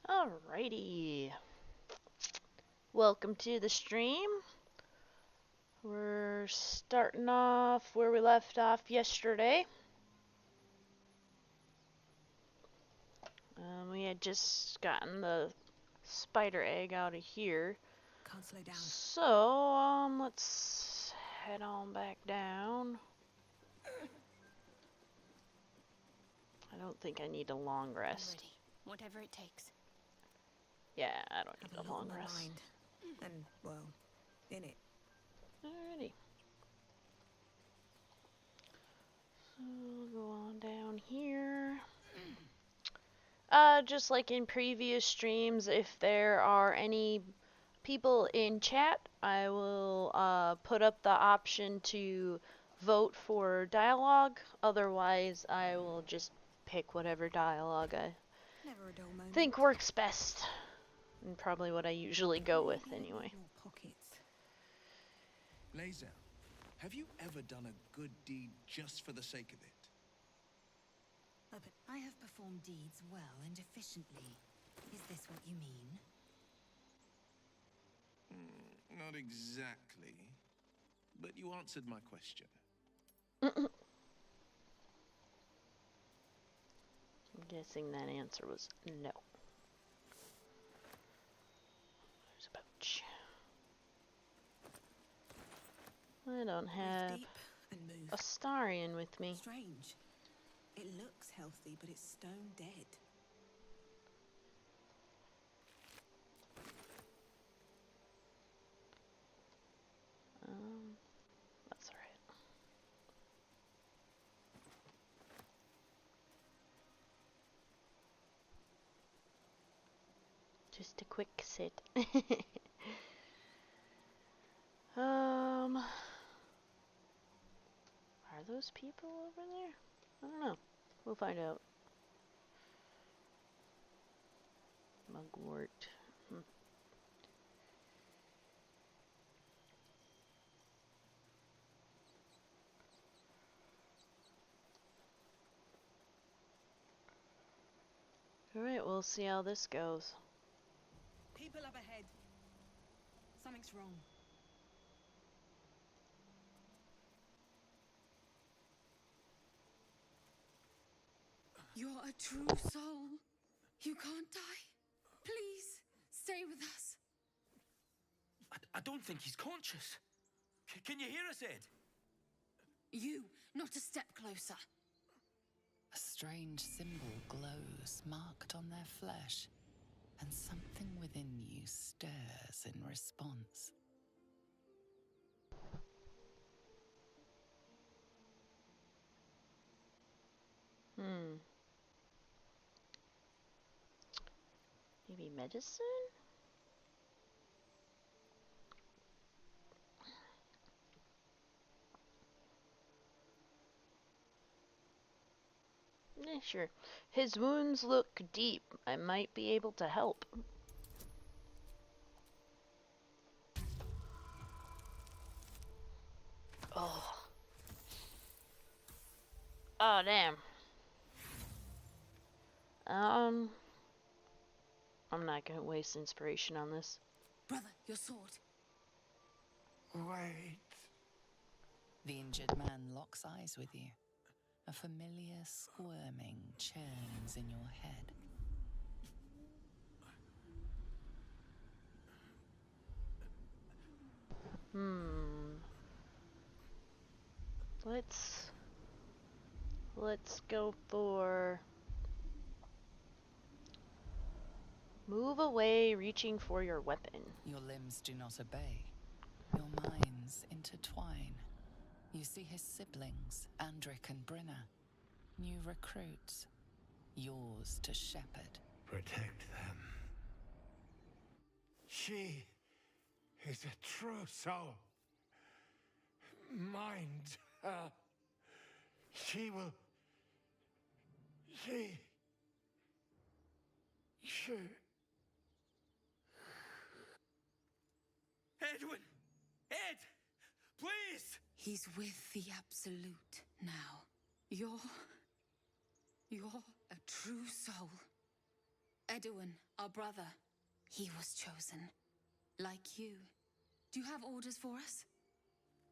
Alrighty. Welcome to the stream. We're starting off where we left off yesterday. We had just gotten the spider egg out of here. Can't slow down. So, let's head on back down. I don't think I need a long rest. Ready. Whatever it takes. Yeah, I don't Have need a a lot long on my rest. mind. And, well, in it. Alrighty. So, we'll go on down here. Just like in previous streams, if there are any people in chat, I will put up the option to vote for dialogue. Otherwise, I will just pick whatever dialogue I Never a dull moment. think works best. And probably what I usually go with anyway. More pockets. Laser, have you ever done a good deed just for the sake of it? Oh, but I have performed deeds well and efficiently. Is this what you mean? Not exactly. But you answered my question. I'm guessing that answer was no. There's a pouch. I don't have Breathe deep and move. a Starian with me. Strange. It looks healthy, but it's stone dead. That's alright. Just a quick sit. Are those people over there? I don't know. We'll find out. Mugwort. Alright, we'll see how this goes. People up ahead. Something's wrong. You're a true soul. You can't die. Please, stay with us. I don't think he's conscious. Can you hear us, Ed? You, not a step closer. A strange symbol glows, marked on their flesh, and something within you stirs in response. Maybe medicine? Yeah, sure. His wounds look deep. I might be able to help. Oh. Oh, damn. I'm not gonna waste inspiration on this. Brother, your sword. Wait. The injured man locks eyes with you. A familiar squirming churns in your head. Let's go for move away, reaching for your weapon. Your limbs do not obey. Your minds intertwine. You see his siblings, Andric and Brinna. New recruits. Yours to shepherd. Protect them. She is a true soul. Mind her. She will... She... Edwin! Ed! Please! He's with the Absolute now. You're a true soul. Edwin, our brother, he was chosen. Like you. Do you have orders for us?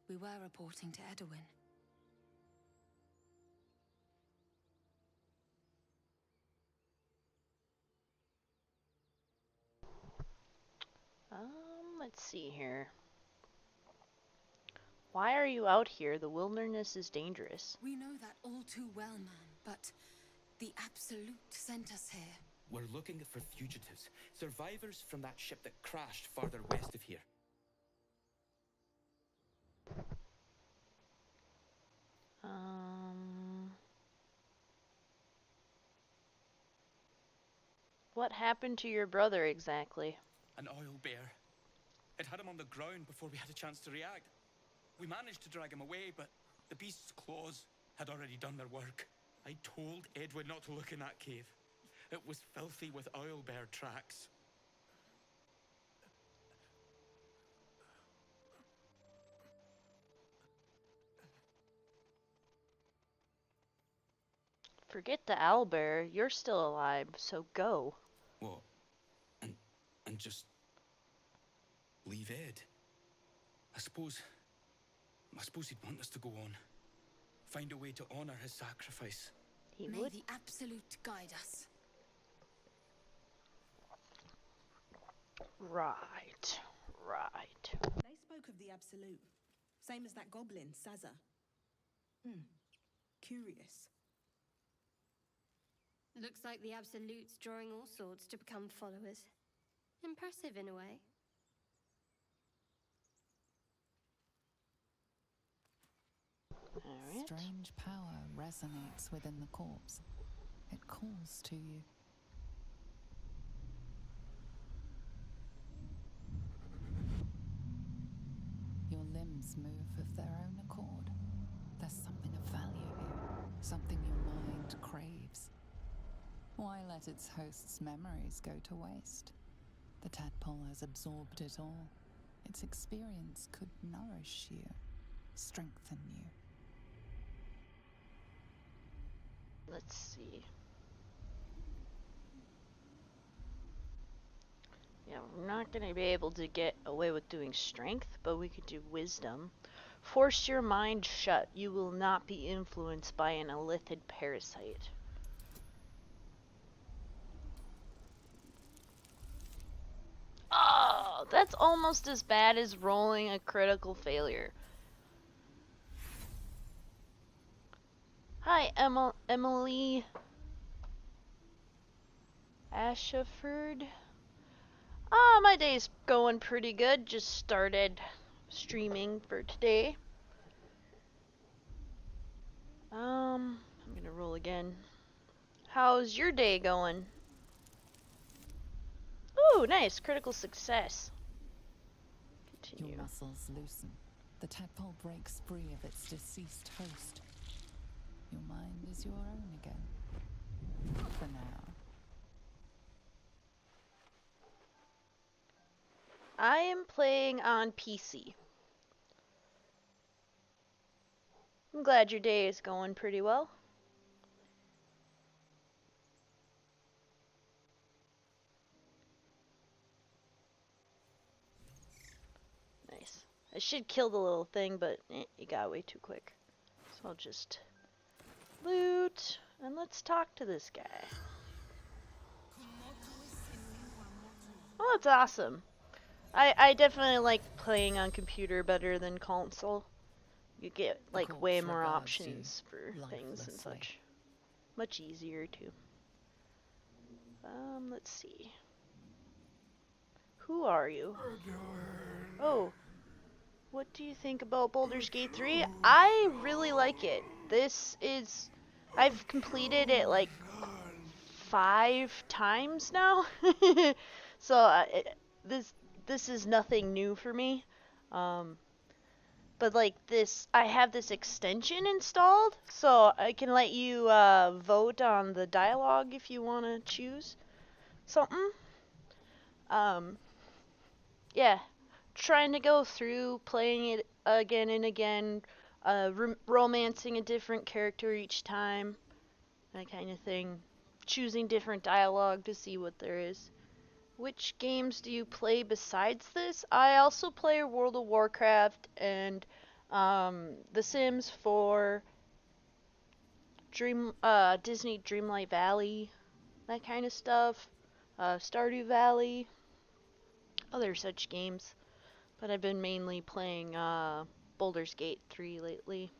We were reporting to Edwin. Let's see here. Why are you out here? The wilderness is dangerous. We know that all too well, man, but the Absolute sent us here. We're looking for fugitives, survivors from that ship that crashed farther west of here. What happened to your brother exactly? An oil bear. It had him on the ground before we had a chance to react. We managed to drag him away, but the beast's claws had already done their work. I told Edwin not to look in that cave. It was filthy with oil bear tracks. Forget the owlbear. You're still alive, so go. What? And just leave Ed? I suppose he'd want us to go on. Find a way to honor his sacrifice. He May would. the Absolute guide us. Right. They spoke of the Absolute. Same as that goblin, Saza. Curious. Looks like the Absolute's drawing all sorts to become followers. Impressive in a way. Alright. Strange power resonates within the corpse. It calls to you. Your limbs move of their own accord. There's something of value here, something your mind craves. Why let its host's memories go to waste? The tadpole has absorbed it all. Its experience could nourish you, strengthen you. Let's see. Yeah, we're not going to be able to get away with doing strength, but we could do wisdom. Force your mind shut. You will not be influenced by an illithid parasite. Oh, that's almost as bad as rolling a critical failure. Hi, Emily Ashford. My day's going pretty good. Just started streaming for today. I'm gonna roll again. How's your day going? Ooh, nice. Critical success. Continue. Your muscles loosen. The tadpole breaks free of its deceased host. Your mind is your own again. For now. I am playing on PC. I'm glad your day is going pretty well. Nice. I should kill the little thing, but it got away too quick. So I'll just loot, and let's talk to this guy. Oh, that's awesome. I definitely like playing on computer better than console. You get like corpse way more regards options you for things and lifelessly. such. Much easier too. Let's see. Who are you? Oh. What do you think about Baldur's Gate 3? I really like it. I've completed it like 5 times now. So this is nothing new for me. But like I have this extension installed, so I can let you vote on the dialogue if you want to choose something. Yeah, trying to go through playing it again and again, romancing a different character each time, that kind of thing. choosing different dialogue to see what there is. Which games do you play besides this? I also play World of Warcraft and The Sims for Disney Dreamlight Valley, that kind of stuff. Stardew Valley, other such games. But I've been mainly playing Baldur's Gate 3 lately.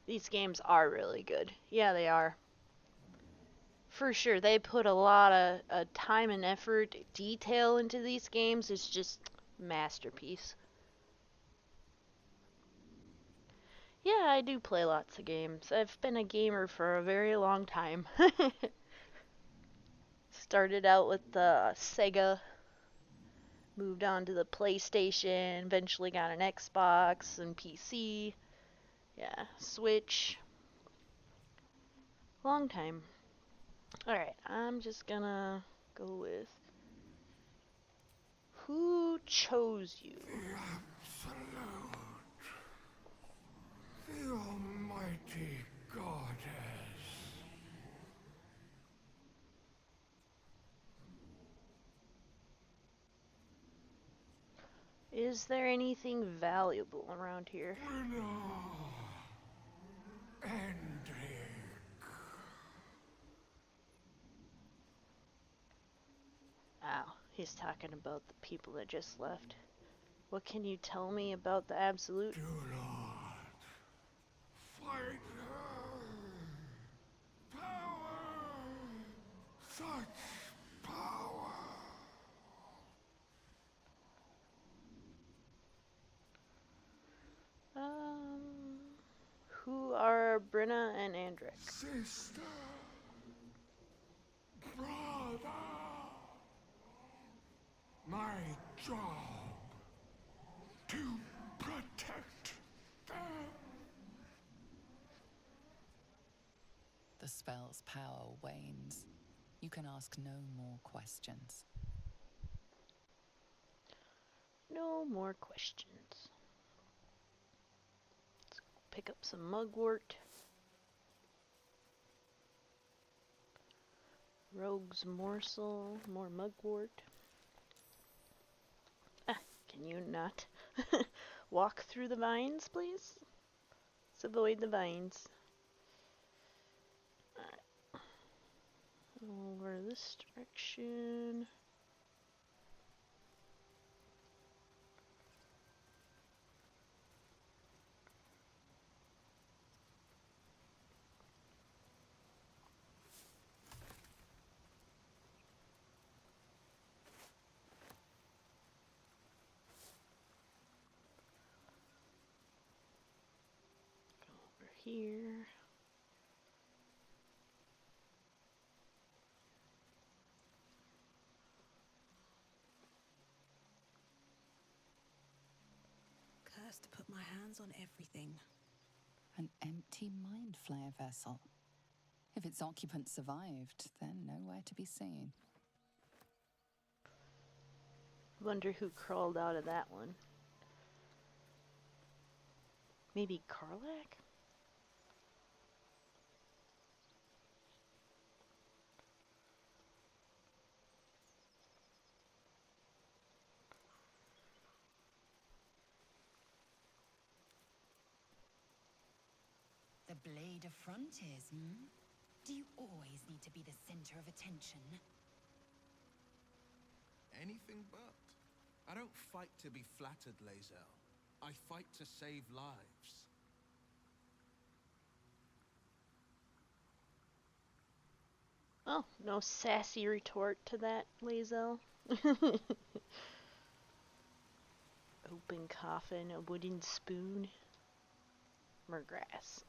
These games are really good. Yeah, they are. For sure, they put a lot of time and effort, detail into these games. It's just masterpiece. Yeah, I do play lots of games. I've been a gamer for a very long time. Started out with the Sega, moved on to the PlayStation, eventually got an Xbox and PC. Yeah, Switch. Long time. Alright, I'm just gonna go with who chose you? The Almighty Goddess. Is there anything valuable around here? Oh, he's talking about the people that just left. What can you tell me about the Absolute? Do not fight her. Power! Such power! Who are Brenna and Andric? Sister! Brother! My job to protect them. The spell's power wanes. You can ask no more questions. No more questions. Let's pick up some mugwort. Rogue's morsel, more mugwort. Ah, can you not walk through the vines, please? Let's avoid the vines. Alright. Over this direction. Here. Cursed to put my hands on everything. An empty mind flayer vessel. If its occupant survived, then nowhere to be seen. Wonder who crawled out of that one. Maybe Karlak? The blade of frontiers, hmm? Do you always need to be the center of attention? Anything but. I don't fight to be flattered, Lae'zel. I fight to save lives. Oh, no sassy retort to that, Lae'zel. Open coffin, a wooden spoon. Murgrass.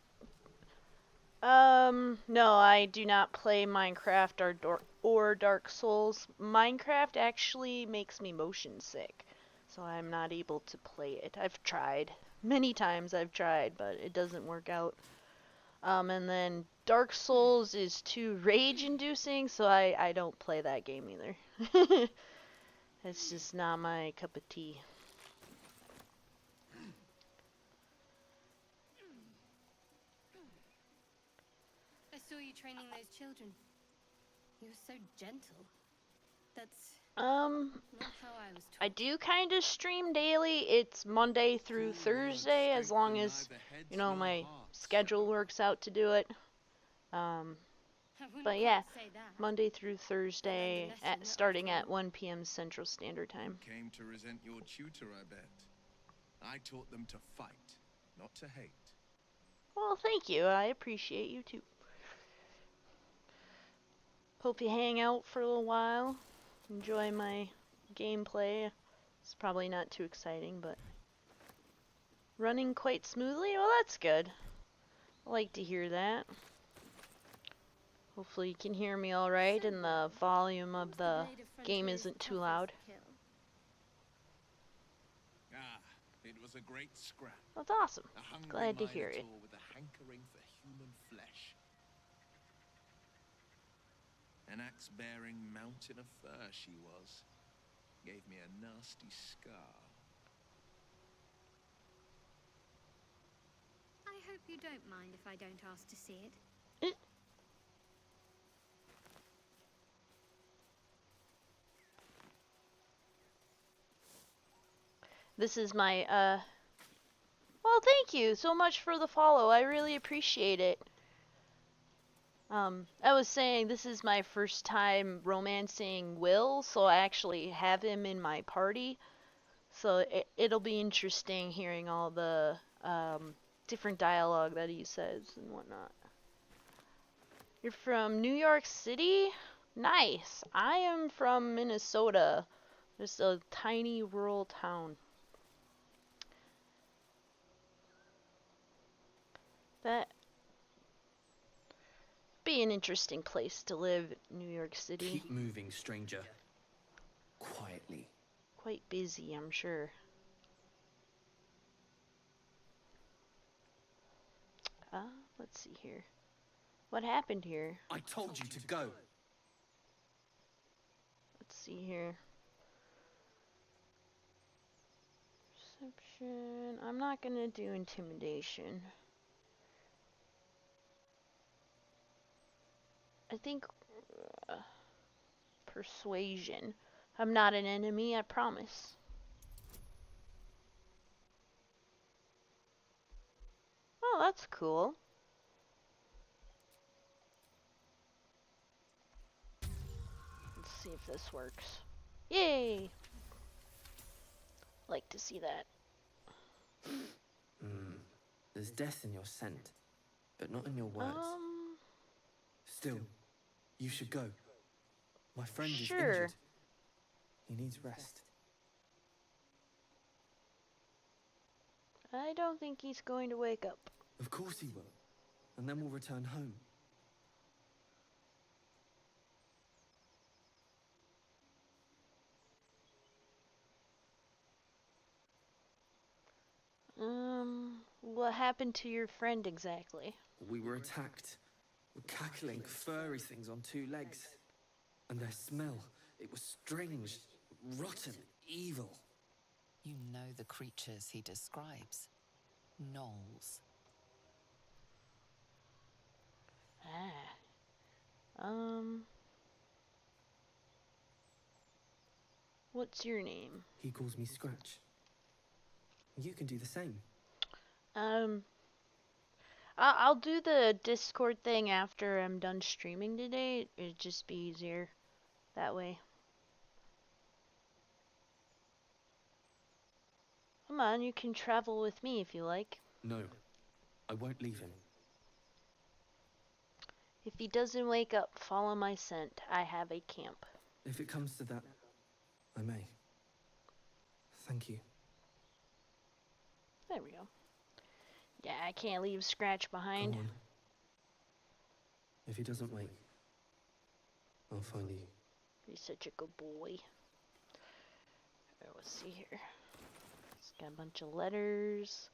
No, I do not play Minecraft or Dark Souls. Minecraft actually makes me motion sick, so I'm not able to play it. I've tried. Many times I've tried, but it doesn't work out. And then Dark Souls is too rage-inducing, so I don't play that game either. It's just not my cup of tea. training those children. You're so gentle. That's not how I was I taught. do kind of stream daily. It's Monday through Thursday, as long as, you know, my schedule works out to do it. I wouldn't But quite yeah, say that. Monday through Thursday, nonetheless, you're not starting after at all. 1 p.m. Central Standard Time. Came to resent your tutor, I bet. I taught them to fight, not to hate. Well, thank you. I appreciate you too. Hope you hang out for a little while. Enjoy my gameplay. It's probably not too exciting, but running quite smoothly. Well, that's good. I like to hear that. Hopefully you can hear me alright and the volume of the game isn't too loud. Ah, it was a great scrap. That's awesome. A hungry Glad to hear it. minotaur with a hankering for human flesh. An axe-bearing mountain of fur she was. Gave me a nasty scar. I hope you don't mind if I don't ask to see it. This is my, well, thank you so much for the follow. I really appreciate it. I was saying this is my first time romancing Will, so I actually have him in my party. So it'll be interesting hearing all the, different dialogue that he says and whatnot. You're from New York City? Nice. I am from Minnesota. Just a tiny rural town. That be an interesting place to live, New York City. Keep moving, stranger. Quietly. Quite busy, I'm sure. Let's see here. What happened here? I told you to go. Let's see here. Perception. I'm not gonna do intimidation. I think persuasion. I'm not an enemy, I promise. Oh, that's cool. Let's see if this works. Yay! Like to see that. There's death in your scent, but not in your words. Still, you should go. My friend is injured. He needs rest. I don't think he's going to wake up. Of course he will. And then we'll return home. What happened to your friend exactly? We were attacked. Cackling, furry things on two legs. And their smell, it was strange, rotten, evil. You know the creatures he describes. Gnolls. What's your name? He calls me Scratch. You can do the same. I'll do the Discord thing after I'm done streaming today. It'd just be easier that way. Come on, you can travel with me if you like. No, I won't leave him. If he doesn't wake up, follow my scent. I have a camp. If it comes to that, I may. Thank you. There we go. Yeah, I can't leave Scratch behind. Go on. If he doesn't wake, I'll find you. He's such a good boy. Let's see here. It's got a bunch of letters.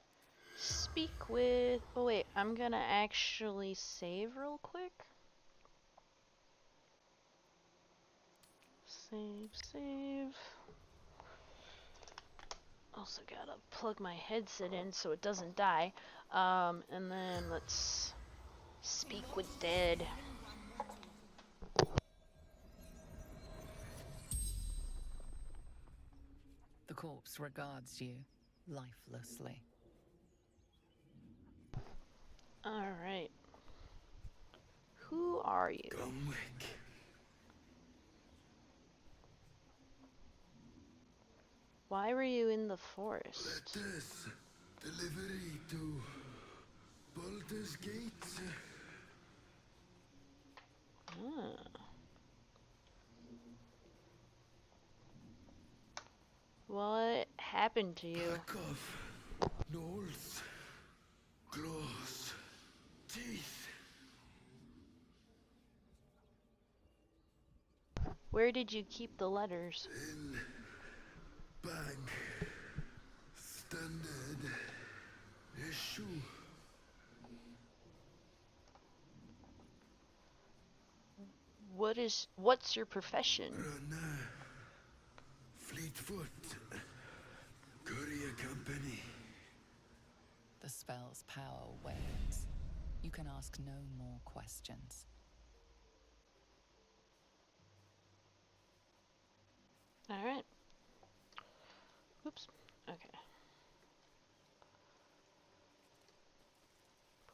Speak with... Oh wait, I'm gonna actually save real quick. Save. Also gotta plug my headset in so it doesn't die. And then let's speak with dead. corpse regards you, lifelessly. Alright. Who are you? Gumwick. Why were you in the forest? Letters. Delivery to Baldur's Gate. Ah. What happened to you? Pack of gnolls. Claws. Teeth. Where did you keep the letters? In bank. Standard issue. What's your profession? Runner. Fleetfoot. Courier company. The spell's power wanes. You can ask no more questions. Alright. Oops. Okay.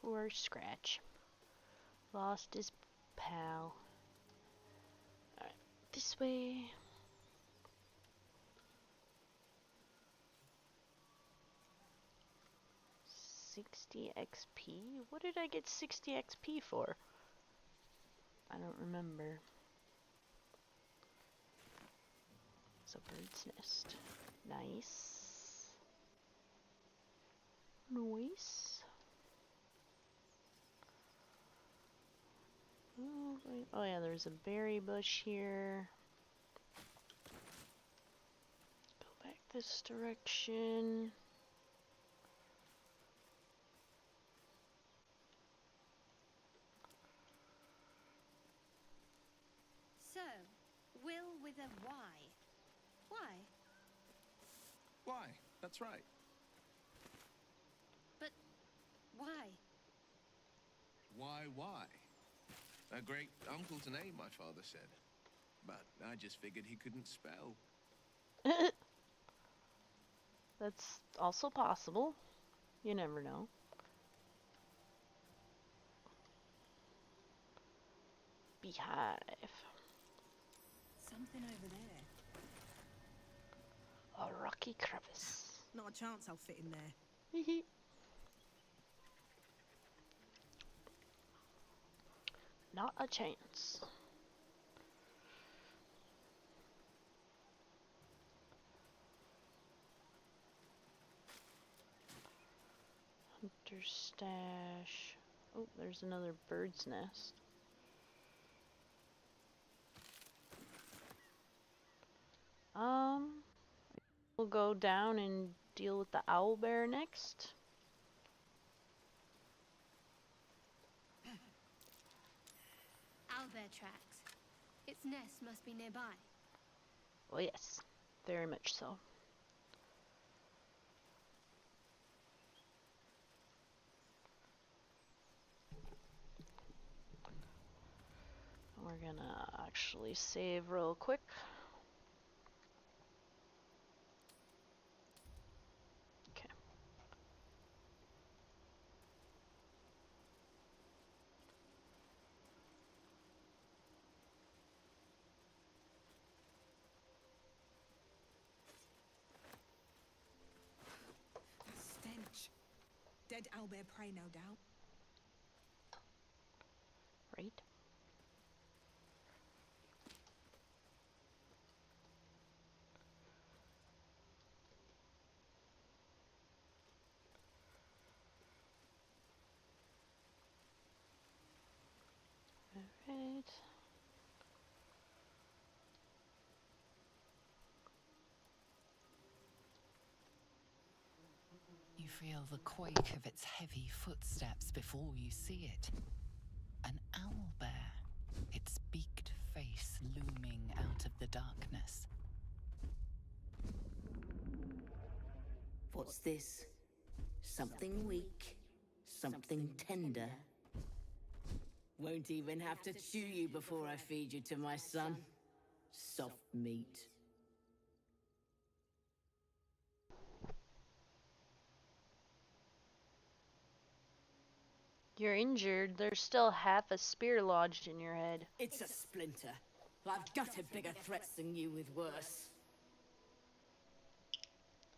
Poor Scratch. Lost his pal. Alright. This way. $60 XP? What did I get 60 XP for? I don't remember. It's a bird's nest. Nice. Nice. Oh yeah, there's a berry bush here. Go back this direction. So, Will with a Y. Why? Why? That's right. But why? Why? A great uncle's name, my father said. But I just figured he couldn't spell. That's also possible. You never know. Beehive. Something over there. A rocky crevice. Not a chance I'll fit in there. Not a chance. Hunter stash. Oh, there's another bird's nest. We'll go down and deal with the owl bear next. Owlbear tracks. Its nest must be nearby. Oh yes, very much so. We're gonna actually save real quick. Okay. Stench. Dead owlbear prey, no doubt. Right. Alright. You feel the quake of its heavy footsteps before you see it. An owlbear, its beaked face looming out of the darkness. What's this? Something weak, something tender. Won't even have to chew you before I feed you to my son. Soft meat. You're injured. There's still half a spear lodged in your head. It's a splinter. I've gutted bigger threats than you with worse.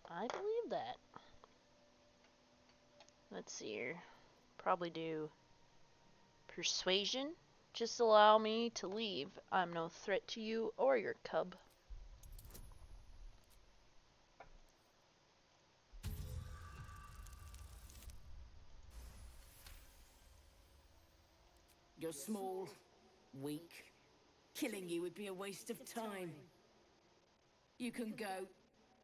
I believe that. Let's see here. Probably do persuasion. Just allow me to leave. I'm no threat to you or your cub. You're small, weak. Killing you would be a waste of time. You can go,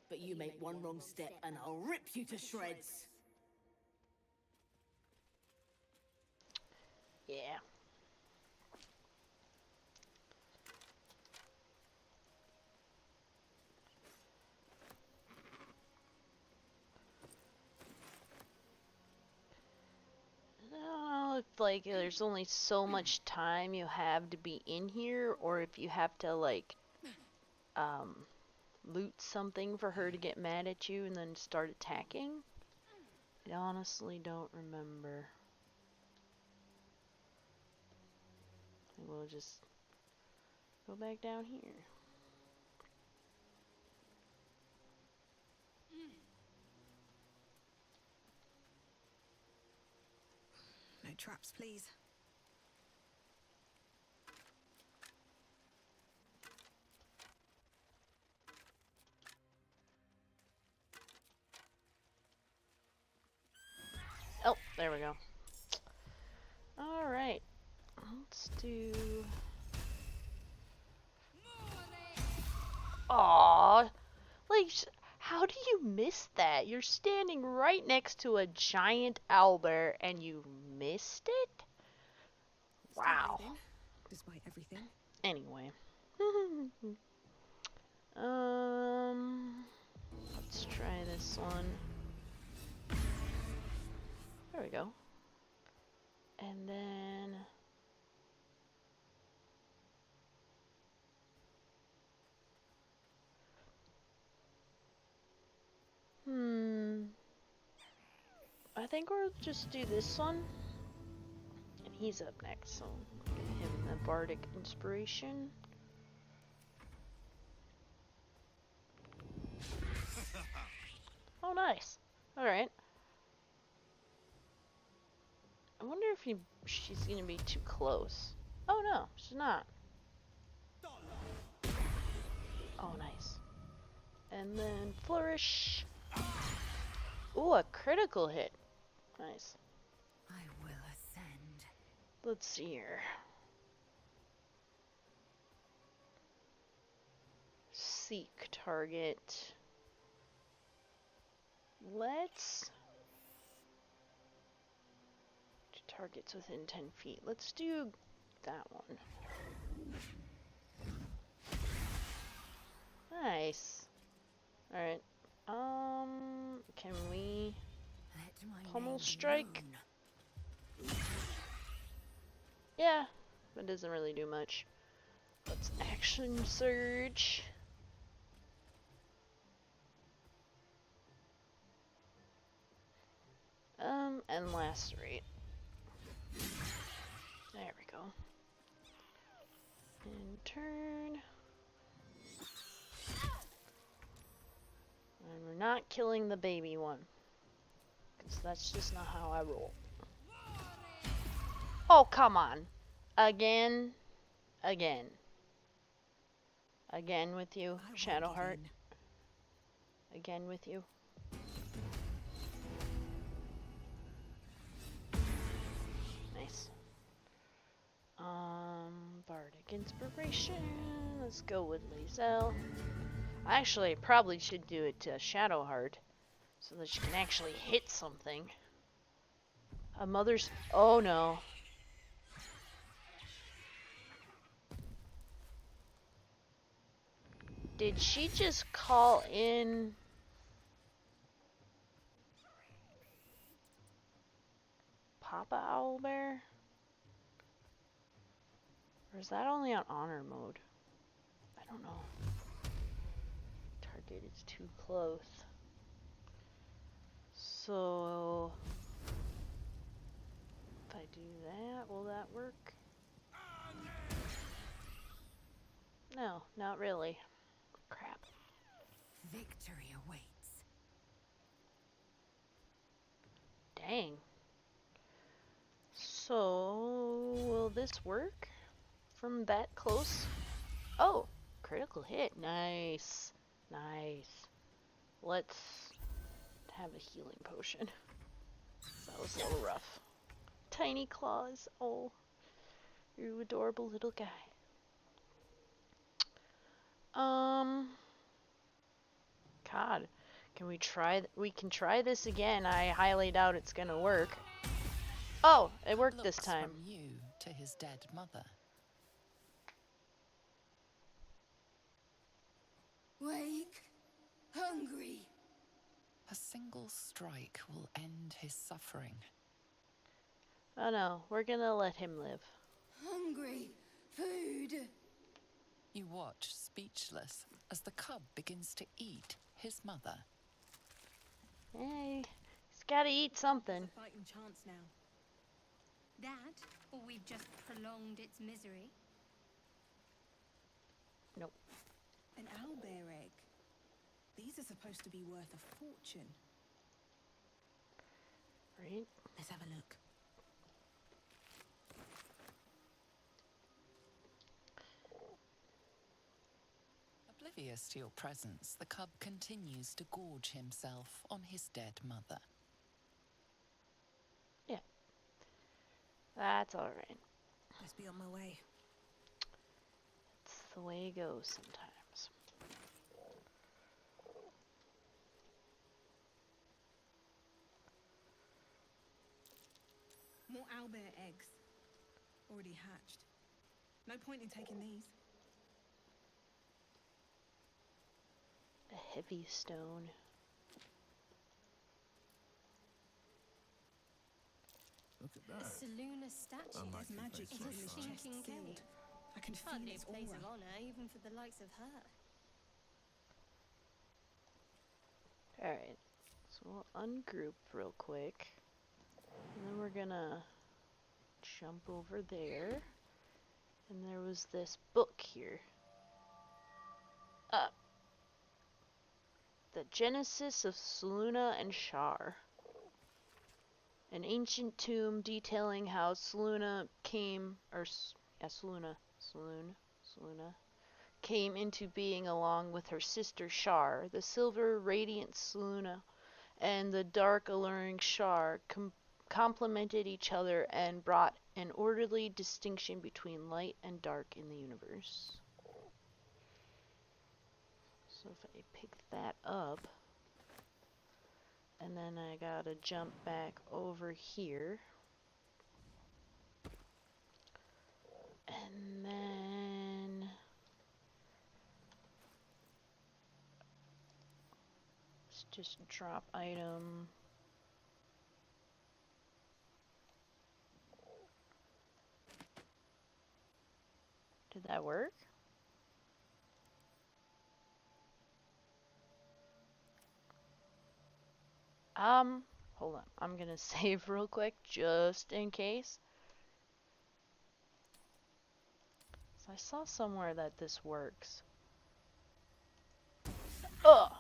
but you make one wrong step and I'll rip you to shreds. Yeah. I don't know if like there's only so much time you have to be in here, or if you have to like loot something for her to get mad at you and then start attacking. I honestly don't remember. We'll just go back down here. No traps, please. Oh, there we go. Alright. Let's do... Aww. Like, how do you miss that? You're standing right next to a giant owlbear and you missed it? Wow. Despite everything. Anyway. Let's try this one. There we go. And then... I think we'll just do this one. And he's up next, so give him the bardic inspiration. Oh, nice. Alright. I wonder if she's gonna be too close. Oh no, she's not. Oh, nice. And then flourish. Ooh, a critical hit. Nice. I will ascend. Let's see here. Seek target. Let's do targets within 10 feet. Let's do that one. Nice. Alright. Can we pummel strike? Yeah, that doesn't really do much. Let's action surge. And lacerate. There we go. And turn. And we're not killing the baby one. Because that's just not how I roll. Oh, come on. Again. Again. Again with you, Shadowheart. Again with you. Nice. Bardic Inspiration. Let's go with Lae'zel. I actually probably should do it to Shadowheart so that she can actually hit something. A mother's... Oh no. Did she just call in... Papa Owlbear? Or is that only on honor mode? I don't know. Target is too close. So... If I do that, will that work? No, not really. Crap. Victory awaits. Dang. So, will this work from that close? Oh, critical hit. Nice. Nice. Let's have a healing potion. That was a little rough. Tiny claws. Oh, you adorable little guy. God, can we try? We can try this again. I highly doubt it's gonna work. Oh, it worked this time. From you to his dead mother. Wake, hungry. A single strike will end his suffering. Oh no, we're gonna let him live. Hungry, food. You watch, speechless, as the cub begins to eat his mother. Hey, he's gotta eat something. It's a fighting chance now. That, or we've just prolonged its misery. Nope. An owlbear egg. These are supposed to be worth a fortune. Right? Let's have a look. Oblivious to your presence, the cub continues to gorge himself on his dead mother. Yeah. That's alright. Let's be on my way. It's the way it goes sometimes. More owlbear eggs. Already hatched. No point in taking these. A heavy stone. Look at A that. Seluna statue. There's magic It's keeping a this chest stinking sealed. cave. I can feel Hardly a its place aura. of honor, even for the likes of her. Alright. So we'll ungroup real quick. And then we're gonna jump over there. And there was this book here. The Genesis of Seluna and Shar. An ancient tomb detailing how Seluna came, Seluna came into being along with her sister Shar. The silver, radiant Seluna and the dark, alluring Shar complemented each other and brought an orderly distinction between light and dark in the universe. So if I pick that up, and then I gotta jump back over here, and then let's just drop item. Did that work? Hold on. I'm gonna save real quick, just in case. So I saw somewhere that this works. Ugh!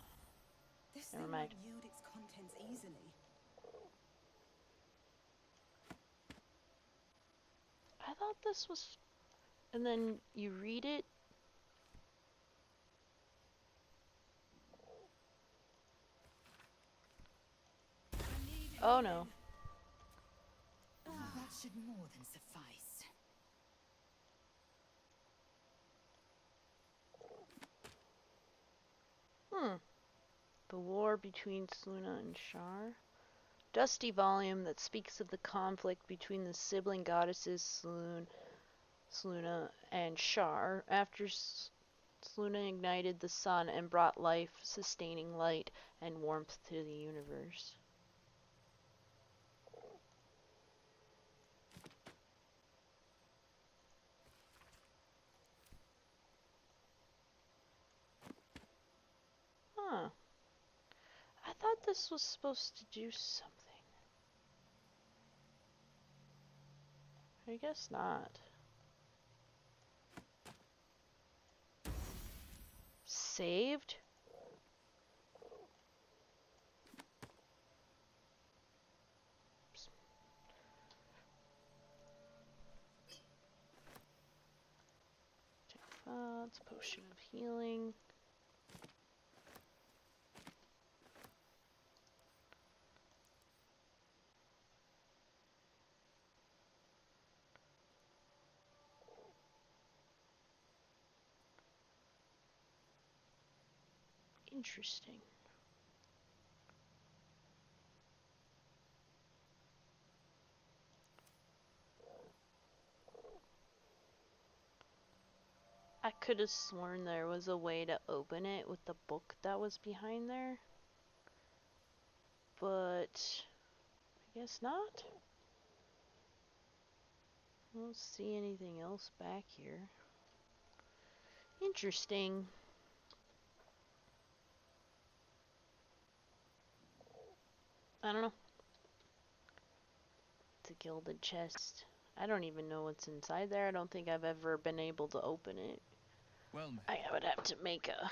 This Never thing mind. might yield its contents easily. I thought this was... And then you read it? Oh no. That should more than suffice. The war between Seluna and Shar. Dusty volume that speaks of the conflict between the sibling goddesses Seluna and Shar after Seluna ignited the sun and brought life-sustaining light and warmth to the universe. Huh. I thought this was supposed to do something. I guess not. Saved? It's a potion of healing. Interesting. I could have sworn there was a way to open it with the book that was behind there. But I guess not. I don't see anything else back here. Interesting. I don't know. It's a gilded chest. I don't even know what's inside there. I don't think I've ever been able to open it. Well met. I would have to make a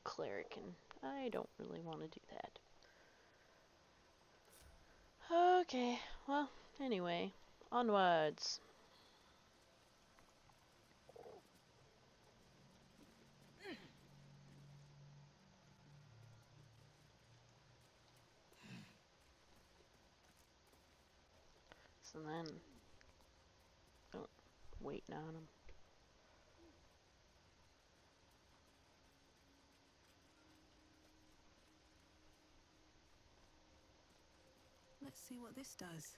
cleric, and I don't really want to do that. Okay, well, anyway, onwards. So then, oh, waiting on him. Let's see what this does.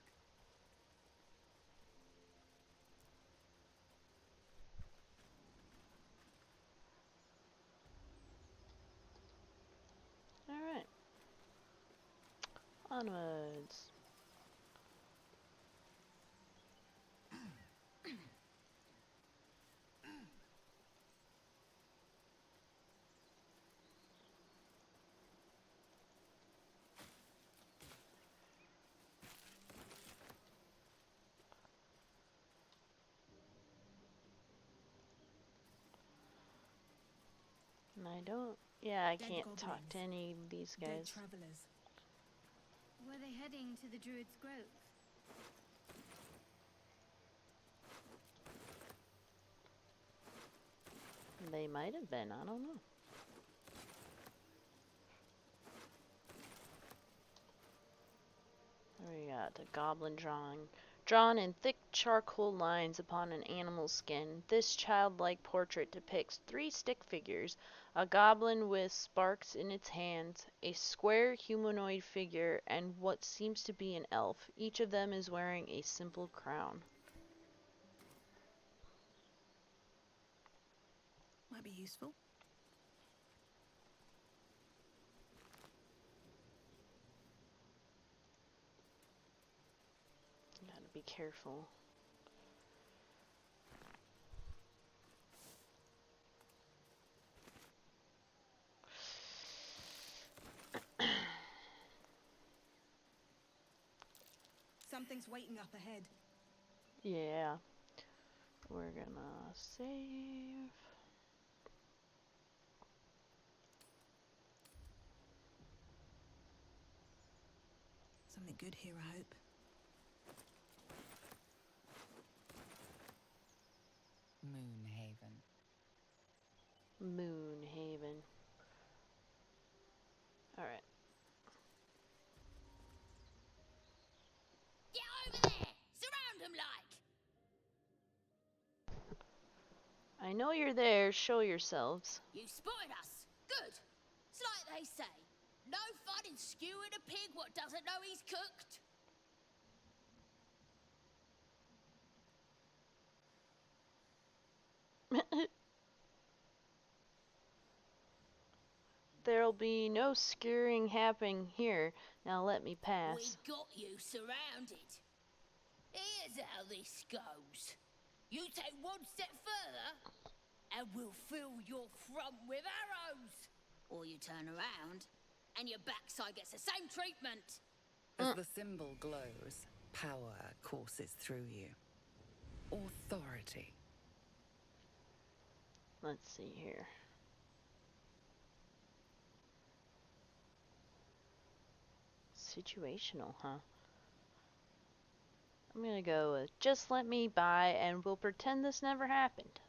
Alright. Onwards. And I don't... Yeah, I can't talk to any of these guys. Dead travelers. Were they heading to the Druid's Grove? They might have been, I don't know. We got the goblin drawing. Drawn in thick charcoal lines upon an animal's skin, this childlike portrait depicts 3 stick figures, a goblin with sparks in its hands, a square humanoid figure, and what seems to be an elf. Each of them is wearing a simple crown. Might be useful. Gotta be careful. Something's waiting up ahead. Yeah. We're gonna save. Something good here, I hope. Moonhaven. Moonhaven. Alright. Get over there! Surround them like! I know you're there. Show yourselves. You spotted us. Good. It's like they say. No fun in skewing a pig what doesn't know he's cooked. There'll be no skewering happening here. Now let me pass. We got you surrounded. Here's how this goes. You take one step further, and we'll fill your front with arrows. Or you turn around, and your backside gets the same treatment. As the symbol glows, power courses through you. authority. Let's see here. Situational, huh? I'm gonna go with just let me by and we'll pretend this never happened.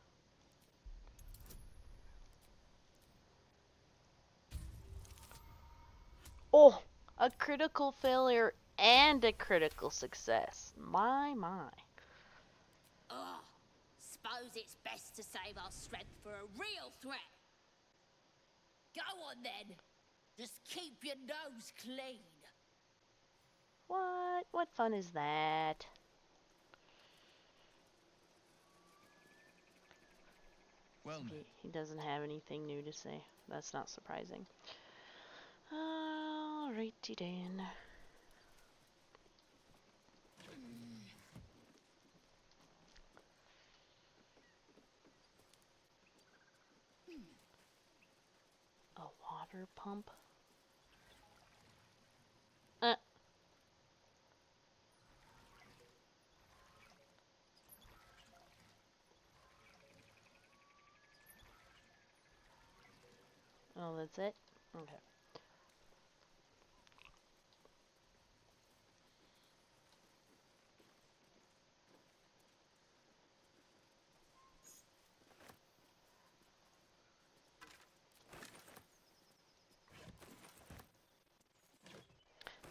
Oh, a critical failure and a critical success. My. Ugh. Suppose it's best to save our strength for a real threat. Go on then. Just keep your nose clean. What? What fun is that? Well, He doesn't have anything new to say. That's not surprising. Alrighty then. A water pump? Oh, that's it? Okay.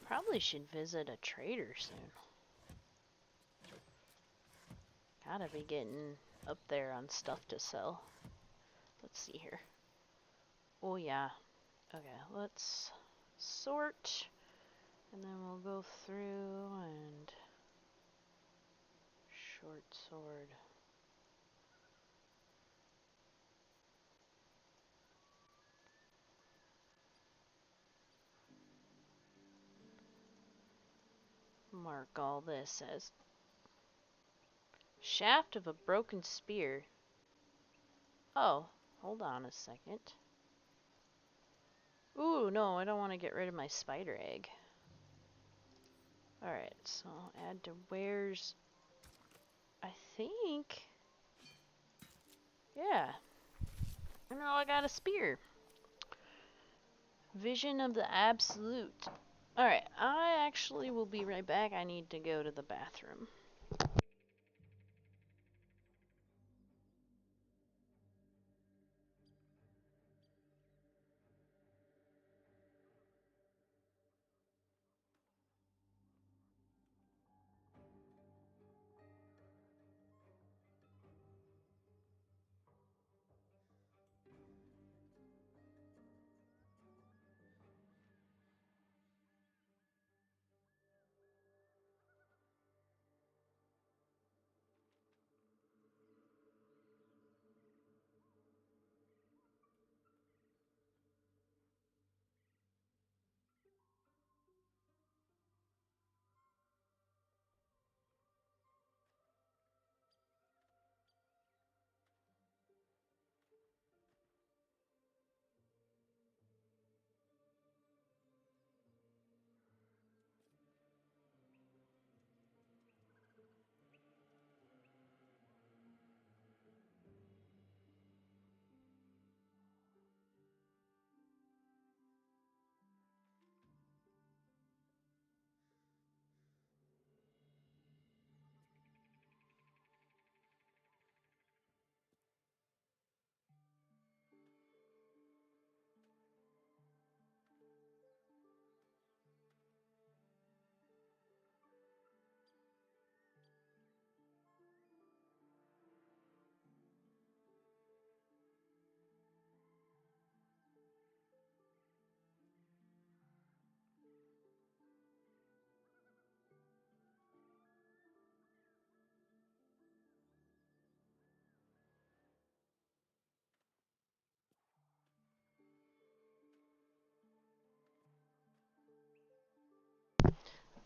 Probably should visit a trader soon. Gotta be getting up there on stuff to sell. Let's see here. Oh yeah. Okay, let's sort. And then we'll go through and short sword. Mark all this as shaft of a broken spear. Oh, hold on a second. Ooh, no, I don't want to get rid of my spider egg. Alright, so add to wares. I think. Yeah. I know I got a spear. Vision of the Absolute. Alright, I actually will be right back. I need to go to the bathroom.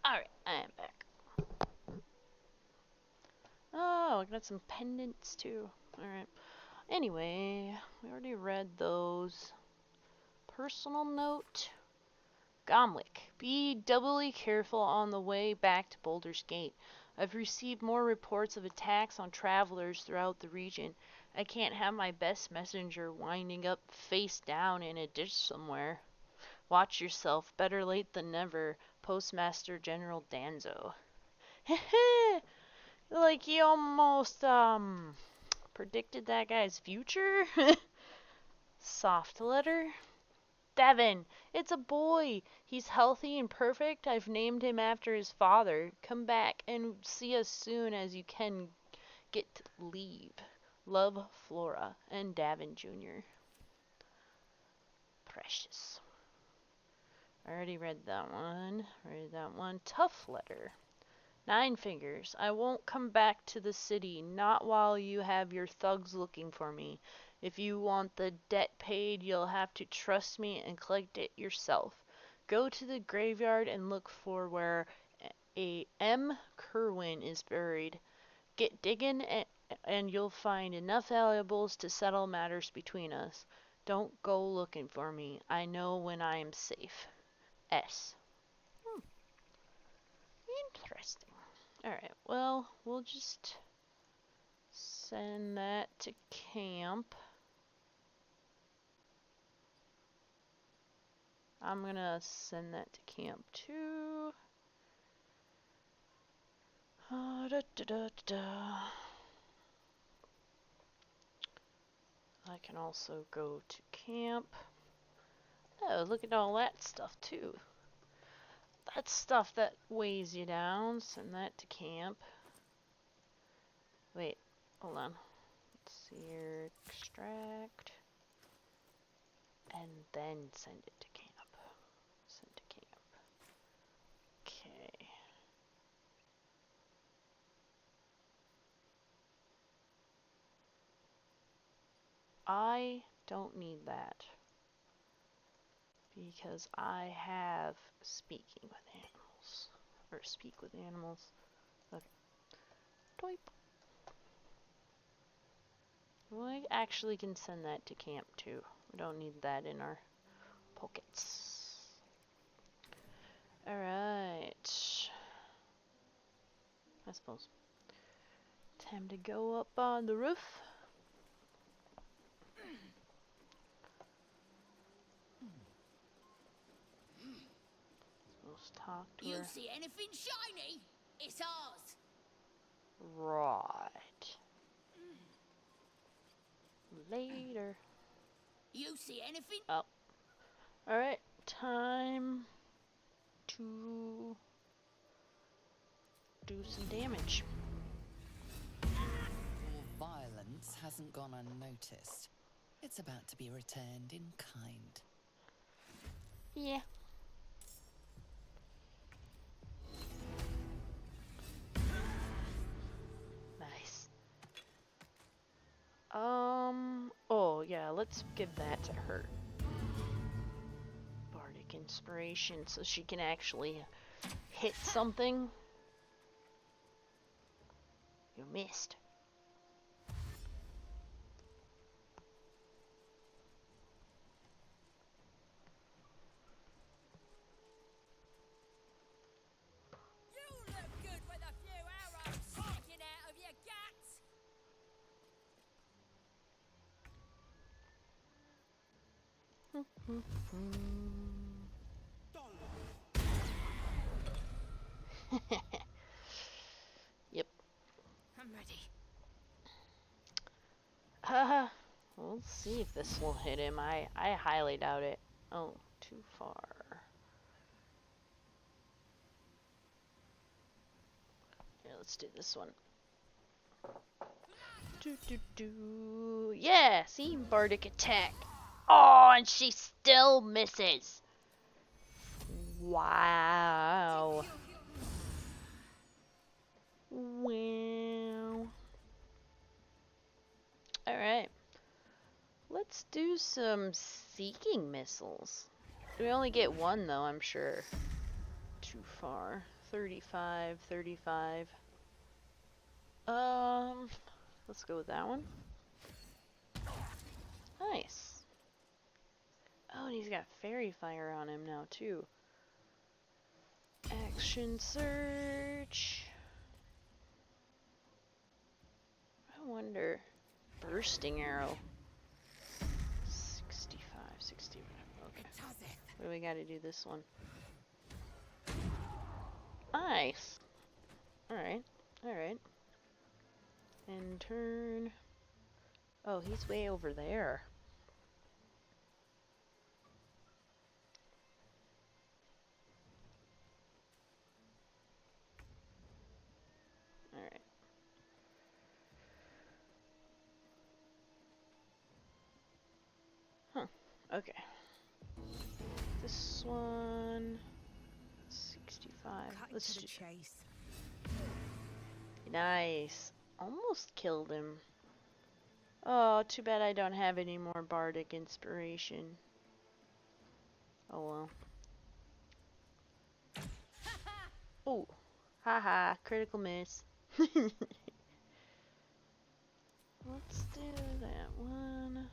Alright, I am back. Oh, I got some pendants too. Alright. Anyway, we already read those. Personal note. Gomlik. Be doubly careful on the way back to Baldur's Gate. I've received more reports of attacks on travelers throughout the region. I can't have my best messenger winding up face down in a ditch somewhere. Watch yourself. Better late than never. Postmaster General Danzo. Heh. Like he almost predicted that guy's future. Soft letter. Devin, it's a boy. He's healthy and perfect. I've named him after his father. Come back and see us soon as you can get leave. Love, Flora and Davin Jr. Precious. I already read that one. Tough letter. 9 fingers. I won't come back to the city, not while you have your thugs looking for me. If you want the debt paid, you'll have to trust me and collect it yourself. Go to the graveyard and look for where a M. Kerwin is buried. Get digging and you'll find enough valuables to settle matters between us. Don't go looking for me. I know when I am safe. S. Interesting. Alright, well, we'll just send that to camp. I'm gonna send that to camp too. I can also go to camp. Oh, look at all that stuff too. That's stuff that weighs you down. Send that to camp. Wait, hold on. Let's see here. Extract. And then send it to camp. Send to camp. Okay. I don't need that. Because I have speaking with animals. Or speak with animals. Okay. Doip. Well, I actually can send that to camp too. We don't need that in our pockets. Alright. I suppose. Time to go up on the roof. Let's talk to her. You see anything shiny? It's ours. Right. Later. You see anything? Oh. Alright, time to do some damage. Your violence hasn't gone unnoticed. It's about to be returned in kind. Yeah. Nice. Oh yeah, let's give that to her. Bardic Inspiration, so she can actually hit something. You missed. You look good with a few arrows sticking out of your guts. Yep. I'm ready. Haha. We'll see if this will hit him. I highly doubt it. Oh, too far. Here, let's do this one. Yeah, see? Bardic attack. Oh, and she still misses. Wow. Wow. Alright. Let's do some seeking missiles. We only get one though, I'm sure. Too far. 35, 35. Let's go with that one. Nice. Oh, and he's got fairy fire on him now too. Action search. wonder. Bursting arrow. 65, 65. Okay. What do we got to do this one? Nice. Alright. Alright. And turn. Oh, he's way over there. Alright. Huh. Okay. This one. 65. Let's do chase. Nice. Almost killed him. Oh, too bad I don't have any more bardic inspiration. Oh well. Oh. Haha. Critical miss. Let's do that one.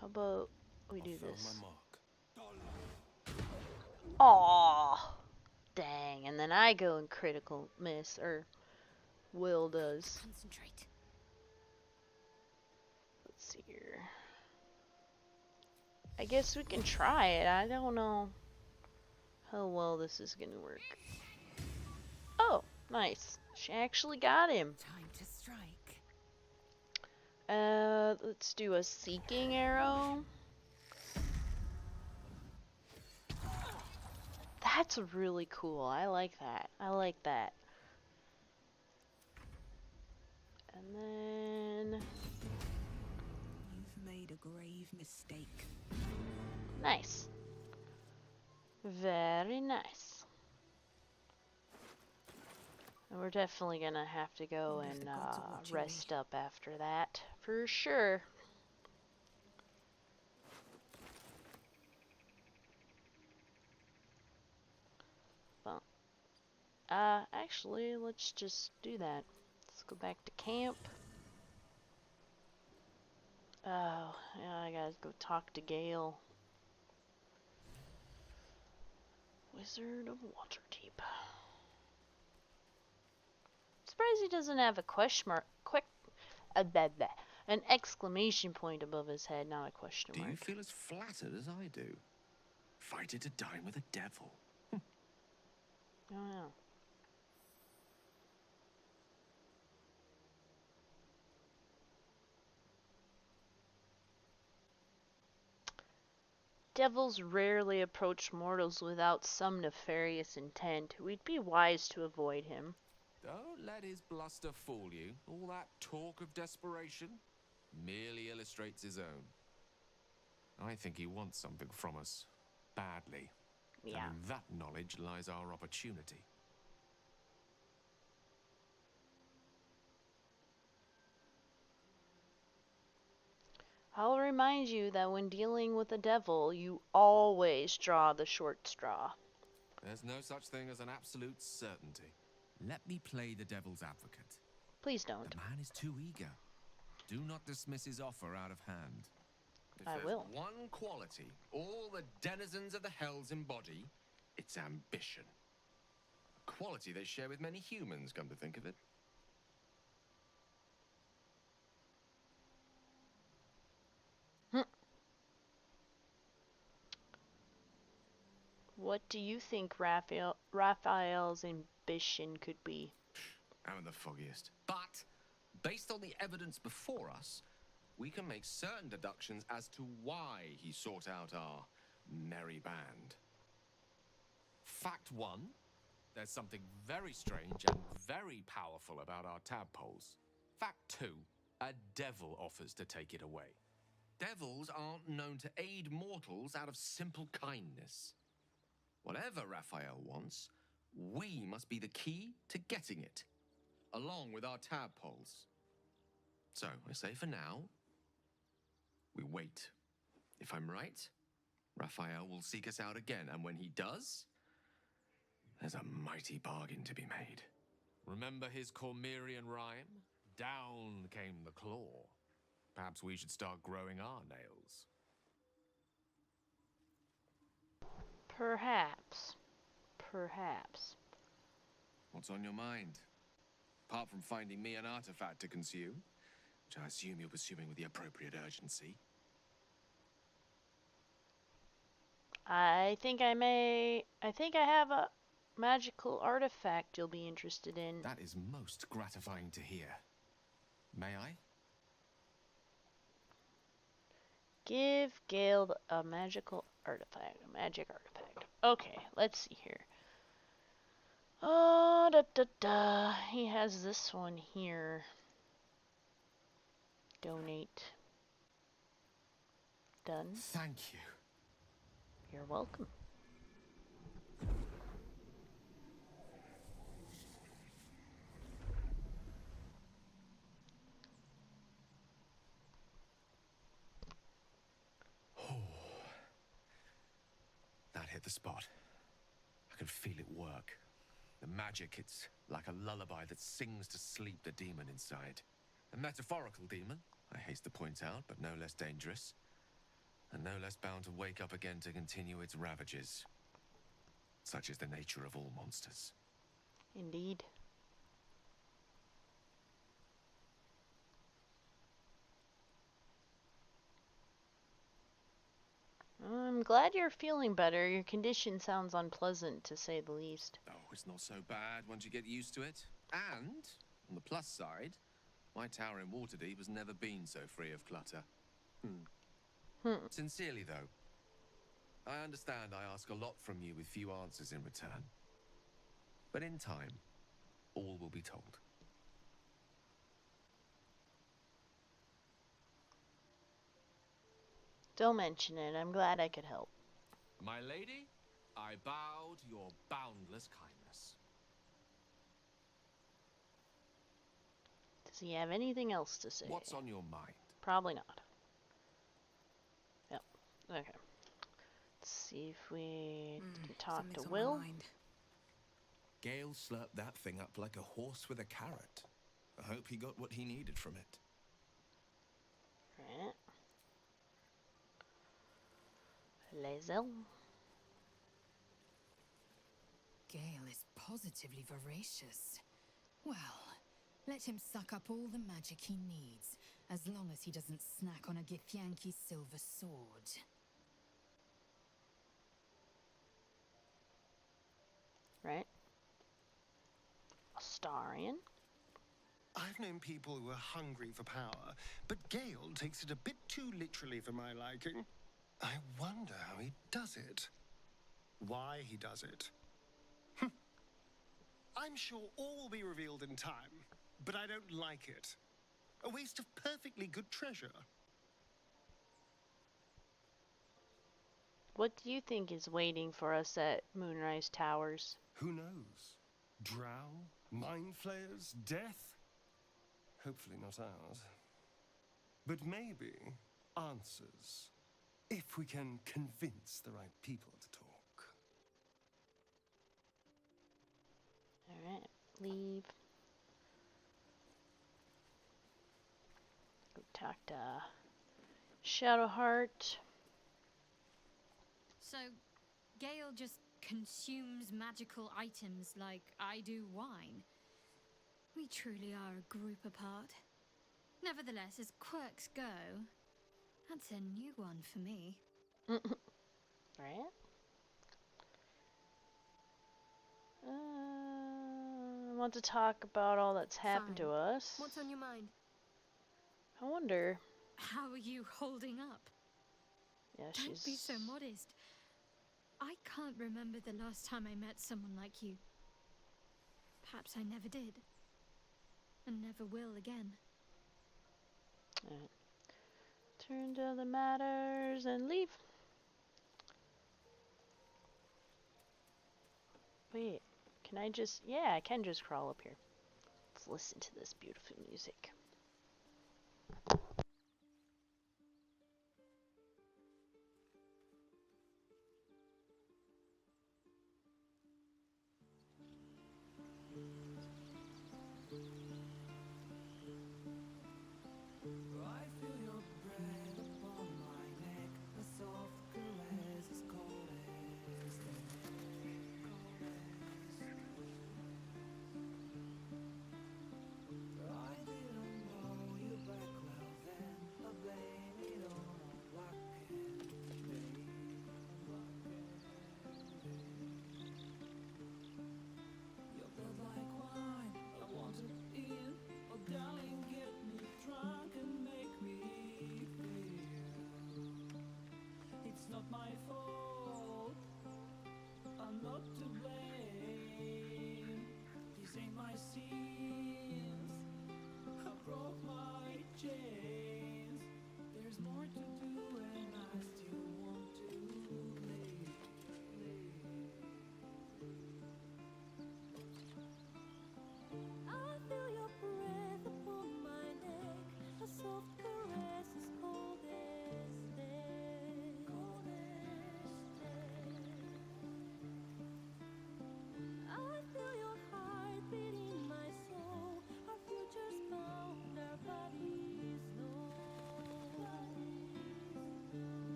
How about we do this? Aw. Dang. And then I go and critical miss. Or Will does. Concentrate. Let's see here. I guess we can try it. I don't know how well this is gonna work. Oh, nice. She actually got him. Time to strike. Let's do a seeking arrow. That's really cool. I like that. I like that. And then... You've made a grave mistake. Nice. Very nice. And we're definitely gonna have to go and rest up after that, for sure. Well, actually, let's just do that. Let's go back to camp. Oh, yeah, I gotta go talk to Gale. Wizard of Waterdeep. Surprised he doesn't have a question mark, an exclamation point above his head, not a question mark. Do you feel as flattered as I do? Fighter to dine with a devil. Oh no. Devils rarely approach mortals without some nefarious intent. We'd be wise to avoid him. Don't let his bluster fool you. All that talk of desperation merely illustrates his own. I think he wants something from us. Badly. Yeah. And in that knowledge lies our opportunity. I'll remind you that when dealing with a devil, you always draw the short straw. There's no such thing as an absolute certainty. Let me play the devil's advocate. Please don't. The man is too eager. Do not dismiss his offer out of hand. If I there's will. one quality all the denizens of the hells embody, it's ambition. A quality they share with many humans, come to think of it. What do you think Raphael's ambition could be? I'm the foggiest. But, based on the evidence before us, we can make certain deductions as to why he sought out our merry band. Fact 1, there's something very strange and very powerful about our tadpoles. Fact 2, a devil offers to take it away. Devils aren't known to aid mortals out of simple kindness. Whatever Raphael wants, we must be the key to getting it, along with our tadpoles. So, I say for now, we wait. If I'm right, Raphael will seek us out again, and when he does, there's a mighty bargain to be made. Remember his Cormyrean rhyme? Down came the claw. Perhaps we should start growing our nails. Perhaps. Perhaps. What's on your mind? Apart from finding me an artifact to consume, which I assume you're pursuing with the appropriate urgency. I think I have a magical artifact you'll be interested in. That is most gratifying to hear. May I? Give Gale a magical artifact. A magic artifact. Okay, let's see here. Oh, He has this one here. Donate. Done. Thank you. You're welcome. That hit the spot. I can feel it work. The magic, it's like a lullaby that sings to sleep the demon inside. A metaphorical demon, I haste to point out, but no less dangerous. And no less bound to wake up again to continue its ravages. Such is the nature of all monsters. Indeed. I'm glad you're feeling better. Your condition sounds unpleasant, to say the least. Oh, it's not so bad once you get used to it. And, on the plus side, my tower in Waterdeep has never been so free of clutter. Sincerely, though, I understand I ask a lot from you with few answers in return. But in time, all will be told. Don't mention it. I'm glad I could help. My lady, I bow to your boundless kindness. Does he have anything else to say? What's on your mind? Probably not. Yep. Okay. Let's see if we can talk to Will. Gale slurped that thing up like a horse with a carrot. I hope he got what he needed from it. Right. Lae'zel. Gale is positively voracious. Well, let him suck up all the magic he needs, as long as he doesn't snack on a Githyanki silver sword. Right. Astarion. I've known people who are hungry for power, but Gale takes it a bit too literally for my liking. I wonder how he does it. Why he does it. I'm sure all will be revealed in time, but I don't like it. A waste of perfectly good treasure. What do you think is waiting for us at Moonrise Towers? Who knows? Drow? Mind flayers? Death? Hopefully not ours. But maybe answers. If we can convince the right people to talk. Alright, leave. Go talk to Shadowheart. So, Gale just consumes magical items like I do wine. We truly are a group apart. Nevertheless, as quirks go, that's a new one for me. Right? I want to talk about all that's happened to us. What's on your mind? I wonder. How are you holding up? Yeah, Don't be so modest. I can't remember the last time I met someone like you. Perhaps I never did. And never will again. Alright. Turn to other matters and leave. Wait, can I just... Yeah, I can just crawl up here. Let's listen to this beautiful music.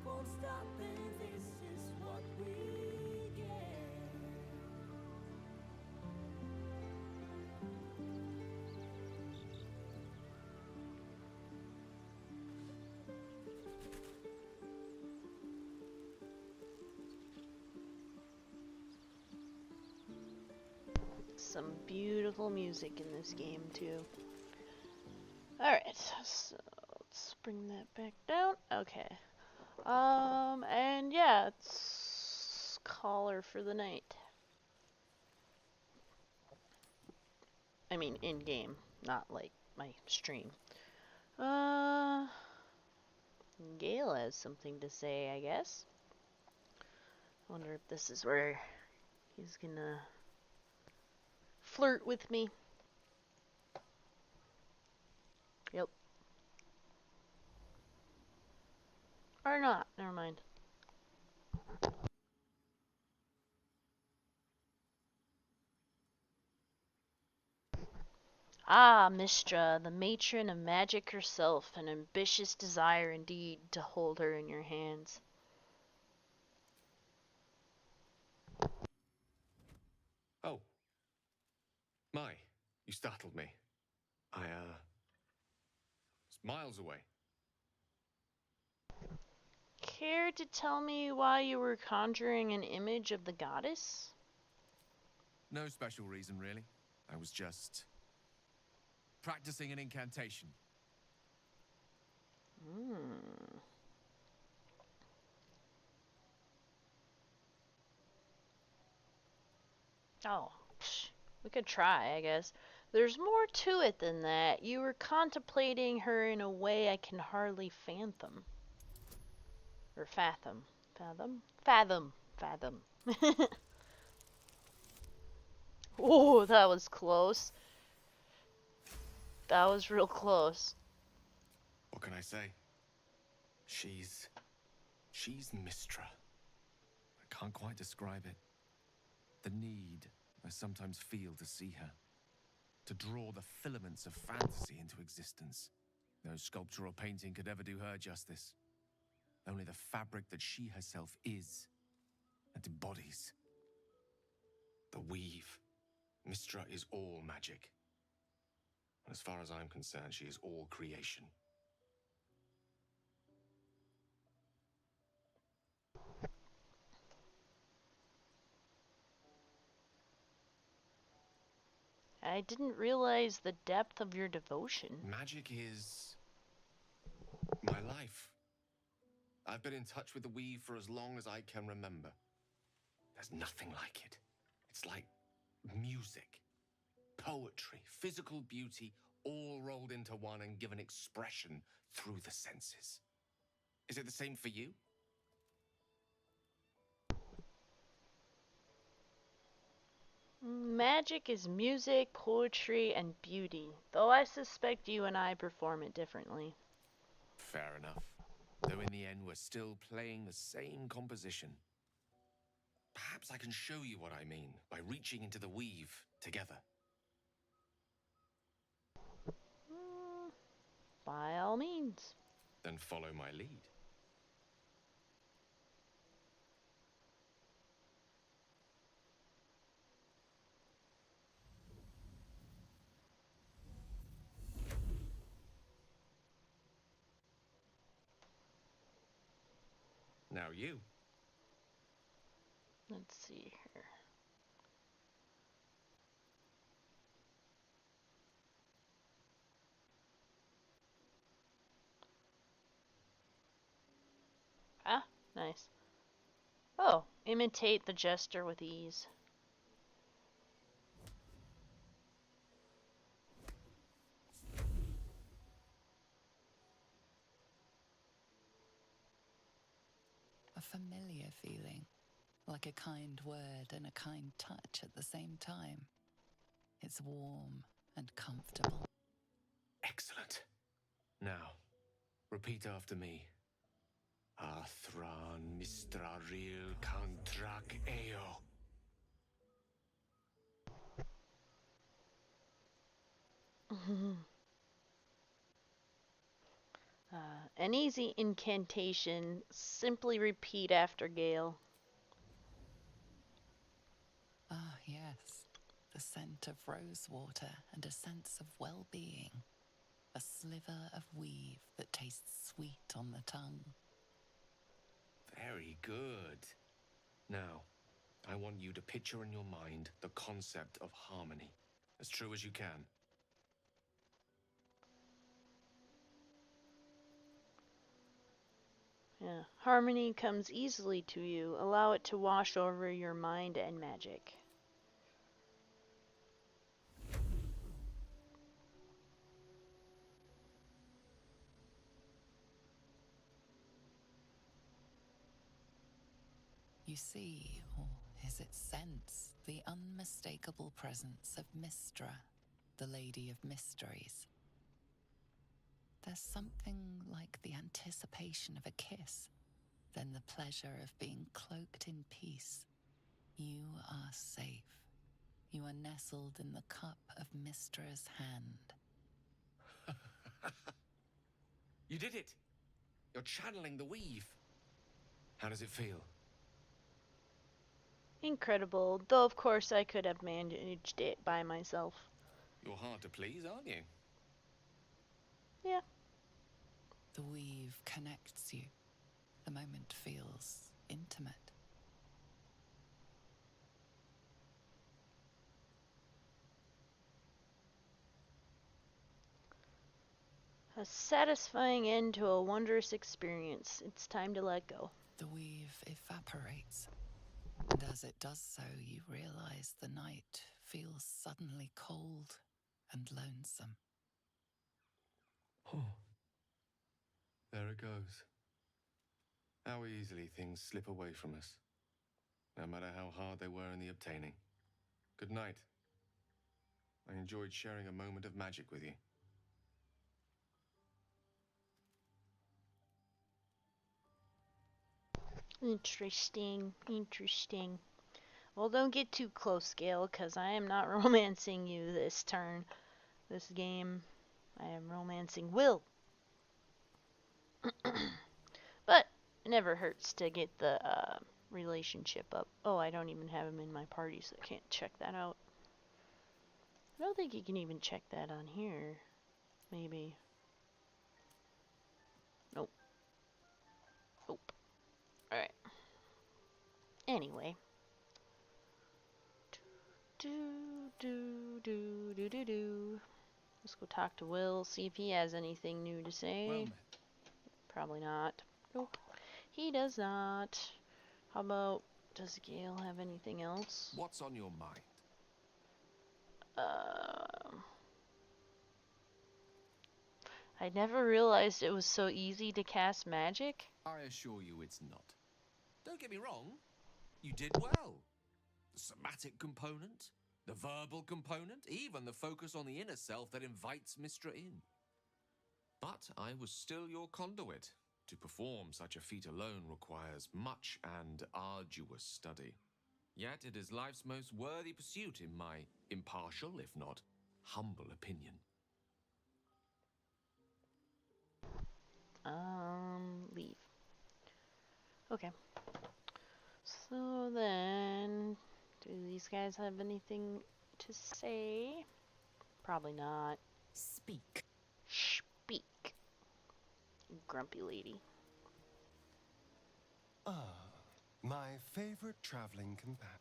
on stopping, this is what we get. Some beautiful music in this game too. Alright, so let's bring that back down. Okay. And yeah, it's call her for the night. I mean, in game, not like my stream. Gale has something to say, I guess. Wonder if this is where he's gonna flirt with me. Yep. Or not. Never mind. Ah, Mistra, the matron of magic herself, an ambitious desire indeed to hold her in your hands. Oh. My, you startled me. I, was miles away. Care to tell me why you were conjuring an image of the goddess? No special reason, really. I was just practicing an incantation. Hmm. Oh, we could try, I guess. There's more to it than that. You were contemplating her in a way I can hardly fathom. Or fathom. Fathom? Fathom. Fathom. Oh, that was close. That was real close. What can I say? She's Mistra. I can't quite describe it. The need I sometimes feel to see her. To draw the filaments of fantasy into existence. No sculpture or painting could ever do her justice. Only the fabric that she herself is and embodies. The weave. Mistra is all magic. As far as I'm concerned, she is all creation. I didn't realize the depth of your devotion. Magic is my life. I've been in touch with the weave for as long as I can remember. There's nothing like it. It's like music, poetry, physical beauty, all rolled into one and given expression through the senses. Is it the same for you? Magic is music, poetry, and beauty, though I suspect you and I perform it differently. Fair enough. Though in the end, we're still playing the same composition. Perhaps I can show you what I mean by reaching into the weave together. By all means. Then follow my lead. Now you. Let's see here. Ah, nice. Oh, imitate the jester with ease. A familiar feeling, like a kind word and a kind touch at the same time. It's warm and comfortable. Excellent. Now, repeat after me. Athran Mistraril Kantrak Eo. An easy incantation. Simply repeat after Gale. Ah, yes. The scent of rose water and a sense of well-being. A sliver of weave that tastes sweet on the tongue. Very good. Now, I want you to picture in your mind the concept of harmony, as true as you can. Yeah. Harmony comes easily to you. Allow it to wash over your mind and magic. You see, or is it sense, the unmistakable presence of Mystra, the Lady of Mysteries. There's something like the anticipation of a kiss, then the pleasure of being cloaked in peace. You are safe. You are nestled in the cup of Mystra's hand. You did it! You're channeling the weave. How does it feel? Incredible, though of course I could have managed it by myself. You're hard to please, aren't you? Yeah. The weave connects you. The moment feels intimate. A satisfying end to a wondrous experience. It's time to let go. The weave evaporates, and as it does so, you realize the night feels suddenly cold and lonesome. Oh. There it goes. How easily things slip away from us, no matter how hard they were in the obtaining. Good night. I enjoyed sharing a moment of magic with you. Interesting, interesting. Well, don't get too close, Gale, because I am not romancing you this turn. This game, I am romancing Will. But it never hurts to get the relationship up. Oh, I don't even have him in my party, so I can't check that out. I don't think you can even check that on here. Maybe. Nope. Nope. Alright. Anyway. Do. Let's go talk to Will, see if he has anything new to say. Well met. Probably not. Nope. He does not. How about, does Gale have anything else? What's on your mind? I never realized it was so easy to cast magic. I assure you it's not. Don't get me wrong, you did well. The somatic component, the verbal component, even the focus on the inner self that invites Mystra in. But I was still your conduit. To perform such a feat alone requires much and arduous study. Yet it is life's most worthy pursuit in my impartial, if not humble opinion. Leave. Okay. So then, do these guys have anything to say? Probably not. Speak. Speak. Grumpy lady. Ah, my favorite traveling companion.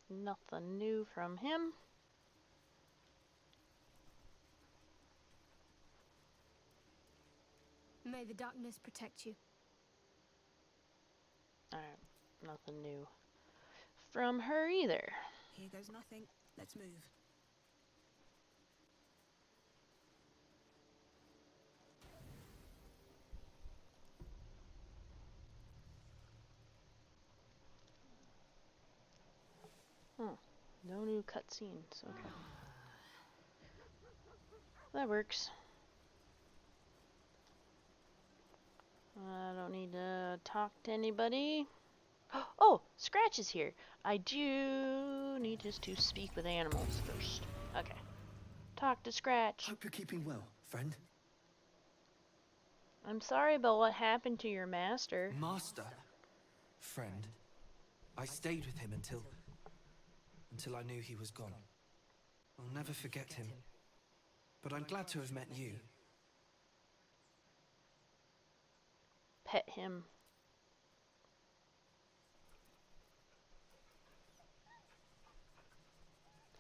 Nothing new from him. May the darkness protect you. Alright, nothing new from her either. Here goes nothing. Let's move. No new cutscenes. Okay. That works. I don't need to talk to anybody. Oh, Scratch is here. I do need just to speak with animals first. Okay. Talk to Scratch. Hope you're keeping well, friend. I'm sorry about what happened to your master. Master? Friend. I stayed with him until I knew he was gone. I'll never forget him. But I'm glad to have met you. Pet him.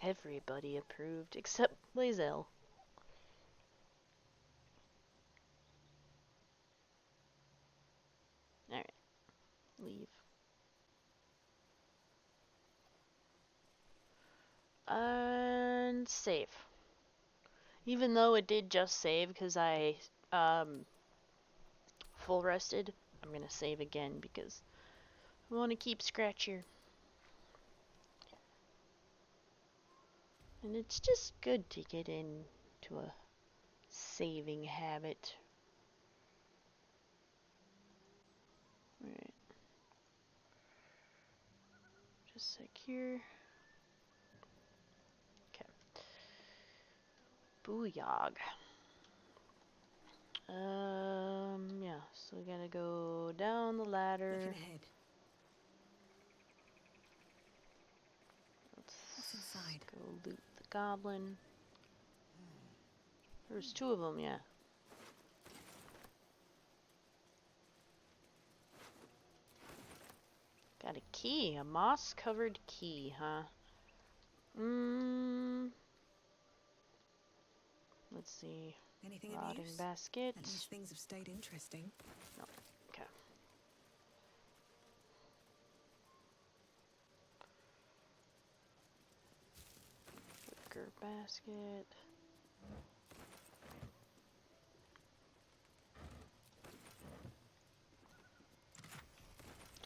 Everybody approved except Lae'zel. Alright. Leave. And save. Even though it did just save because I full rested, I'm gonna save again because I want to keep Scratcher. And it's just good to get into a saving habit. Alright. Just a sec here. Okay. Booyog. Yeah, so we gotta go down the ladder. Looking ahead. What's inside? Go loot the goblin. There's two of them, yeah. Got a key, a moss-covered key, huh? Let's see. Anything Rotting of use? basket. At least things have stayed interesting. No. Okay. Wicker basket.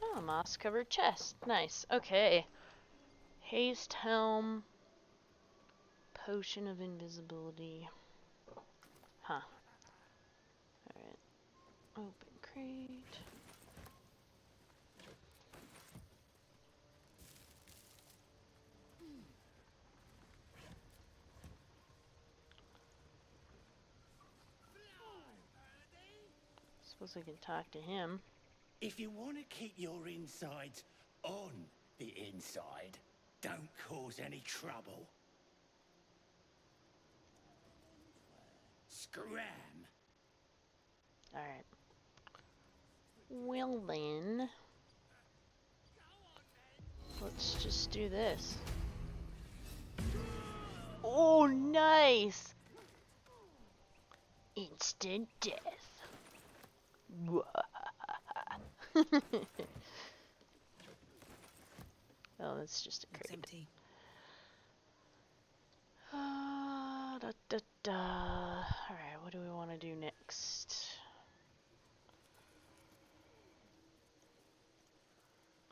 Oh, moss-covered chest. Nice. Okay. Haste helm. Potion of invisibility. Huh. Alright. Open crate. Suppose I can talk to him. If you want to keep your insides on the inside, don't cause any trouble. Scram. Alright. Well then. Let's just do this. Oh, nice! Instant death. Oh, that's just a crate. It's empty. Alright, what do we want to do next?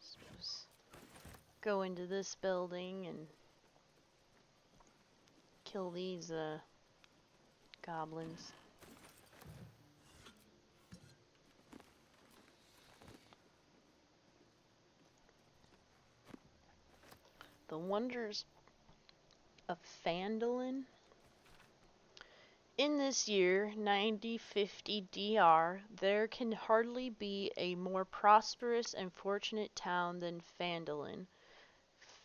Suppose go into this building and kill these goblins. The Wonders of Phandalin. In this year, 9050 DR, there can hardly be a more prosperous and fortunate town than Phandalin.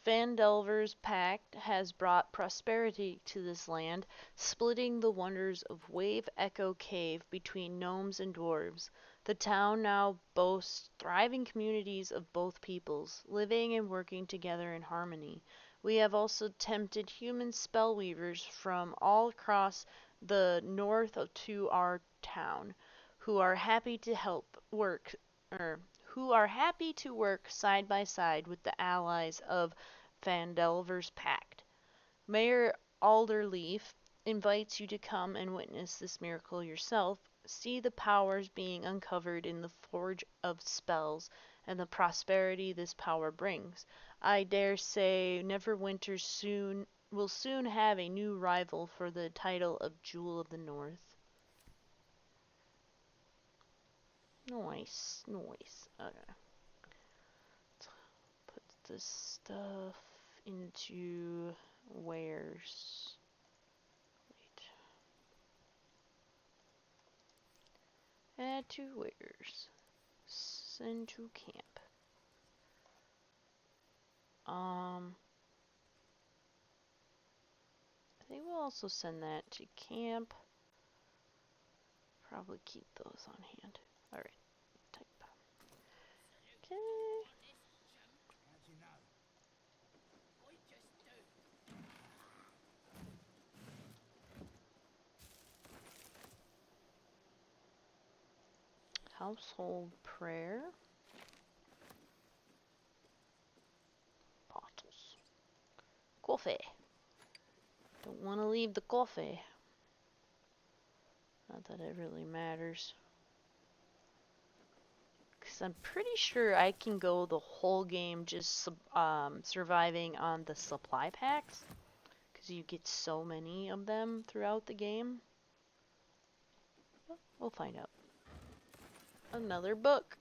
Phandelver's pact has brought prosperity to this land, splitting the wonders of Wave Echo Cave between gnomes and dwarves. The town now boasts thriving communities of both peoples, living and working together in harmony. We have also tempted human spellweavers from all across the north to our town, who are happy to work side by side with the allies of Phandelver's pact. Mayor Alderleaf invites you to come and witness this miracle yourself. See the powers being uncovered in the forge of spells and the prosperity this power brings. I dare say Neverwinter will soon have a new rival for the title of Jewel of the North. Nice, nice. Okay. Let's put this stuff into wares. Wait. Add to wares. Send to camp. I think we'll also send that to camp. Probably keep those on hand. Alright, type. Okay. Household prayer. Bottles. Coffee. Don't want to leave the coffee. Not that it really matters. Because I'm pretty sure I can go the whole game just surviving on the supply packs. Because you get so many of them throughout the game. Well, we'll find out. Another book.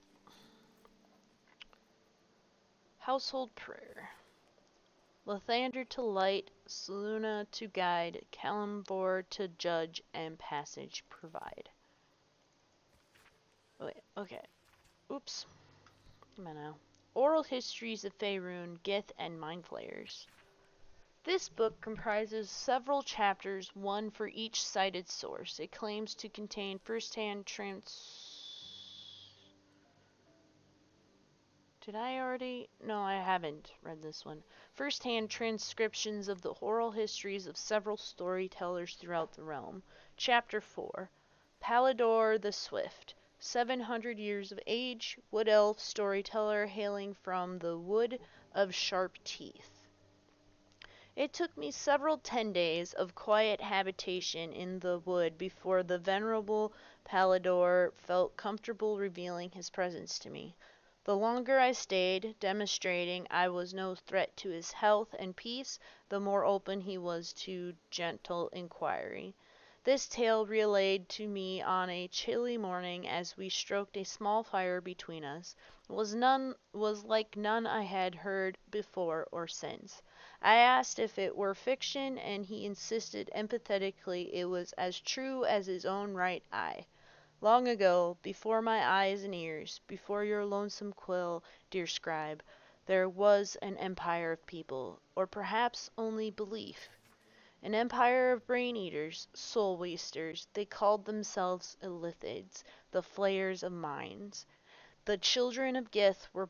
Household prayer. Lathander to light, Seluna to guide, Kalimvor to judge, and passage provide. Wait, okay. Oops. Come on now. Oral Histories of Faerun, Gith, and Mind Flayers. This book comprises several chapters, one for each cited source. It claims to contain first-hand Did I already? No, I haven't read this one. First-hand transcriptions of the oral histories of several storytellers throughout the realm. Chapter 4. Baldur the Swift. 700 years of age, wood elf storyteller hailing from the Wood of Sharp Teeth. It took me several 10 days of quiet habitation in the wood before the venerable Baldur felt comfortable revealing his presence to me. The longer I stayed, demonstrating I was no threat to his health and peace, the more open he was to gentle inquiry. This tale relayed to me on a chilly morning as we stroked a small fire between us was like none I had heard before or since. I asked if it were fiction, and he insisted empathetically it was as true as his own right eye. Long ago, before my eyes and ears, before your lonesome quill, dear scribe, there was an empire of people, or perhaps only belief. An empire of brain-eaters, soul-wasters. They called themselves Illithids, the flayers of minds. The children of Gith were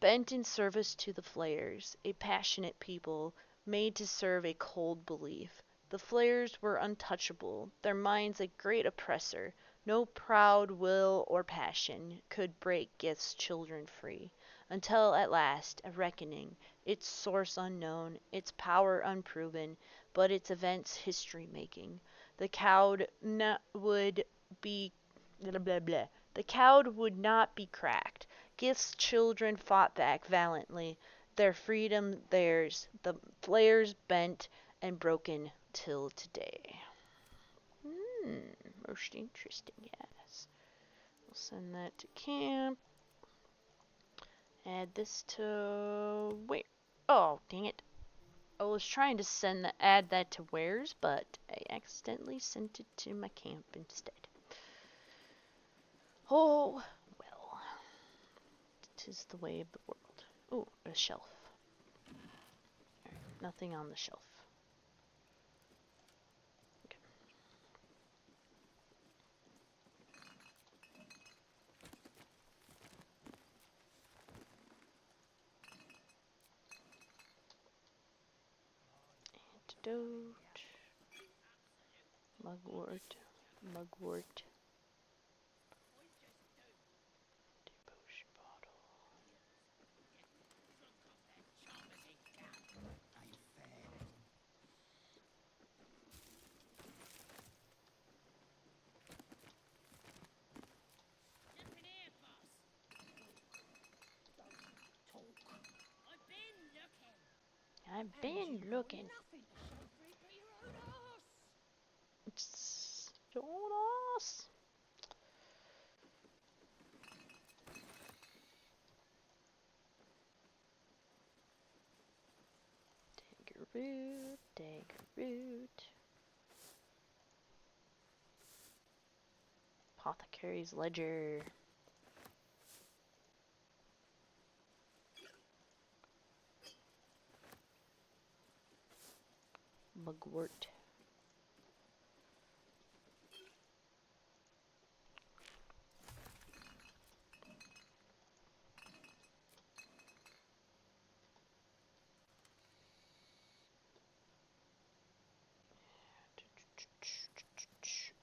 bent in service to the flayers, a passionate people, made to serve a cold belief. The flayers were untouchable, their minds a great oppressor. No proud will or passion could break Gith's children free, until at last a reckoning, its source unknown, its power unproven, but its events history-making. The cowed would be blah, blah, blah. The cowed would not be cracked. Gith's children fought back valiantly, their freedom theirs, the flayers bent and broken till today. Most interesting, yes. We'll send that to camp. Add this to where? Oh, dang it. I was trying to add that to wares, but I accidentally sent it to my camp instead. Oh, well. 'Tis the way of the world. Oh, a shelf. Right, nothing on the shelf. Okay. Antidote. Mugwort. Mugwort. Depotion bottle. I've been looking. It's Jonas. Dagger root, dagger root. Apothecary's ledger. Mugwort.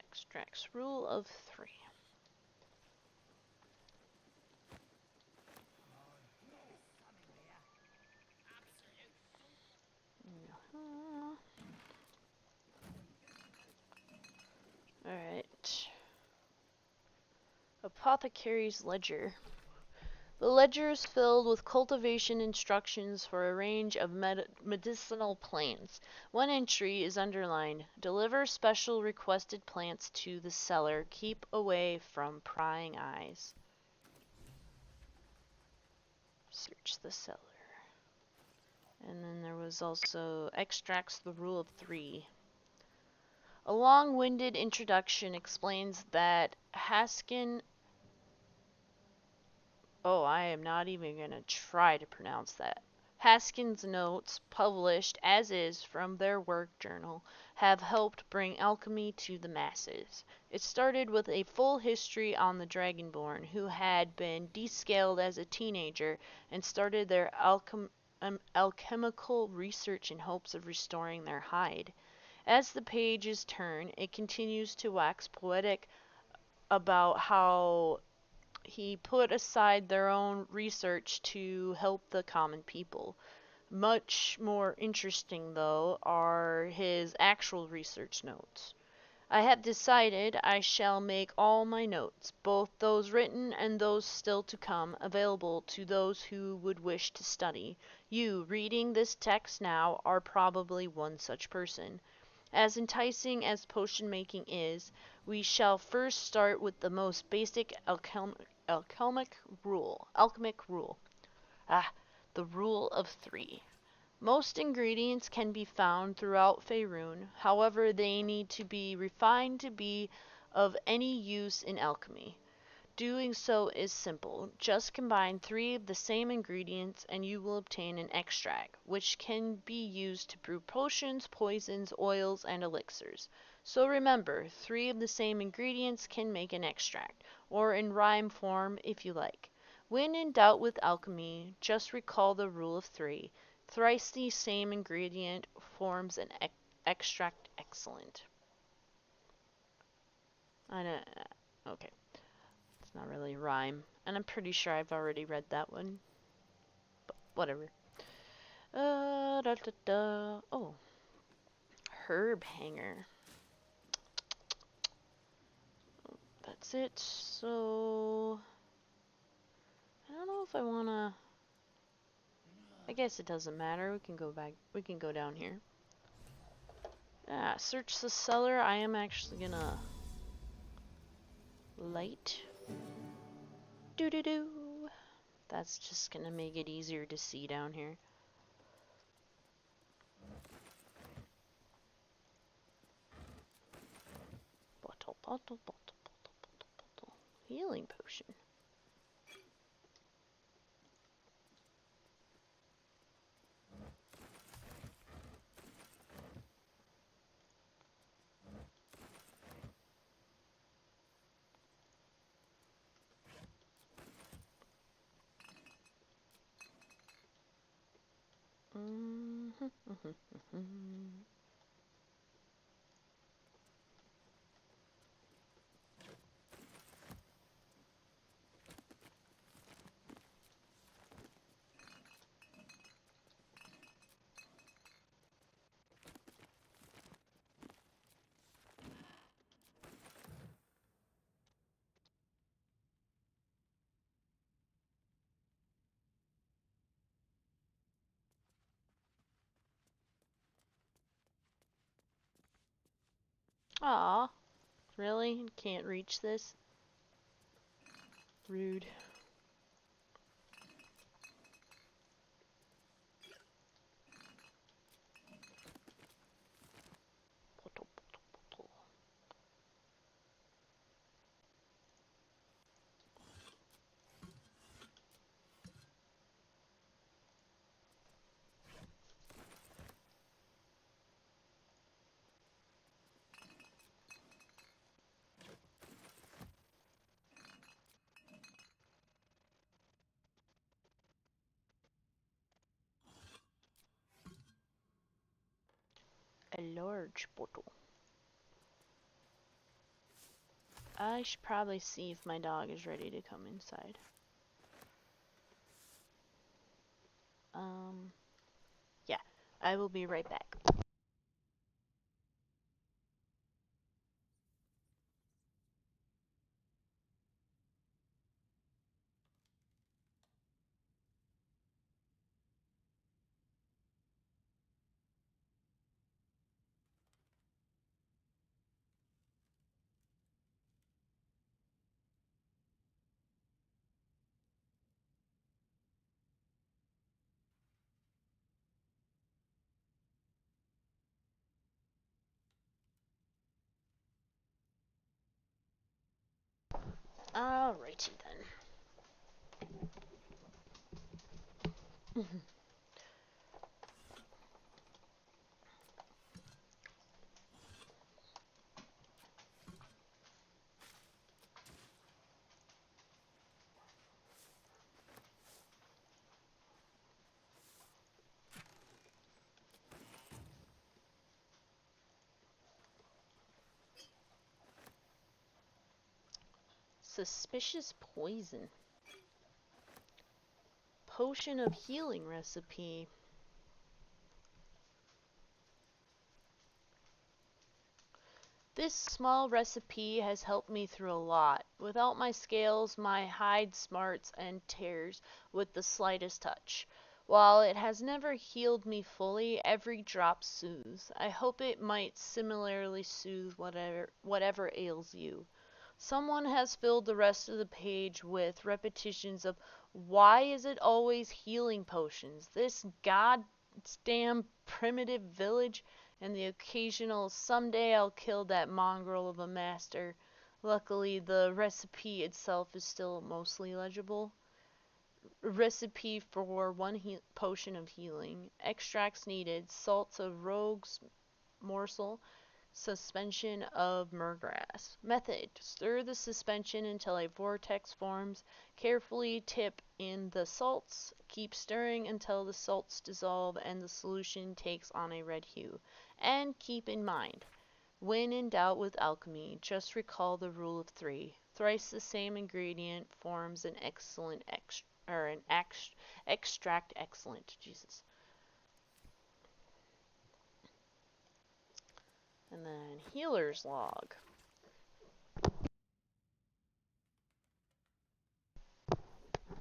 Extracts rule of 3. Alright. Apothecary's ledger. The ledger is filled with cultivation instructions for a range of medicinal plants. One entry is underlined: deliver special requested plants to the seller. Keep away from prying eyes. Search the cellar. And then there was also extracts the rule of 3. A long-winded introduction explains that Haskin... Oh, I am not even going to try to pronounce that. Haskin's notes, published as is from their work journal, have helped bring alchemy to the masses. It started with a full history on the Dragonborn, who had been descaled as a teenager and started their alchemical research in hopes of restoring their hide. As the pages turn, it continues to wax poetic about how he put aside their own research to help the common people. Much more interesting, though, are his actual research notes. I have decided I shall make all my notes, both those written and those still to come, available to those who would wish to study. You, reading this text now, are probably one such person. As enticing as potion making is, we shall first start with the most basic alchemic rule. The rule of 3. Most ingredients can be found throughout Faerun, however they need to be refined to be of any use in alchemy. Doing so is simple. Just combine 3 of the same ingredients and you will obtain an extract, which can be used to brew potions, poisons, oils, and elixirs. So remember, 3 of the same ingredients can make an extract, or in rhyme form if you like. When in doubt with alchemy, just recall the rule of 3. Thrice the same ingredient forms an extract excellent. I don't... Okay. It's not really rhyme. And I'm pretty sure I've already read that one. But whatever. Oh. Herb hanger. That's it. So... I don't know if I wanna... I guess it doesn't matter. We can go back. We can go down here. Search the cellar. I am actually gonna... light. Doo-doo-doo. That's just gonna make it easier to see down here. Bottle. Healing potion. Aw, really? Can't reach this? Rude. A large bottle. I should probably see if my dog is ready to come inside. Yeah, I will be right back. Alrighty then. Suspicious poison. Potion of healing recipe. This small recipe has helped me through a lot. Without my scales, my hide smarts and tears with the slightest touch. While it has never healed me fully, every drop soothes. I hope it might similarly soothe whatever ails you. Someone has filled the rest of the page with repetitions of why is it always healing potions? This goddamn primitive village and the occasional someday I'll kill that mongrel of a master. Luckily, the recipe itself is still mostly legible. Recipe for one potion of healing. Extracts needed. Salts of rogue's morsel. Suspension of myrgrass. Method. Stir the suspension until a vortex forms. Carefully tip in the salts. Keep stirring until the salts dissolve and the solution takes on a red hue. And keep in mind, when in doubt with alchemy, just recall the rule of three. Thrice the same ingredient forms an excellent extract excellent. Jesus. And then healer's log.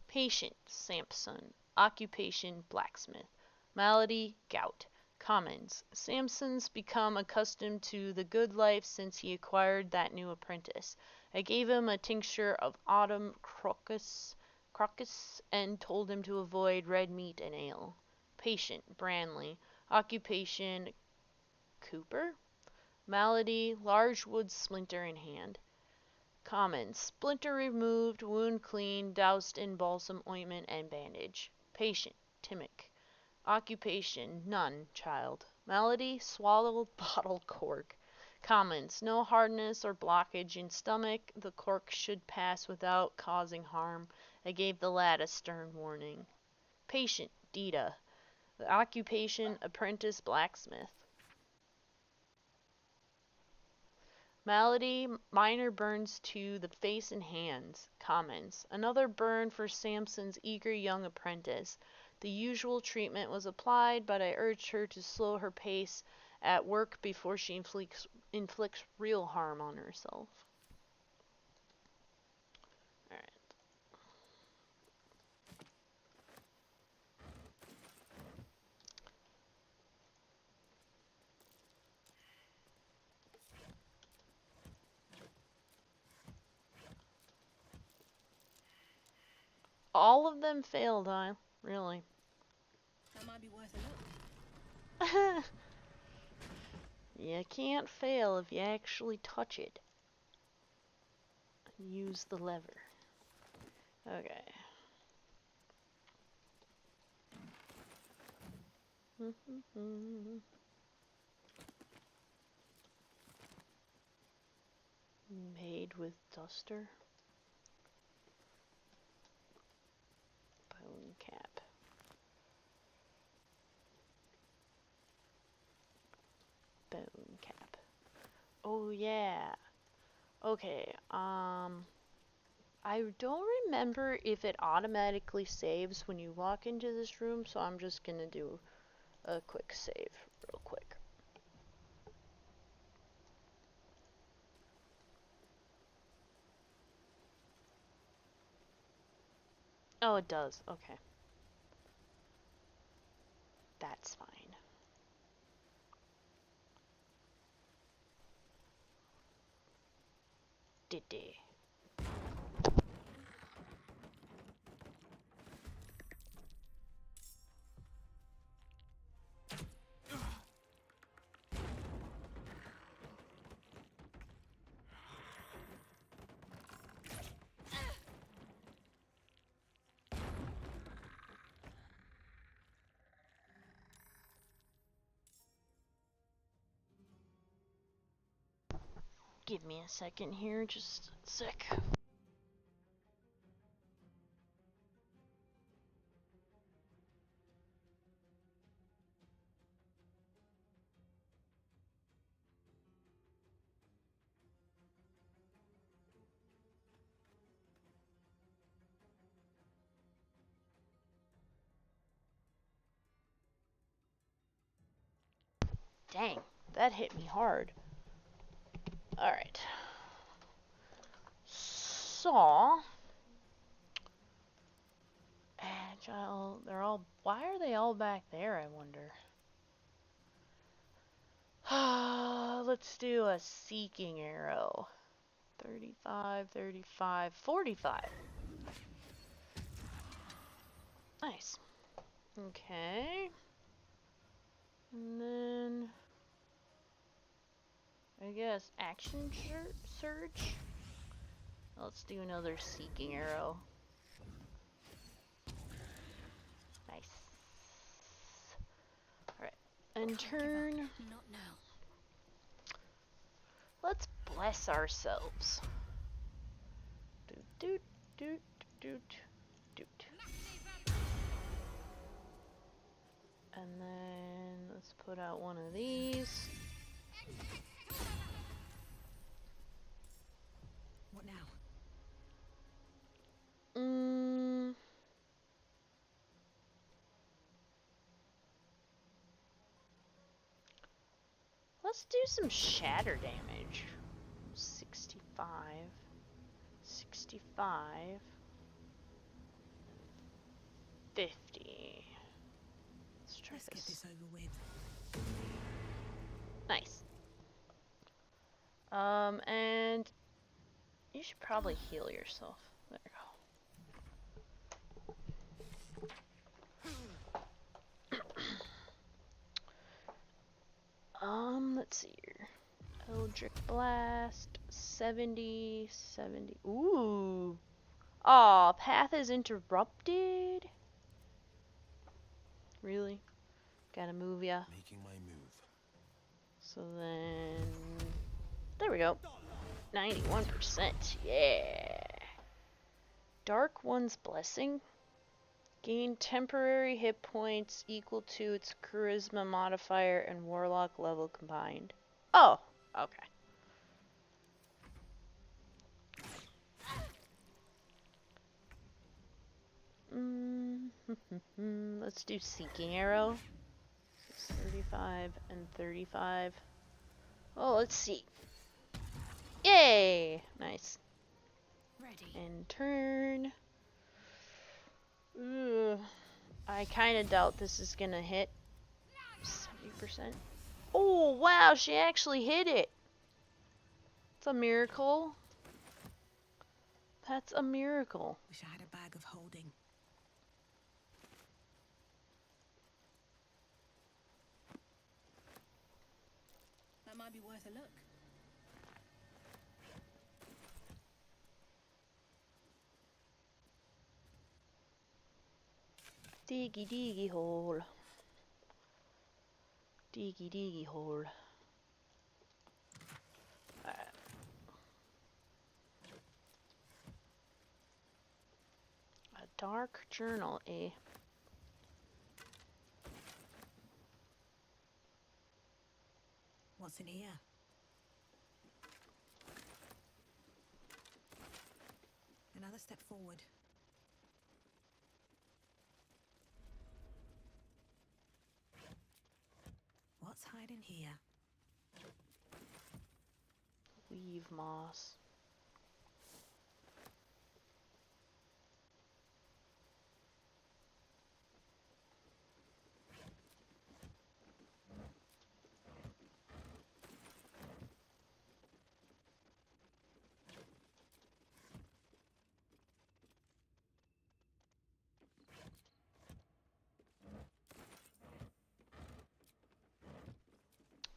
Patient, Samson. Occupation, blacksmith. Malady, gout. Commons. Samson's become accustomed to the good life since he acquired that new apprentice. I gave him a tincture of autumn crocus and told him to avoid red meat and ale. Patient, Branley. Occupation, cooper. Malady, large wood splinter in hand. Common. Splinter removed, wound clean, doused in balsam ointment and bandage. Patient. Timic. Occupation. None, child. Malady. Swallowed bottle cork. Commons. No hardness or blockage in stomach. The cork should pass without causing harm. I gave the lad a stern warning. Patient. Dita. Occupation. Apprentice blacksmith. Malady, minor burns to the face and hands. Commons. Another burn for Samson's eager young apprentice. The usual treatment was applied, but I urged her to slow her pace at work before she inflicts real harm on herself. Alright. All of them failed, huh? Really? That might be worth a look. You can't fail if you actually touch it. Use the lever. Okay. Made with duster. Bone cap. Bone cap. Oh yeah. Okay, I don't remember if it automatically saves when you walk into this room, so I'm just gonna do a quick save real quick. Oh, it does. Okay. That's fine. Diddy. Give me a second here, just a sec. Dang, that hit me hard. Alright. So, Agile, they're all, why are they all back there, I wonder? Let's do a seeking arrow. 35, 35, 45. Nice. Okay. And then, I guess, action surge? Let's do another seeking arrow. Nice. Alright. And turn. Not now. Let's bless ourselves. Doot doot doot doot doot. And then let's put out one of these. What now? Let's do some shatter damage. 65. 65. 50. Let's get this over with. Nice. And you should probably heal yourself. There you go. Let's see here. Eldritch Blast, 70, 70. Ooh. Aw, path is interrupted. Really? Gotta move ya. Making my move. So then, there we go. 91%. Yeah. Dark One's Blessing. Gain temporary hit points equal to its charisma modifier and warlock level combined. Oh, okay. Let's do Seeking Arrow. 35 and 35. Oh, let's see. Yay! Nice. Ready. And turn. Ugh. I kind of doubt this is gonna hit. 70%. Oh, wow, she actually hit it. It's a miracle. That's a miracle. Wish I had a bag of holding. That might be worth a look. Diggy diggy hole. Diggy diggy hole. Alright. A dark journal, eh? What's What's in here? Another step forward. What's hiding here? Weave moss.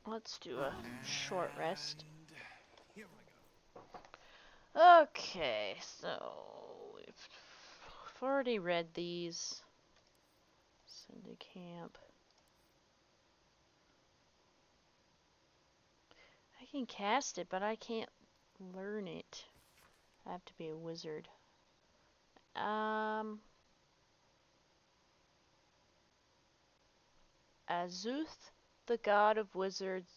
Let's do a short rest. Here I go. Okay, so we've already read these. Send to camp. I can cast it, but I can't learn it. I have to be a wizard. Azuth, the god of wizards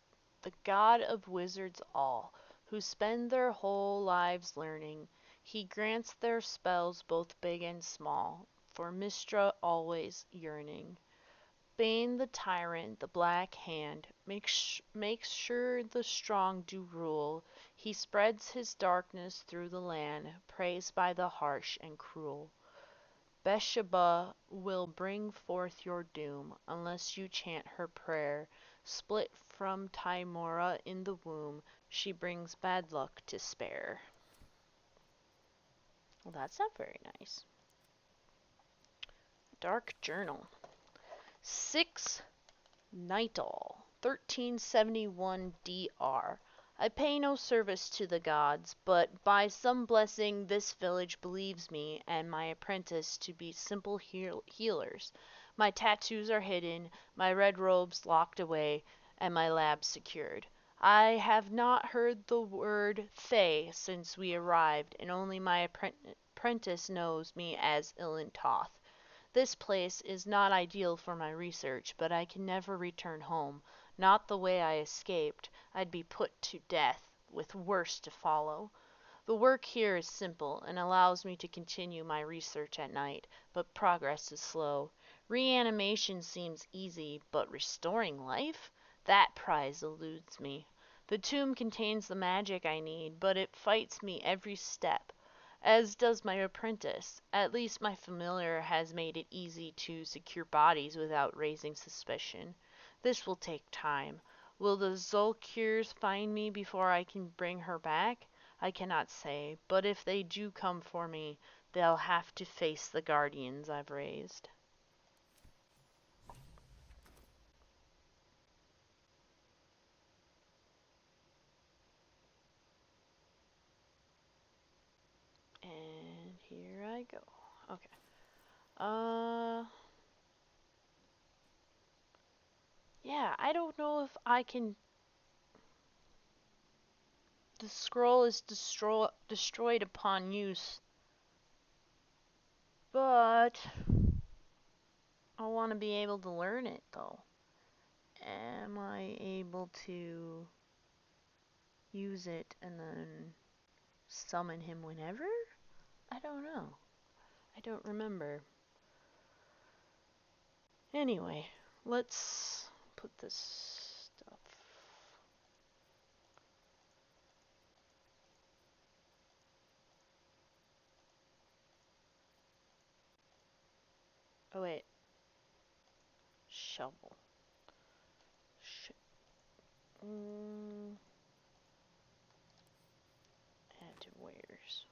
all, who spend their whole lives learning. He grants their spells both big and small, for Mystra always yearning. Bane the tyrant, the black hand, makes sure the strong do rule. He spreads his darkness through the land, praised by the harsh and cruel. Bathsheba will bring forth your doom, unless you chant her prayer. Split from Tymora in the womb, she brings bad luck to spare. Well, that's not very nice. Dark Journal. 6 Nightall, 1371 DR. I pay no service to the gods, but by some blessing this village believes me and my apprentice to be simple healers. My tattoos are hidden, my red robes locked away, and my lab secured. I have not heard the word Thay since we arrived, and only my apprentice knows me as Ilintoth. This place is not ideal for my research, but I can never return home. Not the way I escaped. I'd be put to death, with worse to follow. The work here is simple, and allows me to continue my research at night, but progress is slow. Reanimation seems easy, but restoring life? That prize eludes me. The tomb contains the magic I need, but it fights me every step, as does my apprentice. At least my familiar has made it easy to secure bodies without raising suspicion. This will take time. Will the Zolkirs find me before I can bring her back? I cannot say, but if they do come for me, they'll have to face the guardians I've raised. And here I go. Okay. Yeah, I don't know if I can. The scroll is destroyed upon use, but I want to be able to learn it though. Am I able to use it and then summon him whenever? I don't know. I don't remember. Anyway, let's put this stuff. Oh wait. Shovel. Add to wares.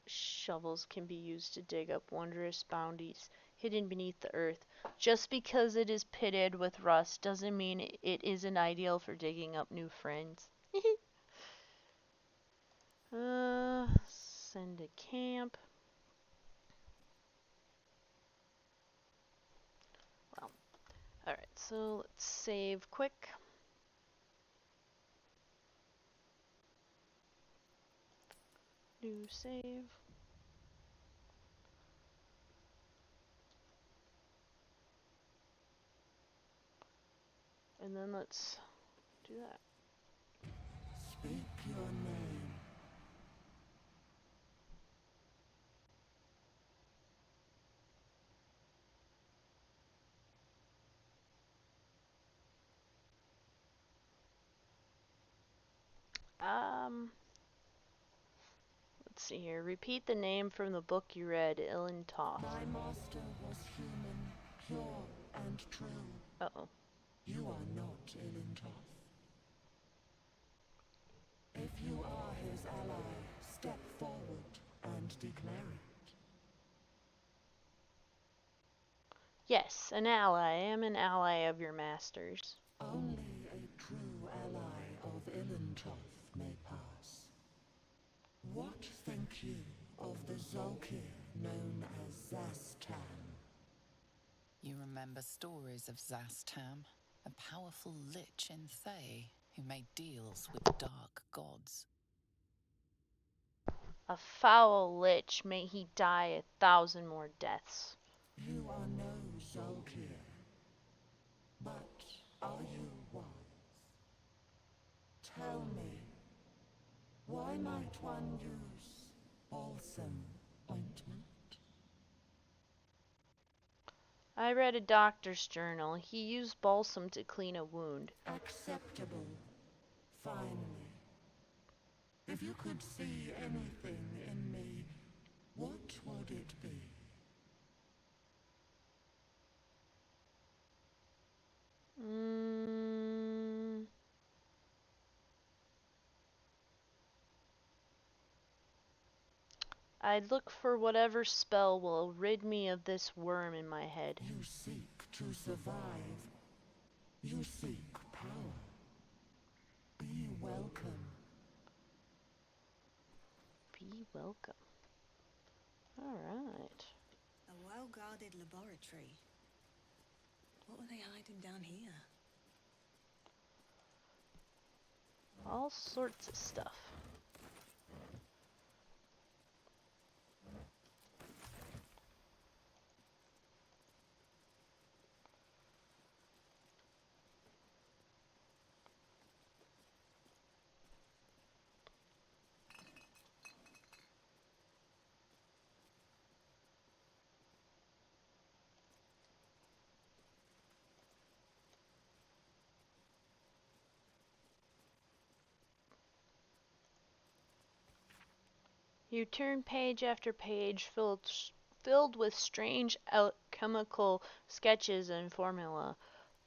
Shovels can be used to dig up wondrous bounties hidden beneath the earth. Just because it is pitted with rust doesn't mean it isn't ideal for digging up new friends. Send to camp. Well, alright, so let's save quick. New save. And then let's do that. Speak your name. Let's see here. Repeat the name from the book you read, Ilin Toth. My master was human, pure and true. Uh-oh. You are not Ilintoth. If you are his ally, step forward and declare it. Yes, an ally. I am an ally of your master's. Only a true ally of Ilintoth may pass. What think you of the Zolkir known as Zastam? You remember stories of Zastam, a powerful lich in Thay who made deals with dark gods. A foul lich, may he die 1,000 more deaths. You are no Zolkir, but are you wise? Tell me, why might one use balsam ointment? I read a doctor's journal. He used balsam to clean a wound. Acceptable. Finally. If you could see anything in me, what would it be? I'd look for whatever spell will rid me of this worm in my head. You seek to survive. You seek power. Be welcome. Be welcome. Alright. A well-guarded laboratory. What were they hiding down here? All sorts of stuff. You turn page after page filled with strange alchemical sketches and formula.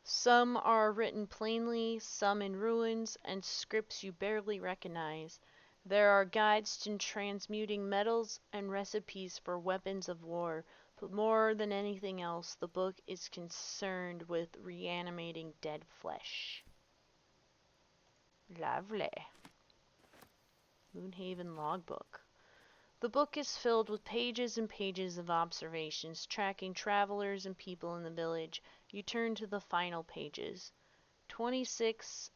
Some are written plainly, some in runes, and scripts you barely recognize. There are guides to transmuting metals and recipes for weapons of war, but more than anything else, the book is concerned with reanimating dead flesh. Lovely. Moonhaven Logbook. The book is filled with pages and pages of observations, tracking travelers and people in the village. You turn to the final pages. 26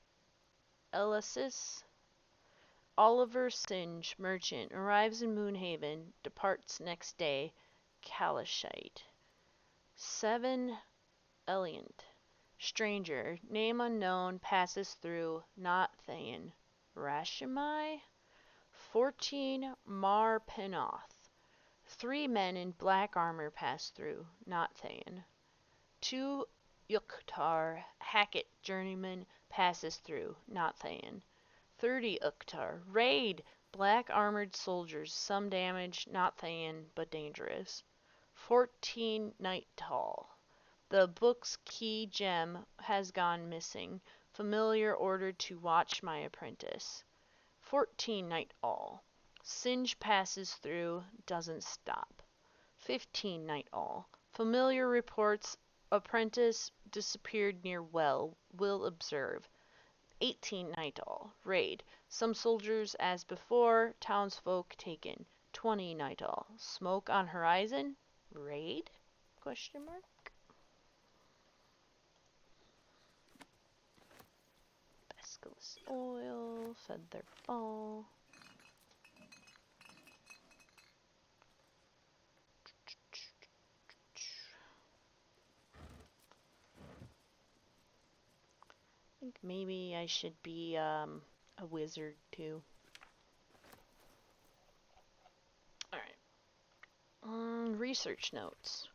Elysis. Oliver Singe, merchant, arrives in Moonhaven, departs next day. Calishite. 7 Eliant. Stranger, name unknown, passes through, not Thayan. Rashomai? 14 Mar Penoth. 3 men in black armor pass through, not Thayan. 2 Yuktar, Hackett journeyman, passes through, not Thayan. 30 Uktar, raid, black armored soldiers, some damage, not Thayan, but dangerous. 14 Night Tall. The book's key gem has gone missing. Familiar ordered to watch my apprentice. 14 Night All. Singe passes through, doesn't stop. 15 Night All. Familiar reports apprentice disappeared near well, will observe. 18 Night All. Raid. Some soldiers as before, townsfolk taken. 20 Night All. Smoke on horizon? Raid? Question mark. Basculus oil, feather ball. think maybe I should be a wizard too. Alright. Research notes.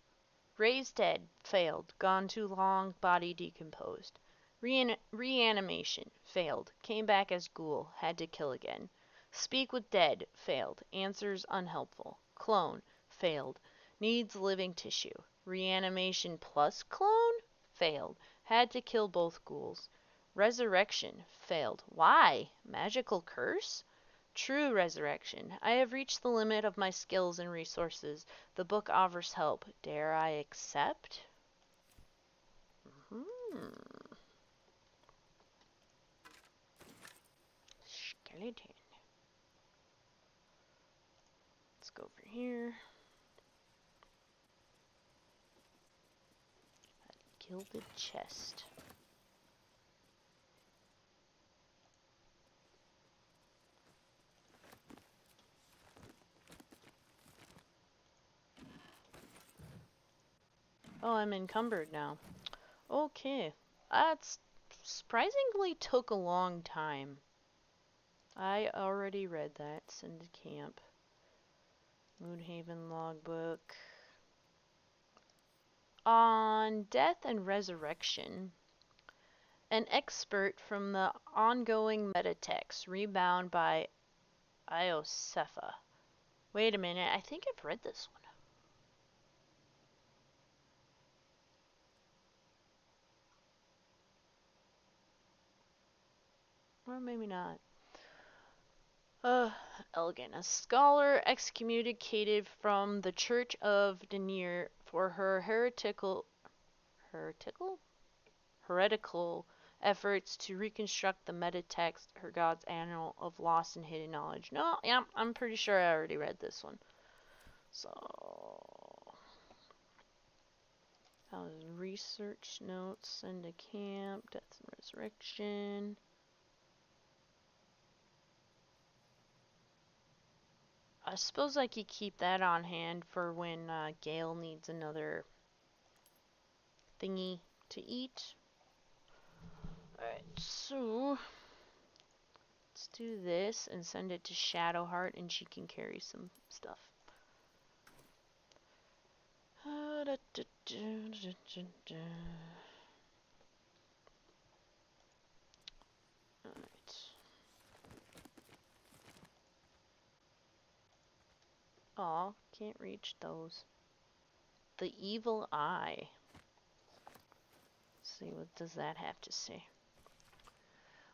Raised dead, failed, gone too long, body decomposed. Reanimation, failed, came back as ghoul, had to kill again. Speak with dead, failed, answers unhelpful. Clone, failed, needs living tissue. Reanimation plus clone, failed, had to kill both ghouls. Resurrection, failed. Why? Magical curse? True resurrection. I have reached the limit of my skills and resources. The book offers help. Dare I accept? Skeleton. Let's go over here. Gilded chest. Oh, I'm encumbered now. Okay. That's surprisingly took a long time. I already read that. Send to camp. Moonhaven logbook. On death and resurrection, an expert from the ongoing metatext, rebound by Iocepha. Wait a minute, I think I've read this one. Or maybe not. Elegant. A scholar excommunicated from the Church of Denier for her heretical efforts to reconstruct the metatext, her God's Annal of Lost and Hidden Knowledge. No, yeah, I'm pretty sure I already read this one. So, that was research notes, send to camp, death and resurrection. I suppose I could keep that on hand for when Gale needs another thingy to eat. Alright, so let's do this and send it to Shadowheart and she can carry some stuff. Alright. Aw, can't reach those. The Evil Eye. Let's see, what does that have to say?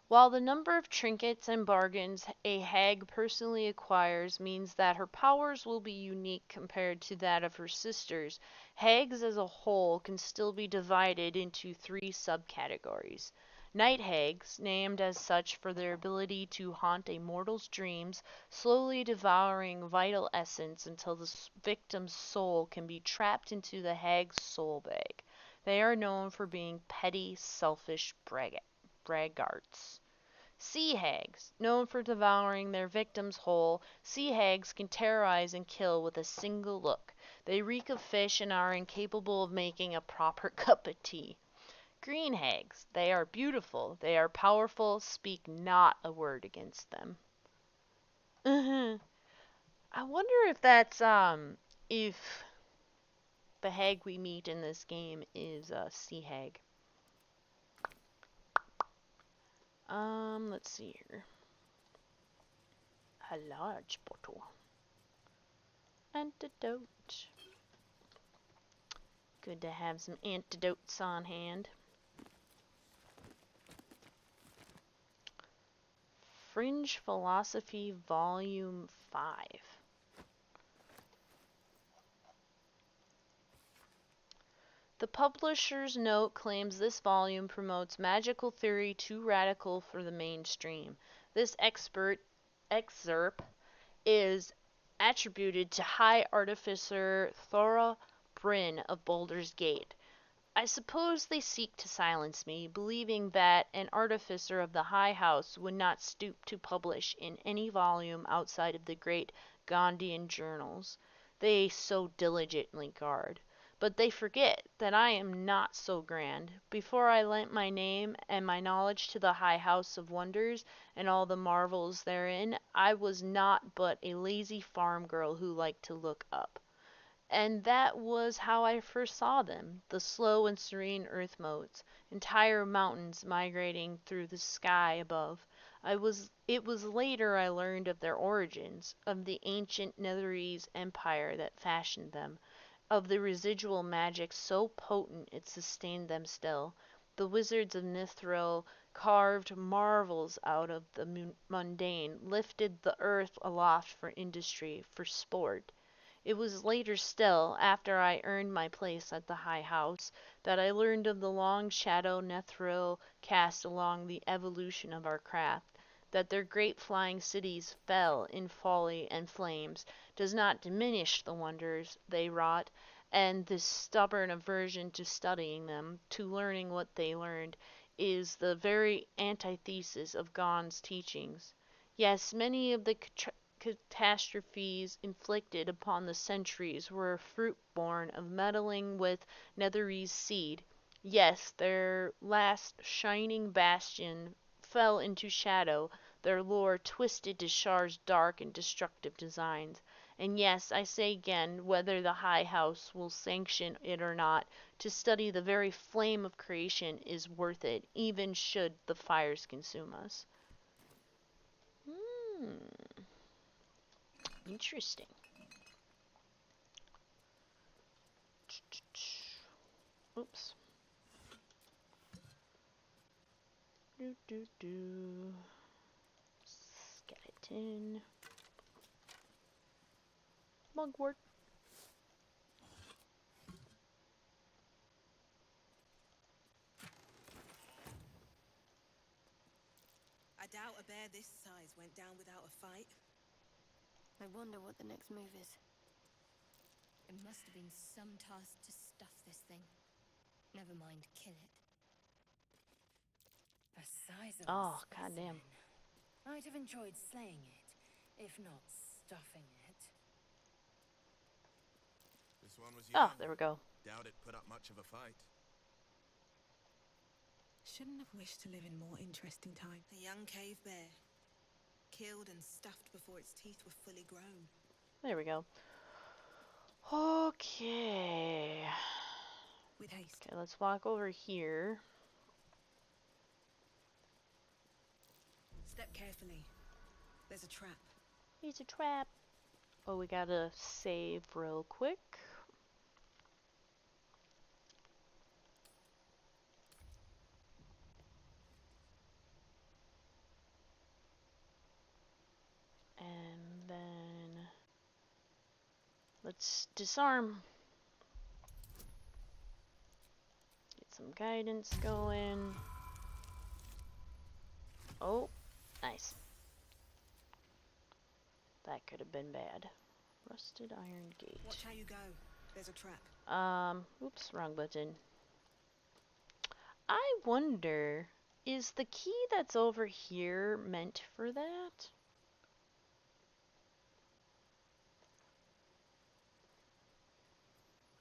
While the number of trinkets and bargains a hag personally acquires means that her powers will be unique compared to that of her sisters, hags as a whole can still be divided into 3 subcategories. Night hags, named as such for their ability to haunt a mortal's dreams, slowly devouring vital essence until the victim's soul can be trapped into the hag's soul bag. They are known for being petty, selfish braggarts. Sea hags, known for devouring their victims whole, sea hags can terrorize and kill with a single look. They reek of fish and are incapable of making a proper cup of tea. Green hags, they are beautiful, they are powerful, speak not a word against them. I wonder if that's, if the hag we meet in this game is a sea hag. Let's see here. A large bottle. Antidote. Good to have some antidotes on hand. Fringe Philosophy Volume 5. The publisher's note claims this volume promotes magical theory too radical for the mainstream. This excerpt is attributed to High Artificer Thora Bryn of Baldur's Gate. I suppose they seek to silence me, believing that an artificer of the High House would not stoop to publish in any volume outside of the great Gondian journals they so diligently guard. But they forget that I am not so grand. Before I lent my name and my knowledge to the high house of wonders and all the marvels therein, I was not but a lazy farm girl who liked to look up. And that was how I first saw them, the slow and serene earth motes, entire mountains migrating through the sky above. It was later I learned of their origins, of the ancient Netherese empire that fashioned them, of the residual magic so potent it sustained them still. The wizards of Nithril carved marvels out of the mundane, lifted the earth aloft for industry, for sport. It was later still, after I earned my place at the High House, that I learned of the long shadow Nethril cast along the evolution of our craft. That their great flying cities fell in folly and flames does not diminish the wonders they wrought, and this stubborn aversion to studying them, to learning what they learned, is the very antithesis of Gon's teachings. Yes, many of the catastrophes inflicted upon the centuries were a fruit born of meddling with Netherese seed. Yes, their last shining bastion fell into shadow, their lore twisted to Shar's dark and destructive designs. And yes, I say again, whether the High House will sanction it or not, to study the very flame of creation is worth it, even should the fires consume us. Interesting. Oops. Skeleton. Mugwort. I doubt a bear this size went down without a fight. I wonder what the next move is. It must have been some task to stuff this thing. Never mind, kill it. The size of Oh, a goddamn. specimen. I'd have enjoyed slaying it, if not stuffing it. This one was young. Oh, there we go. Doubt it put up much of a fight. Shouldn't have wished to live in more interesting time. A young cave bear. Killed and stuffed before its teeth were fully grown. There we go. Okay. With haste. Okay, let's walk over here. Step carefully. There's a trap. It's a trap. Oh, we gotta save real quick. And then let's disarm. Get some guidance going. Oh, nice. That could have been bad. Rusted iron gate. Watch how you go. There's a trap. Oops, wrong button. I wonder, is the key that's over here meant for that?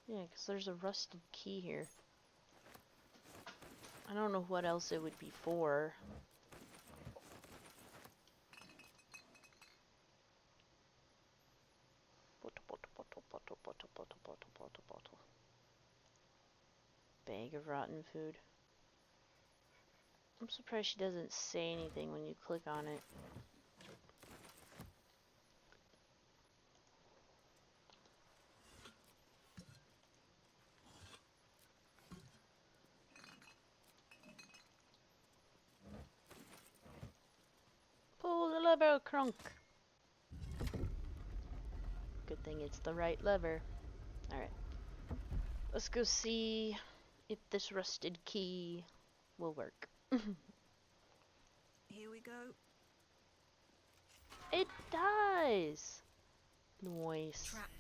Yeah, because there's a rusted key here. I don't know what else it would be for. Bag of rotten food. I'm surprised she doesn't say anything when you click on it. Pull the lever, Crunk. Good thing it's the right lever. Alright. Let's go see if this rusted key will work. Here we go. It does! Nice. Trap.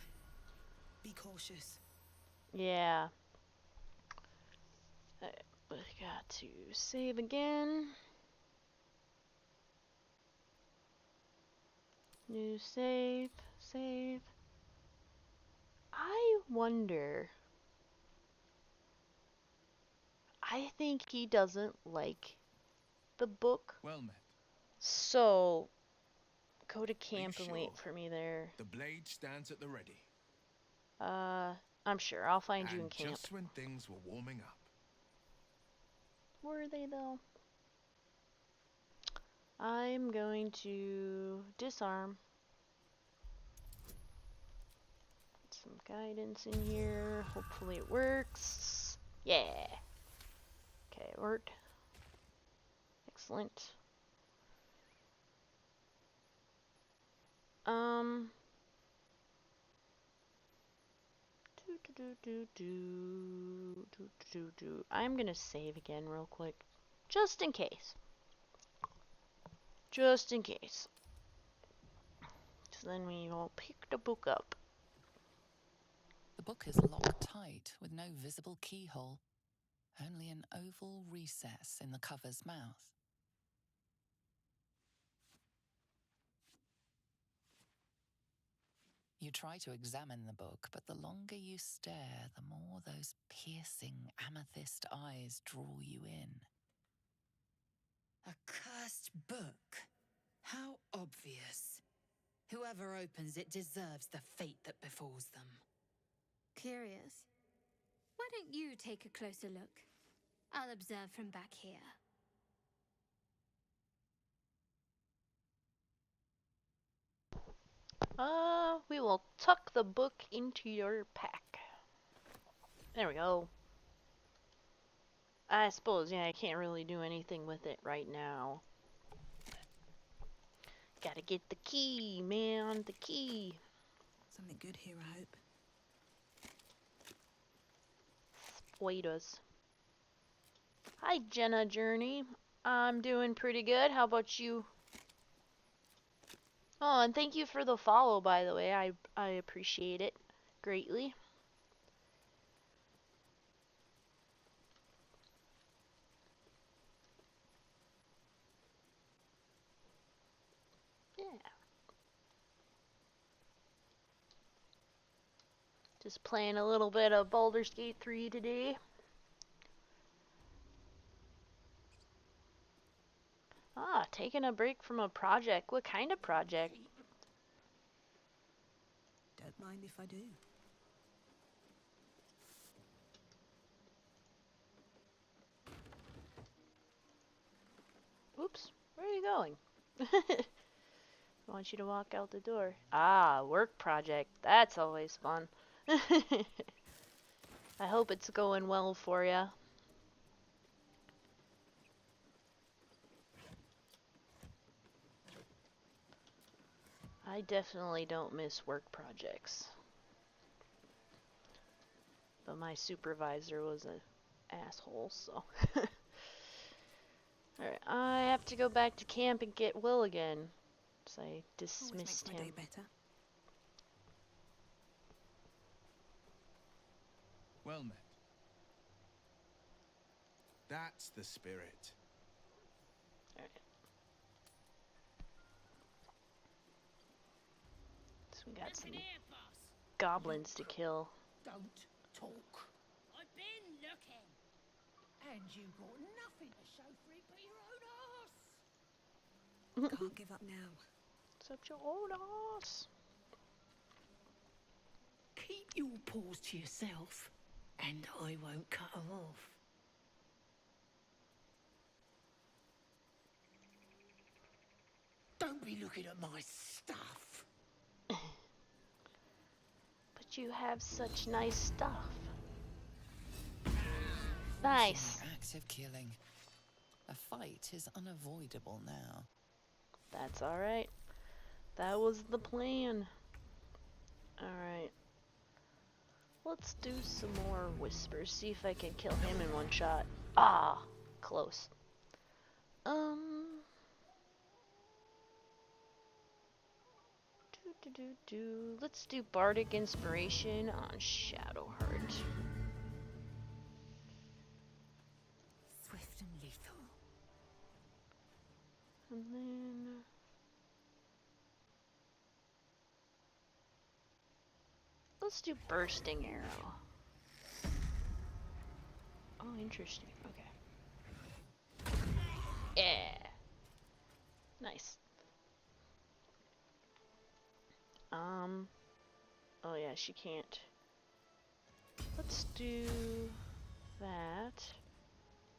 Be cautious. Yeah. We got to save again. New save. Save. I wonder I think he doesn't like the book. Well met. So, go to camp Be and sure. wait for me there. The blade stands at the ready. I'm sure. I'll find you in And camp. just when things were warming up. Were they, though? I'm going to disarm. Put some guidance in here. Hopefully it works. Yeah. Okay, it worked. Excellent. I'm gonna save again real quick. Just in case. Just in case. So then we will pick the book up. The book is locked tight with no visible keyhole, only an oval recess in the cover's mouth. You try to examine the book, but the longer you stare, the more those piercing amethyst eyes draw you in. A cursed book? How obvious. Whoever opens it deserves the fate that befalls them. Curious. Why don't you take a closer look? I'll observe from back here. We will tuck the book into your pack. There we go. I suppose, yeah, I can't really do anything with it right now. Gotta get the key, man, the key. Something good here, I hope. Spoilers. Hi, Jenna Journey. I'm doing pretty good. How about you? Oh, and thank you for the follow, by the way. I appreciate it greatly. Yeah. Just playing a little bit of Baldur's Gate 3 today. Ah, taking a break from a project. What kind of project? Don't mind if I do. Oops, where are you going? I want you to walk out the door. Ah, work project. That's always fun. I hope it's going well for you. I definitely don't miss work projects. But my supervisor was an asshole, so. Alright, I have to go back to camp and get Will again. So I dismissed him. Always makes my day better. Well met. That's the spirit. Alright. So we got some goblins to kill. Don't talk. I've been looking. And you got nothing to show for it but your own arse. Can't give up now. Except your own ass. Keep your paws to yourself, and I won't cut them off. Don't be looking at my stuff. But you have such nice stuff. Nice. Active killing. A fight is unavoidable now. That's alright. That was the plan. Alright. Let's do some more whispers. See if I can kill him in one shot. Ah, close. Let's do Bardic Inspiration on Shadowheart. Swift and lethal. And then let's do Bursting Arrow. Oh, Oh, interesting. Okay. Yeah. Nice. Oh yeah, she can't. Let's do that.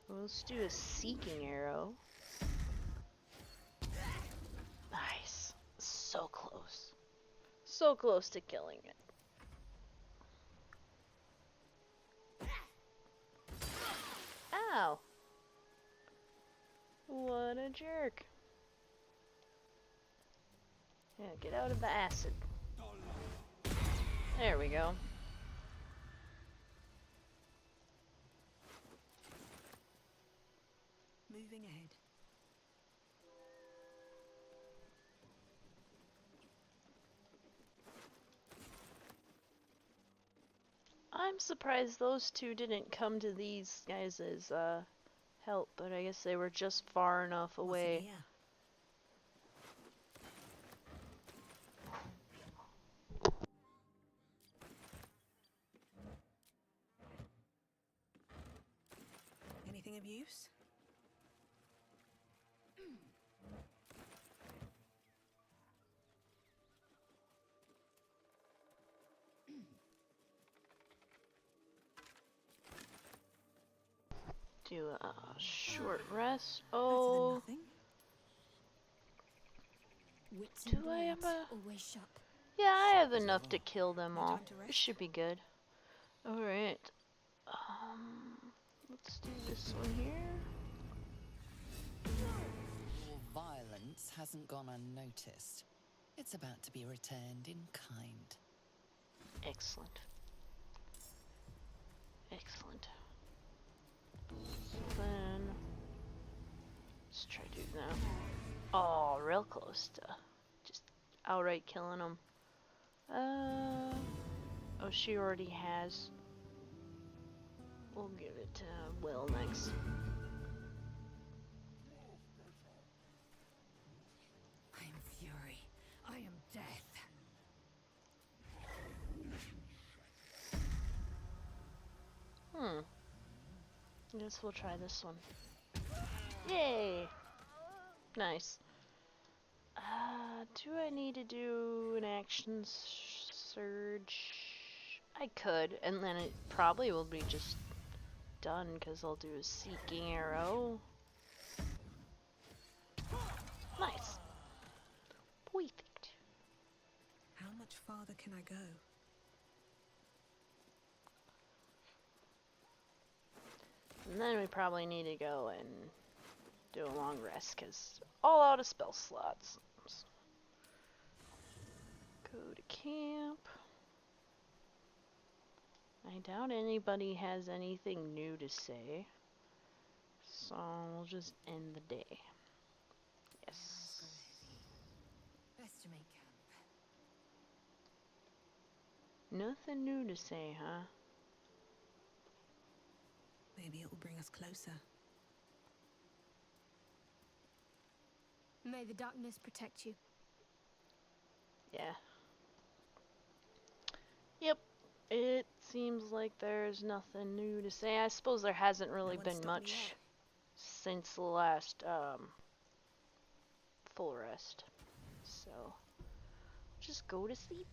Let's do a seeking arrow. Nice. So close. So close to killing it. Ow. What a jerk. Yeah, get out of the acid. There we go. Moving ahead. I'm surprised those two didn't come to these guys as help, but I guess they were just far enough away. Anything of use? Do a short rest. Oh. Do I have a... Always sharp. Yeah, I have enough to kill them all. It should be good. Alright. Let's do this one here. Your violence hasn't gone unnoticed. It's about to be returned in kind. Excellent. Excellent. So then... let's try to do that. Oh, real close to just outright killing them. Oh, she already has. We'll give it to Will next. I am fury. I am death. Guess we'll try this one. Yay! Nice. Do I need to do an action surge? I could, and then it probably will be just done, because I'll do a seeking arrow. Nice. Perfect. How much farther can I go? And then we probably need to go and do a long rest, because all out of spell slots. So go to camp. I doubt anybody has anything new to say, so we'll just end the day. Yes. Best to make camp. Nothing new to say, huh? Maybe it will bring us closer. May the darkness protect you. Yeah. Yep. It seems like there's nothing new to say. I suppose there hasn't really been much since the last full rest. So just go to sleep.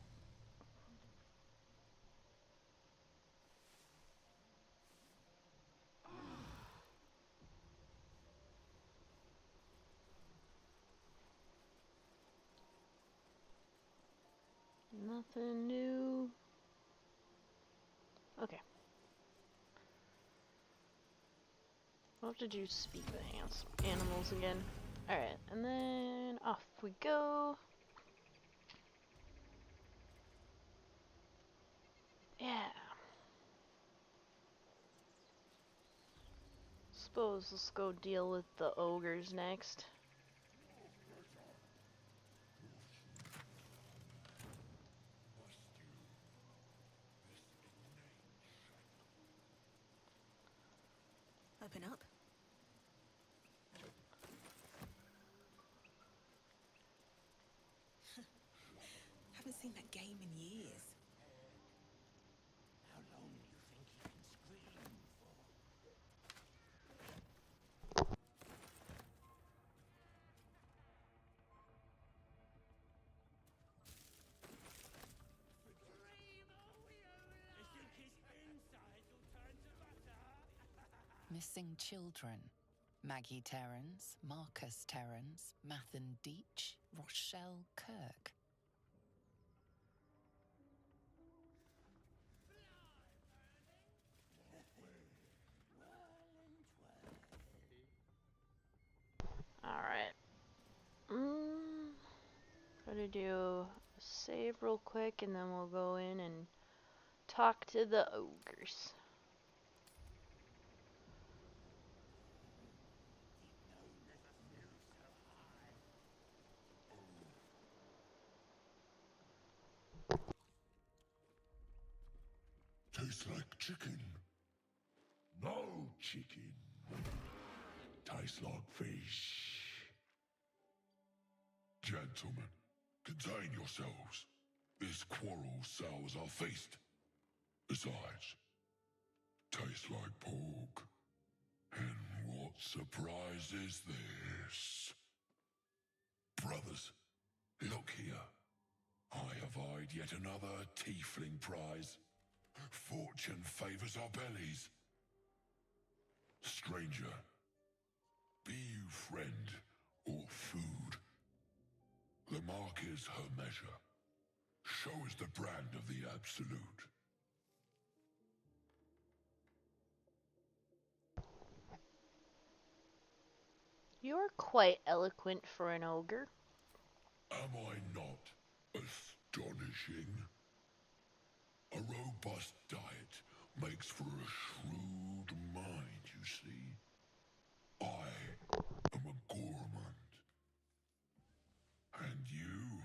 Nothing new. Okay. We'll have to do speak with animals again. Alright, and then off we go. Yeah. Suppose let's go deal with the ogres next. Open up. Haven't seen that game in years. How long do you think he can scream for? missing children. Maggie Terrans, Marcus Terrans, Mathan Deach, Rochelle Kirk. Alright. Gotta do a save real quick and then we'll go in and talk to the ogres. Tastes like chicken. No chicken. Tastes like fish. Gentlemen, contain yourselves. This quarrel sours our feast. Besides, tastes like pork. And what surprise is this? Brothers, look here. I have eyed yet another tiefling prize. Fortune favors our bellies. Stranger, be you friend or food, the mark is her measure. Show is the brand of the absolute. You're quite eloquent for an ogre. Am I not astonishing? A robust diet makes for a shrewd mind, you see. I am a gourmand. And you,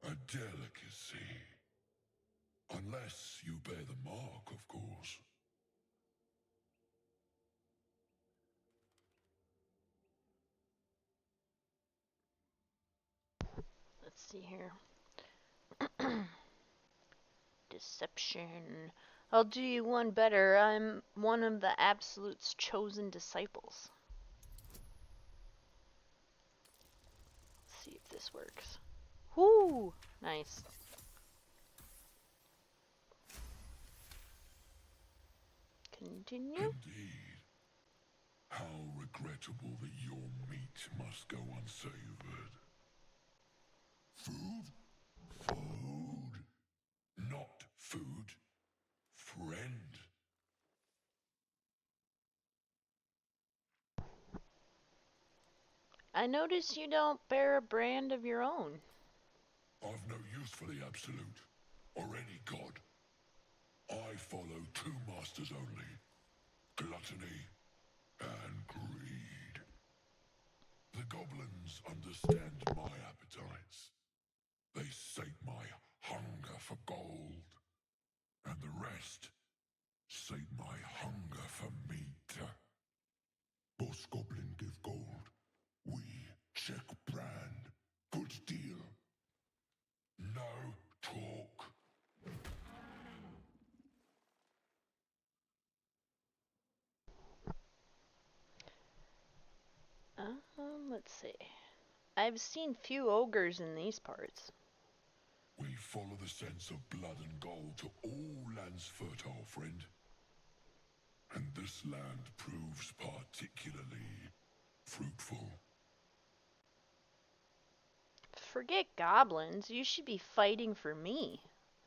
a delicacy. Unless you bear the mark, of course. Let's see here. Deception. I'll do you one better. I'm one of the Absolute's chosen disciples. Let's see if this works. Whoo! Nice. Continue. Indeed. How regrettable that your meat must go unsavored. Food? Food. Not food. Friend. I notice you don't bear a brand of your own. I've no use for the Absolute, or any god. I follow two masters only. Gluttony and greed. The goblins understand my appetites. They sate my hunger for gold. And the rest sate my hunger for meat. Boss Goblin give gold. We check brand. Good deal. No talk. Let's see. I've seen few ogres in these parts. We follow the sense of blood and gold to all lands fertile, friend. And this land proves particularly fruitful. Forget goblins. You should be fighting for me.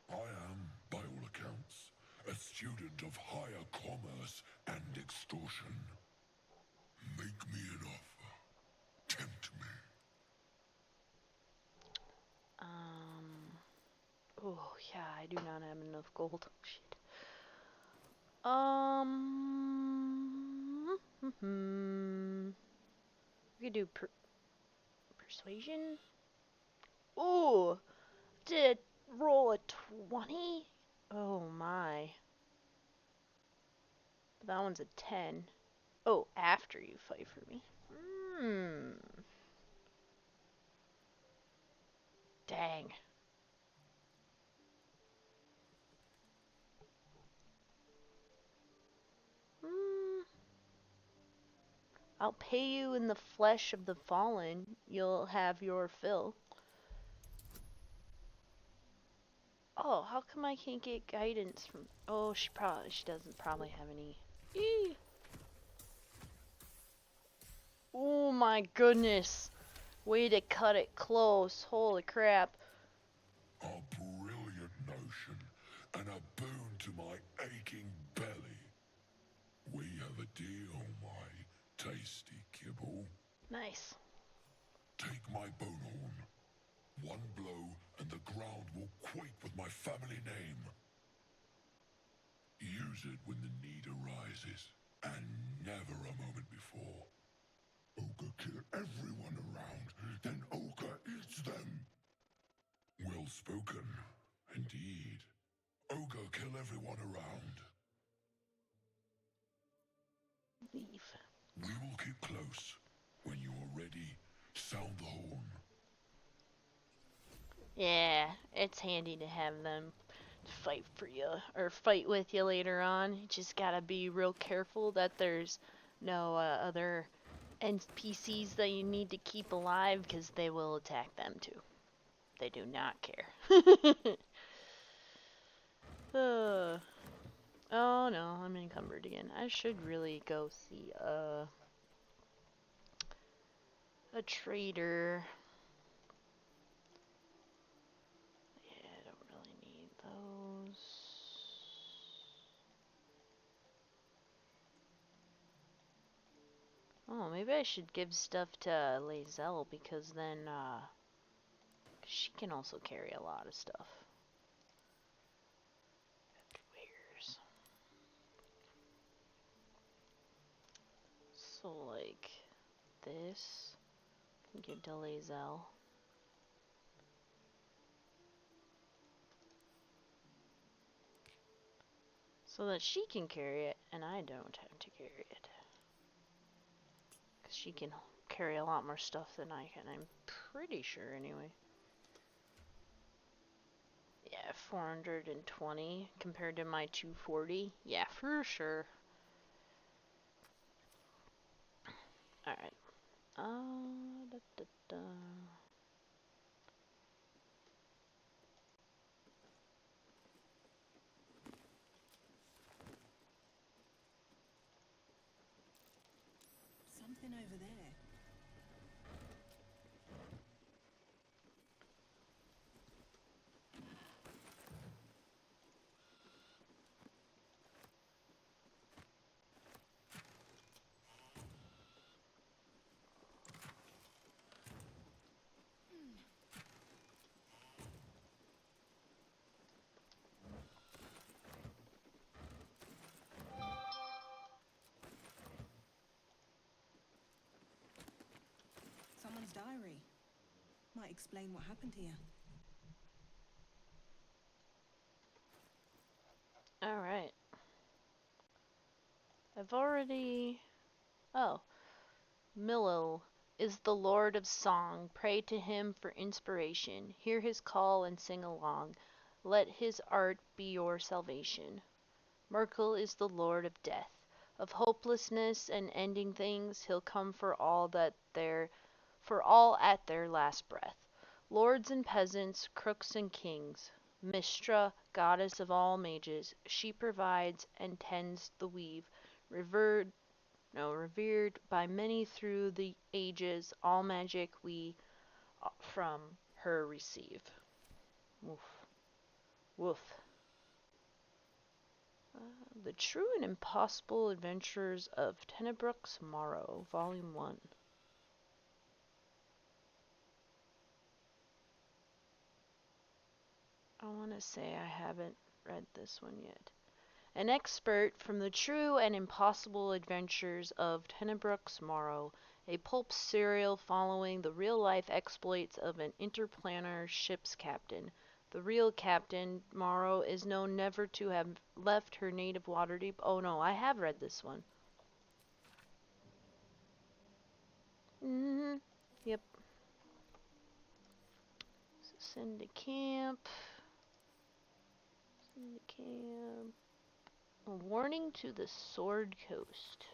I am, by all accounts, a student of higher commerce and extortion. Make me an offer. Tempt me. Oh, yeah, I do not have enough gold. Shit. We could do persuasion. Ooh, did roll a 20? Oh my. That one's a 10. Oh, after you fight for me. Dang. I'll pay you in the flesh of the fallen. You'll have your fill. Oh, how come I can't get guidance from... Oh, she doesn't probably have any... Eee. Oh my goodness. Way to cut it close. Holy crap. A brilliant notion, and a boon to my aching belly. We have a deal, my tasty kibble. Nice. Take my bone horn. One blow, and the ground will quake with my family name. Use it when the need arises, and never a moment before. Ogre kill everyone around, then Ogre eats them. Well spoken, indeed. Ogre kill everyone around. Leave. We will keep close. When you are ready, sound the horn. Yeah, it's handy to have them fight for you, or fight with you later on. You just gotta be real careful that there's no other NPCs that you need to keep alive, because they will attack them too. They do not care. Oh no, I'm encumbered again. I should really go see a trader. Yeah, I don't really need those. Oh, maybe I should give stuff to Lazelle, because then she can also carry a lot of stuff. Wares. So like this, I can give to Lazelle. So that she can carry it, and I don't have to carry it. Because she can carry a lot more stuff than I can, I'm pretty sure anyway. Yeah, 420 compared to my 240. Yeah, for sure. Alright. Da, da, da. Something over there. Someone's diary. Might explain what happened here. Alright. I've already... Oh. Millil is the Lord of Song. Pray to him for inspiration. Hear his call and sing along. Let his art be your salvation. Merkel is the Lord of Death. Of hopelessness and ending things, he'll come for all at their last breath. Lords and peasants, crooks and kings. Mistra, goddess of all mages, she provides and tends the weave, revered by many through the ages, all magic we from her receive. Woof. Woof. The True and Impossible Adventures of Tenebrook's Morrow, Volume 1. I want to say I haven't read this one yet. An expert from the True and Impossible Adventures of Tenebrook's Morrow, a pulp serial following the real-life exploits of an interplanar ship's captain. The real Captain Morrow is known never to have left her native Waterdeep. Oh no, I have read this one. Yep. So send to camp. Send to camp. A warning to the Sword Coast.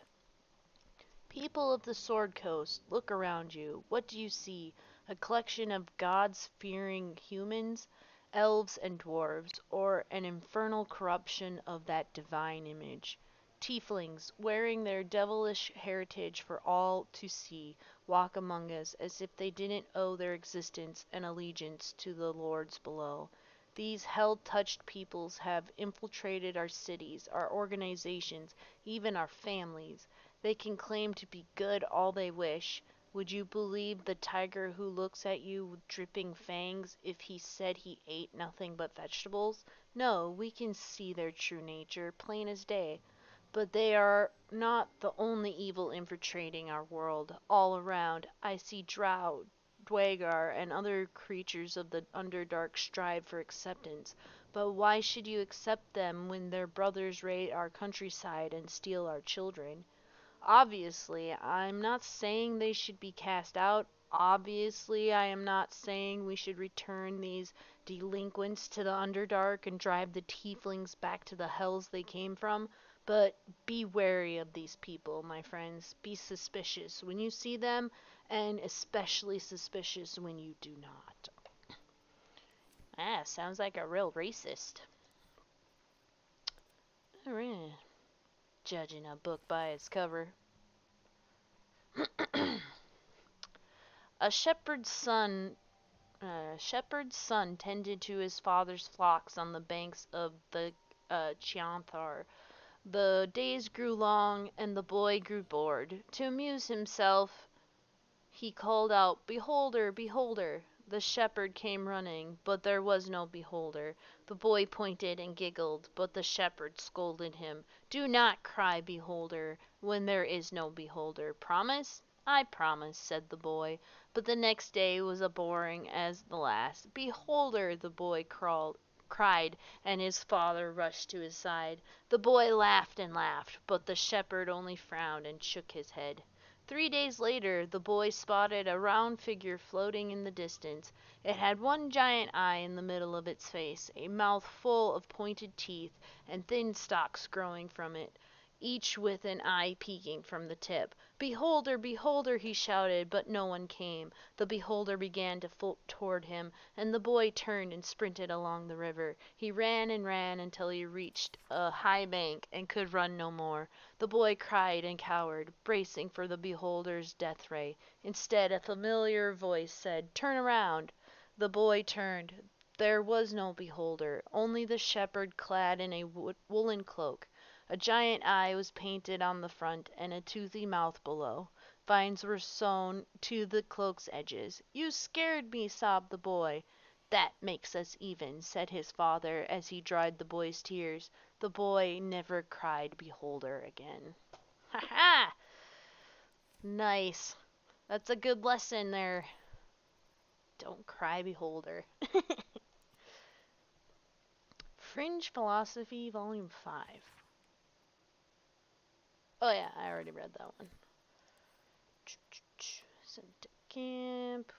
People of the Sword Coast, look around you. What do you see? A collection of gods-fearing humans, elves and dwarves, or an infernal corruption of that divine image? Tieflings, wearing their devilish heritage for all to see, walk among us as if they didn't owe their existence and allegiance to the lords below. These hell-touched peoples have infiltrated our cities, our organizations, even our families. They can claim to be good all they wish. Would you believe the tiger who looks at you with dripping fangs if he said he ate nothing but vegetables? No, we can see their true nature, plain as day. But they are not the only evil infiltrating our world. All around, I see drow, dwagar, and other creatures of the Underdark strive for acceptance. But why should you accept them when their brothers raid our countryside and steal our children? Obviously, I'm not saying they should be cast out. Obviously, I am not saying we should return these delinquents to the Underdark and drive the tieflings back to the hells they came from. But be wary of these people, my friends. Be suspicious when you see them, and especially suspicious when you do not. Ah, sounds like a real racist. Alright. Judging a book by its cover. A shepherd's son tended to his father's flocks on the banks of the Chianthar. The days grew long, and the boy grew bored. To amuse himself, he called out, "Beholder, beholder!" The shepherd came running, but there was no beholder. The boy pointed and giggled, but the shepherd scolded him. "Do not cry, beholder, when there is no beholder. Promise?" "I promise," said the boy, but the next day was as boring as the last. "Beholder!" the boy cried, and his father rushed to his side. The boy laughed and laughed, but the shepherd only frowned and shook his head. 3 days later, the boy spotted a round figure floating in the distance. It had one giant eye in the middle of its face, a mouth full of pointed teeth, and thin stalks growing from it, each with an eye peeking from the tip. "Beholder, beholder!" he shouted, but no one came. The beholder began to float toward him, and the boy turned and sprinted along the river. He ran and ran until he reached a high bank and could run no more. The boy cried and cowered, bracing for the beholder's death ray. Instead, a familiar voice said, "Turn around." The boy turned. There was no beholder, only the shepherd clad in a woolen cloak. A giant eye was painted on the front, and a toothy mouth below. Vines were sewn to the cloak's edges. "You scared me," sobbed the boy. "That makes us even," said his father as he dried the boy's tears. The boy never cried beholder again. Ha ha! Nice. That's a good lesson there. Don't cry beholder. Fringe Philosophy, Volume 5. Oh yeah, I already read that one. Sent to camp.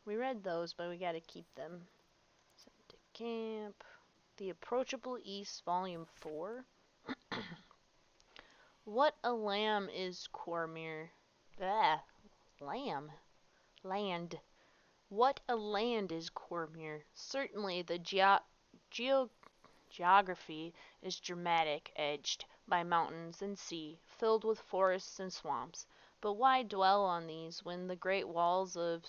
We read those, but we gotta keep them. Sent to camp. The Approachable East, Volume 4. What a lamb is Cormyr. Ah, lamb. Land. What a land is Cormyr. Certainly the geography is dramatic, edged by mountains and sea, filled with forests and swamps. But why dwell on these when the great walls of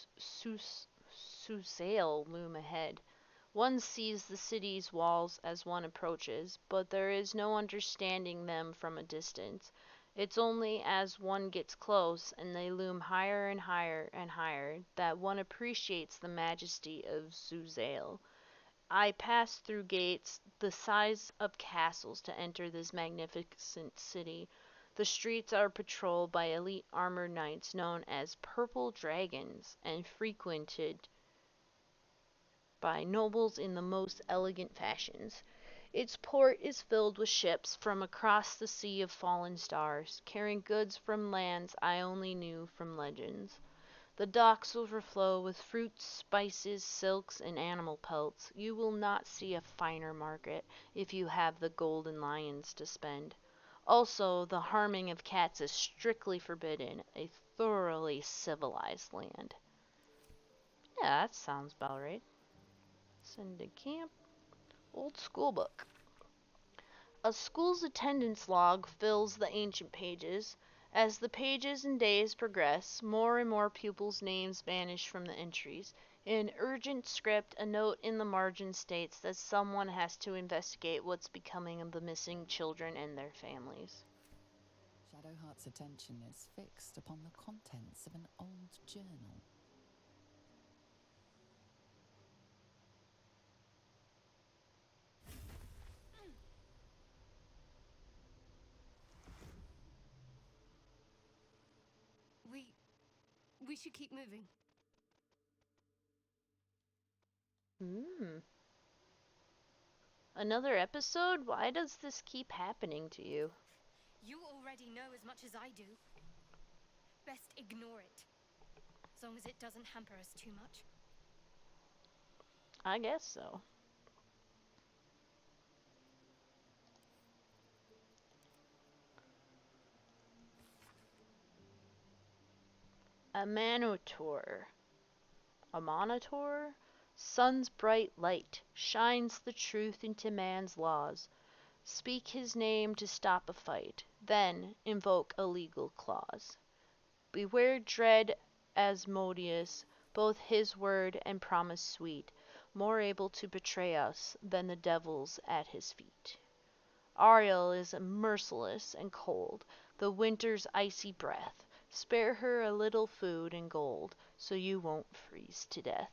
Susail loom ahead? One sees the city's walls as one approaches, but there is no understanding them from a distance. It's only as one gets close, and they loom higher and higher and higher, that one appreciates the majesty of Suzail. I passed through gates the size of castles to enter this magnificent city. The streets are patrolled by elite armored knights known as Purple Dragons, and frequented by nobles in the most elegant fashions. Its port is filled with ships from across the sea of fallen stars, carrying goods from lands I only knew from legends. The docks overflow with fruits, spices, silks, and animal pelts. You will not see a finer market if you have the golden lions to spend. Also, the harming of cats is strictly forbidden, a thoroughly civilized land. Yeah, that sounds about right. Send to camp. Old school book. A school's attendance log fills the ancient pages. As the pages and days progress, more and more pupils' names vanish from the entries. In urgent script, a note in the margin states that someone has to investigate what's becoming of the missing children and their families. Shadowheart's attention is fixed upon the contents of an old journal. We should keep moving. Another episode? Why does this keep happening to you? You already know as much as I do. Best ignore it. As long as it doesn't hamper us too much. I guess so. A monitor. A monitor? Sun's bright light shines the truth into man's laws. Speak his name to stop a fight, then invoke a legal clause. Beware dread Asmodeus, both his word and promise sweet, more able to betray us than the devils at his feet. Ariel is merciless and cold, the winter's icy breath. Spare her a little food and gold, so you won't freeze to death.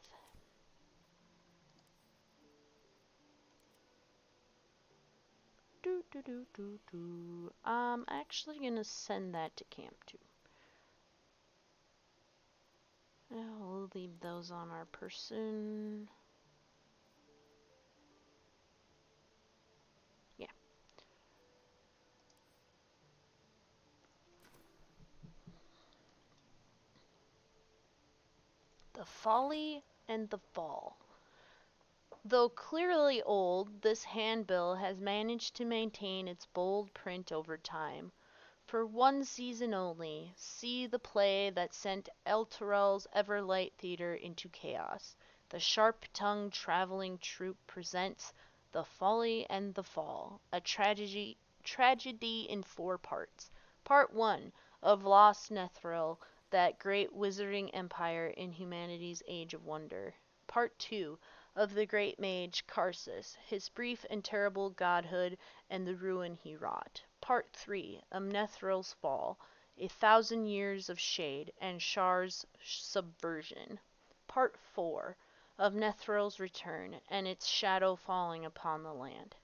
I'm actually gonna send that to camp too. I'll leave those on our person. Yeah. The Folly and the Fall. Though clearly old, this handbill has managed to maintain its bold print over time. For one season only, see the play that sent El Terrell's Everlight Theater into chaos. The sharp-tongued traveling troupe presents The Folly and the Fall, a tragedy in 4 parts. Part 1 of Lost Nethril, that great wizarding empire in humanity's age of wonder. Part 2 of the great mage Karsus, his brief and terrible godhood, and the ruin he wrought. Part 3 of Nethril's fall, 1,000 years of shade, and Shar's subversion. Part 4 of Nethril's return, and its shadow falling upon the land.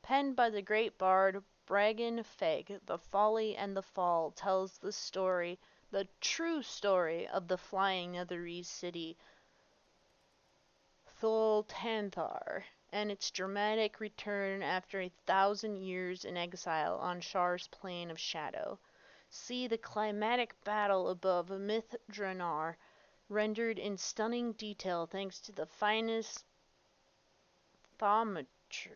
Penned by the great bard Bragan Feg, The Folly and the Fall tells the story, the true story of the flying Netherese city Thultanthar, and its dramatic return after 1,000 years in exile on Shar's plane of shadow. See the climatic battle above Mithranar, rendered in stunning detail thanks to the finest thaumaturgy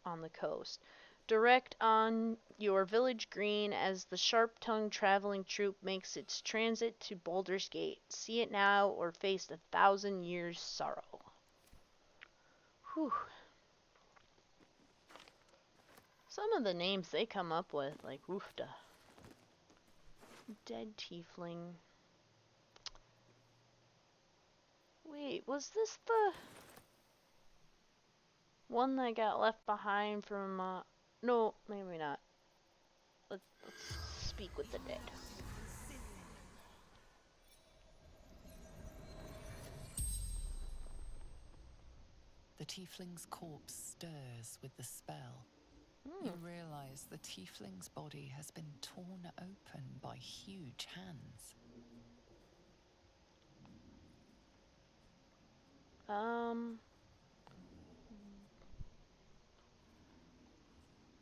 on the coast. Direct on your village green as the sharp-tongued traveling troupe makes its transit to Baldur's Gate. See it now or face 1,000 years' sorrow. Whew. Some of the names they come up with, like woofda. Dead tiefling. Wait, was this the one that got left behind from, no, maybe not. Let's speak with the dead. The tiefling's corpse stirs with the spell. You realize the tiefling's body has been torn open by huge hands.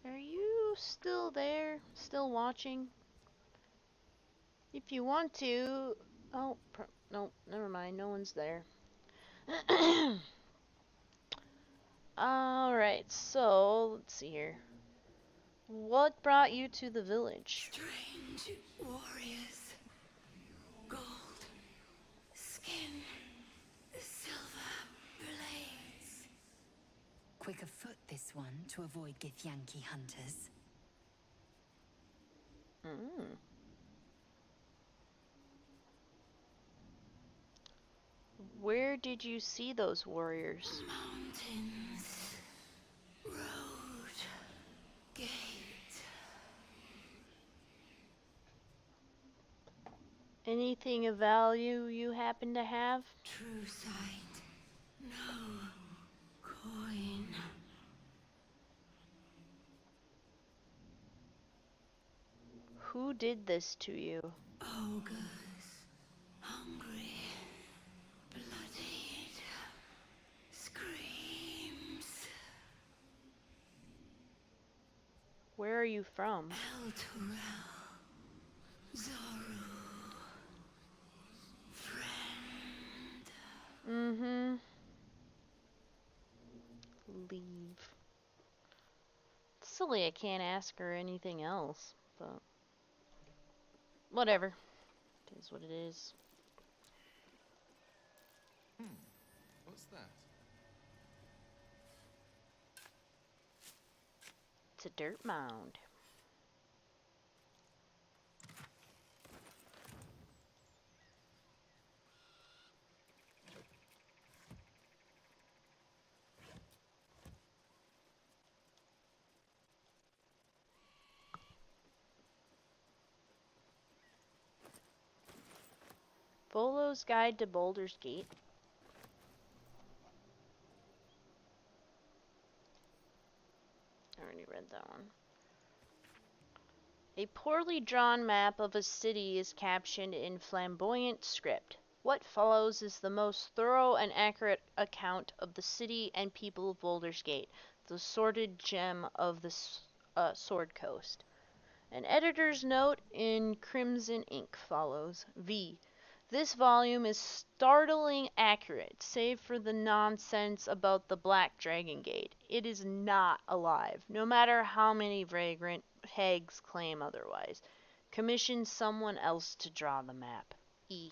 Are you still there? Still watching? If you want to... Oh, no, never mind. No one's there. Alright, so, let's see here. What brought you to the village? Strange warriors. Gold. Skin. Silver blades. Quick of foot, this one to avoid Githyanki hunters. Mm. Where did you see those warriors? Mountains, road, gate. Anything of value you happen to have? True sight, no coin. Who did this to you? Ogres, hungry, bloodied, screams. Where are you from? Elturel, Zoru, friend. Mm-hmm. Leave. It's silly I can't ask her anything else, but whatever. It is what it is. What's that? It's a dirt mound. Volo's Guide to Baldur's Gate. I already read that one. A poorly drawn map of a city is captioned in flamboyant script. What follows is the most thorough and accurate account of the city and people of Baldur's Gate, the sordid gem of the Sword Coast. An editor's note in crimson ink follows. V. This volume is startling accurate, save for the nonsense about the Black Dragon Gate. It is not alive, no matter how many vagrant hags claim otherwise. Commission someone else to draw the map. E.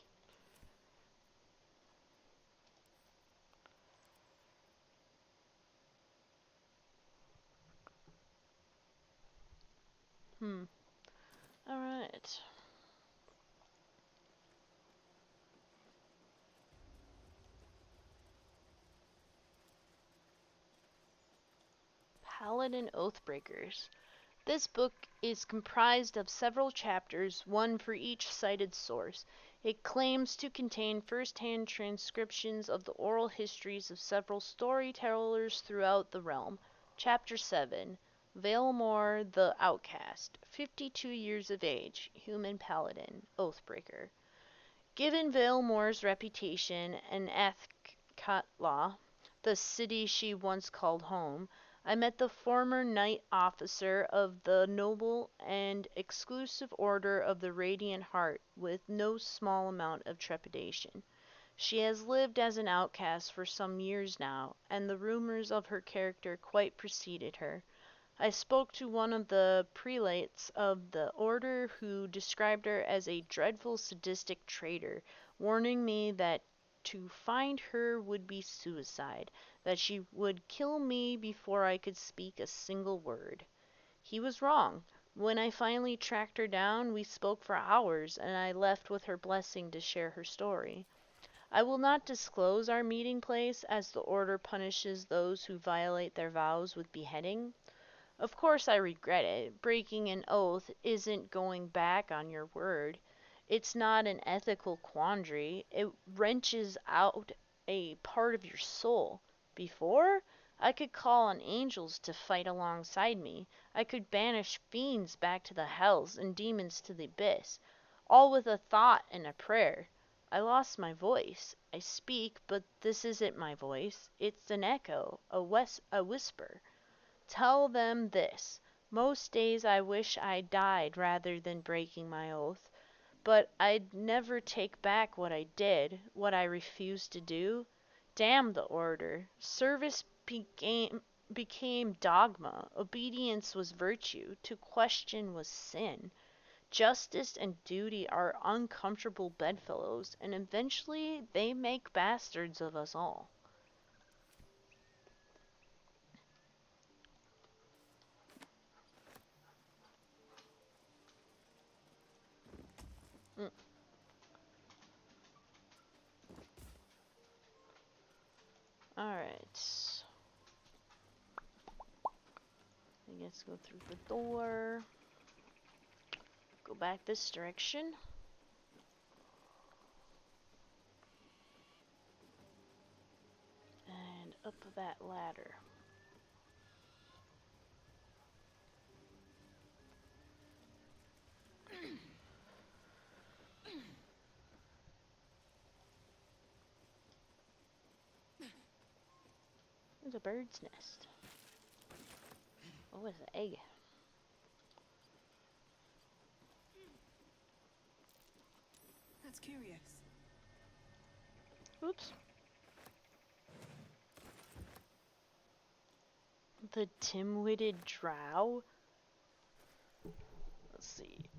Alright. Paladin Oathbreakers. This book is comprised of several chapters, one for each cited source. It claims to contain first-hand transcriptions of the oral histories of several storytellers throughout the realm. Chapter 7. Valemore the Outcast. 52 years of age. Human Paladin. Oathbreaker. Given Valemore's reputation in Athkatla, the city she once called home, I met the former knight officer of the noble and exclusive Order of the Radiant Heart with no small amount of trepidation. She has lived as an outcast for some years now, and the rumors of her character quite preceded her. I spoke to one of the prelates of the order who described her as a dreadful sadistic traitor, warning me that to find her would be suicide, that she would kill me before I could speak a single word. He was wrong. When I finally tracked her down, we spoke for hours, and I left with her blessing to share her story. I will not disclose our meeting place, as the order punishes those who violate their vows with beheading. Of course I regret it. Breaking an oath isn't going back on your word. It's not an ethical quandary. It wrenches out a part of your soul. Before, I could call on angels to fight alongside me. I could banish fiends back to the hells and demons to the abyss, all with a thought and a prayer. I lost my voice. I speak, but this isn't my voice. It's an echo, a whisper. Tell them this. Most days I wish I'd died rather than breaking my oath. But I'd never take back what I did, what I refused to do. Damn the order. Service became dogma. Obedience was virtue. To question was sin. Justice and duty are uncomfortable bedfellows, and eventually they make bastards of us all. Alright. I guess go through the door. Go back this direction. And up that ladder. There's a bird's nest. Oh, it's an egg. That's curious. Oops. The dim-witted drow? Let's see.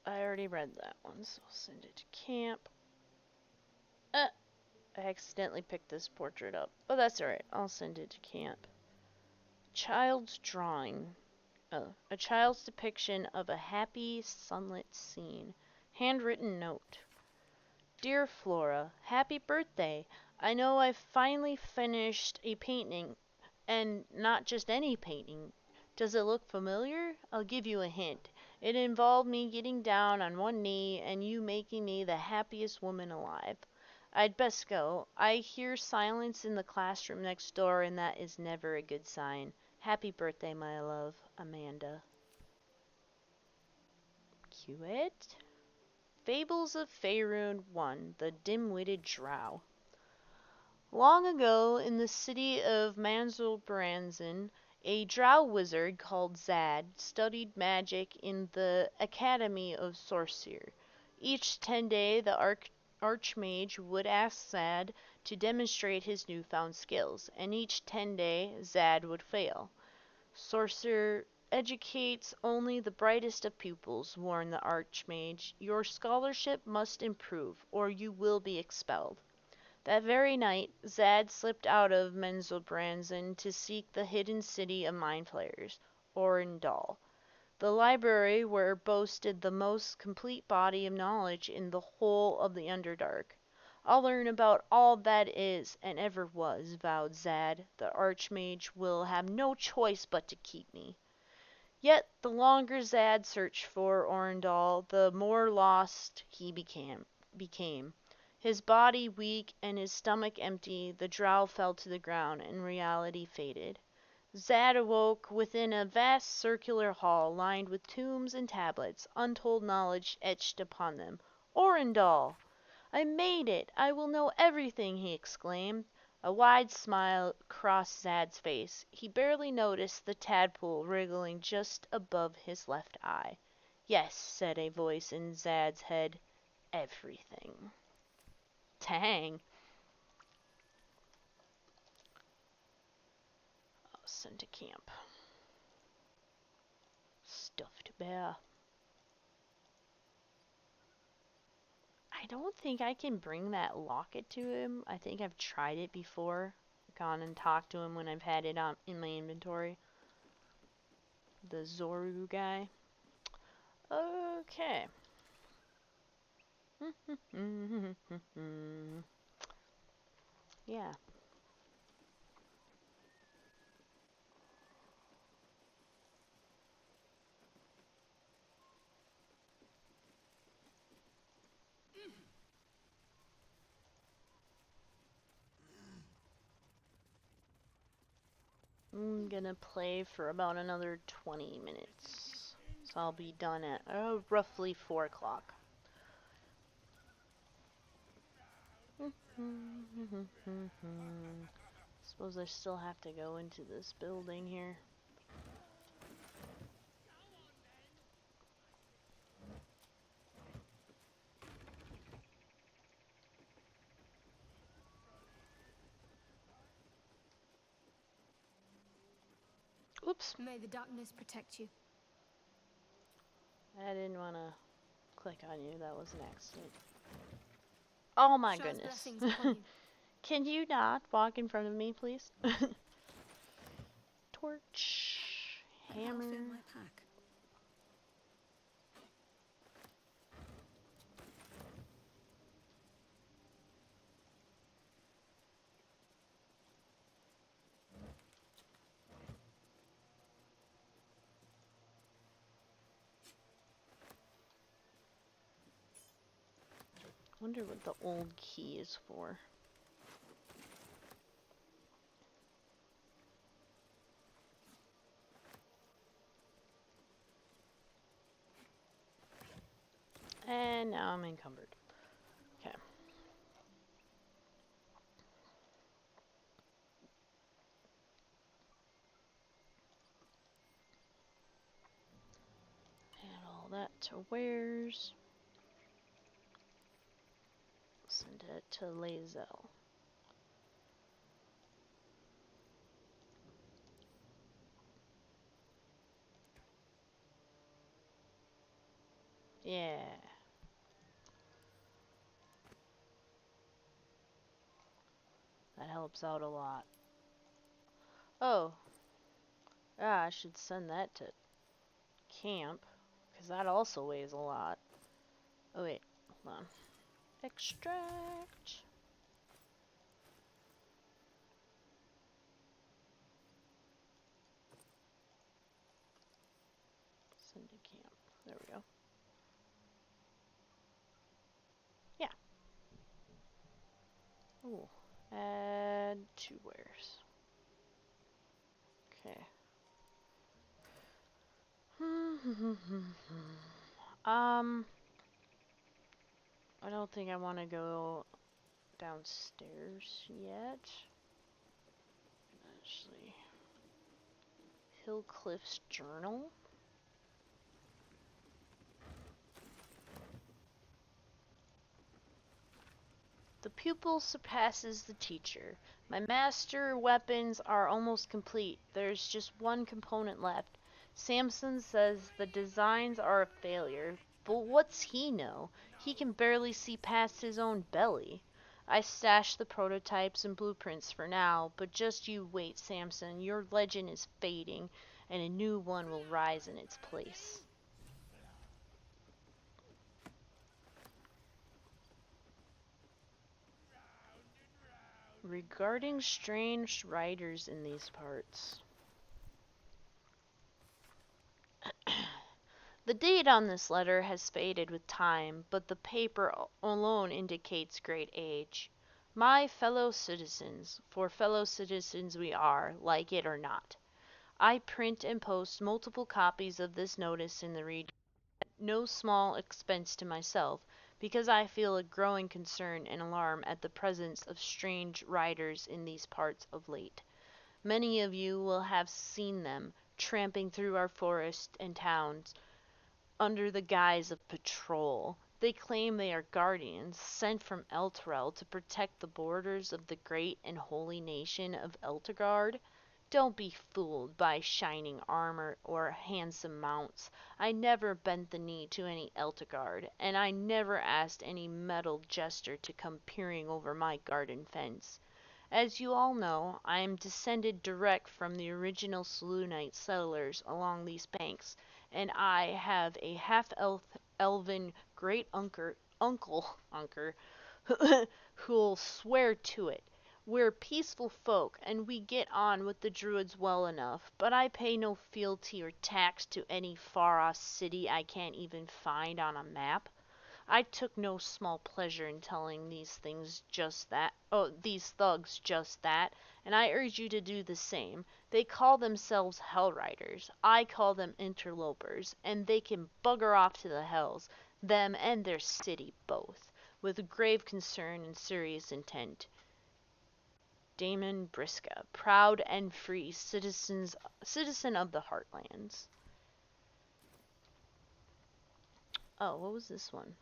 I already read that one, so I'll send it to camp. I accidentally picked this portrait up, but that's alright. I'll send it to camp. Child's drawing. Oh, a child's depiction of a happy sunlit scene. Handwritten note. Dear Flora, happy birthday. I know I've finally finished a painting, and not just any painting. Does it look familiar? I'll give you a hint. It involved me getting down on one knee and you making me the happiest woman alive. I'd best go. I hear silence in the classroom next door, and that is never a good sign. Happy birthday, my love, Amanda. Cute. Fables of Faerun 1, The Dim-Witted Drow. Long ago, in the city of Manzelbranzen, a drow wizard called Zad studied magic in the Academy of Sorcerer. Each 10-day, the Archmage would ask Zad to demonstrate his newfound skills, and each 10-day, Zad would fail. Sorcerer educates only the brightest of pupils, warned the Archmage. Your scholarship must improve, or you will be expelled. That very night, Zad slipped out of Menzelbranzen to seek the hidden city of mind flayers, Orendal, the library where boasted the most complete body of knowledge in the whole of the Underdark. I'll learn about all that is and ever was, vowed Zad. The Archmage will have no choice but to keep me. Yet the longer Zad searched for Orendal, the more lost he became. His body weak and his stomach empty, the drow fell to the ground and reality faded. Zad awoke within a vast circular hall lined with tombs and tablets, untold knowledge etched upon them. Orendal! I made it! I will know everything, he exclaimed. A wide smile crossed Zad's face. He barely noticed the tadpole wriggling just above his left eye. Yes, said a voice in Zad's head. Everything. Dang. Sent to camp. Stuffed bear. I don't think I can bring that locket to him. I think I've tried it before. Gone and talked to him when I've had it on in my inventory. The Zoru guy. Okay. Yeah. I'm gonna play for about another 20 minutes. So I'll be done at roughly 4 o'clock. Suppose I still have to go into this building here. Oops. May the darkness protect you. I didn't want to click on you. That was an accident. Oh my goodness. Can you not walk in front of me, please? Torch. Hammer. Wonder what the old key is for. And now I'm encumbered. Okay. Add all that to wares. Send it to Lazel. Yeah. That helps out a lot. Oh. Yeah, I should send that to camp, because that also weighs a lot. Oh wait, hold on. Extract. Send to camp. There we go. Yeah. Ooh. Add to wares. Okay. I don't think I want to go downstairs yet. Actually, Hillcliff's journal. The pupil surpasses the teacher. My master weapons are almost complete. There's just one component left. Samson says the designs are a failure, but what's he know? He can barely see past his own belly. I stashed the prototypes and blueprints for now, but just you wait, Samson. Your legend is fading, and a new one will rise in its place. Regarding strange riders in these parts. The date on this letter has faded with time, but the paper alone indicates great age. My fellow citizens, for fellow citizens we are, like it or not. I print and post multiple copies of this notice in the region at no small expense to myself, because I feel a growing concern and alarm at the presence of strange riders in these parts of late. Many of you will have seen them tramping through our forests and towns under the guise of patrol. They claim they are guardians sent from Elturel to protect the borders of the great and holy nation of Elturgard. Don't be fooled by shining armor or handsome mounts. I never bent the knee to any Elturgard, and I never asked any metal jester to come peering over my garden fence. As you all know, I am descended direct from the original Selûnite settlers along these banks, and I have a half-elven great-uncle who'll swear to it. We're peaceful folk, and we get on with the druids well enough, but I pay no fealty or tax to any far-off city I can't even find on a map. I took no small pleasure in telling these thugs just that, and I urge you to do the same. They call themselves Hellriders. I call them interlopers, and they can bugger off to the hells, them and their city both, with grave concern and serious intent. Damon Briska, proud and free citizen of the Heartlands. Oh, what was this one?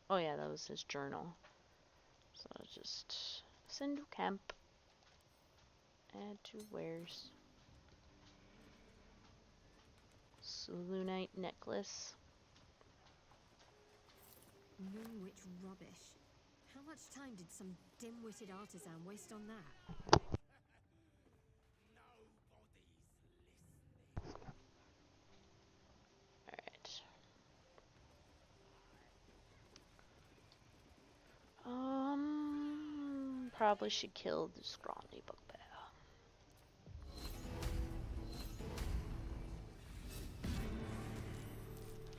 Oh yeah, that was his journal. So I'll just send to camp. Add to wares. Selûnite necklace. Moonwitch rubbish. How much time did some dim-witted artisan waste on that? Alright. Probably should kill the scrawny bugbear.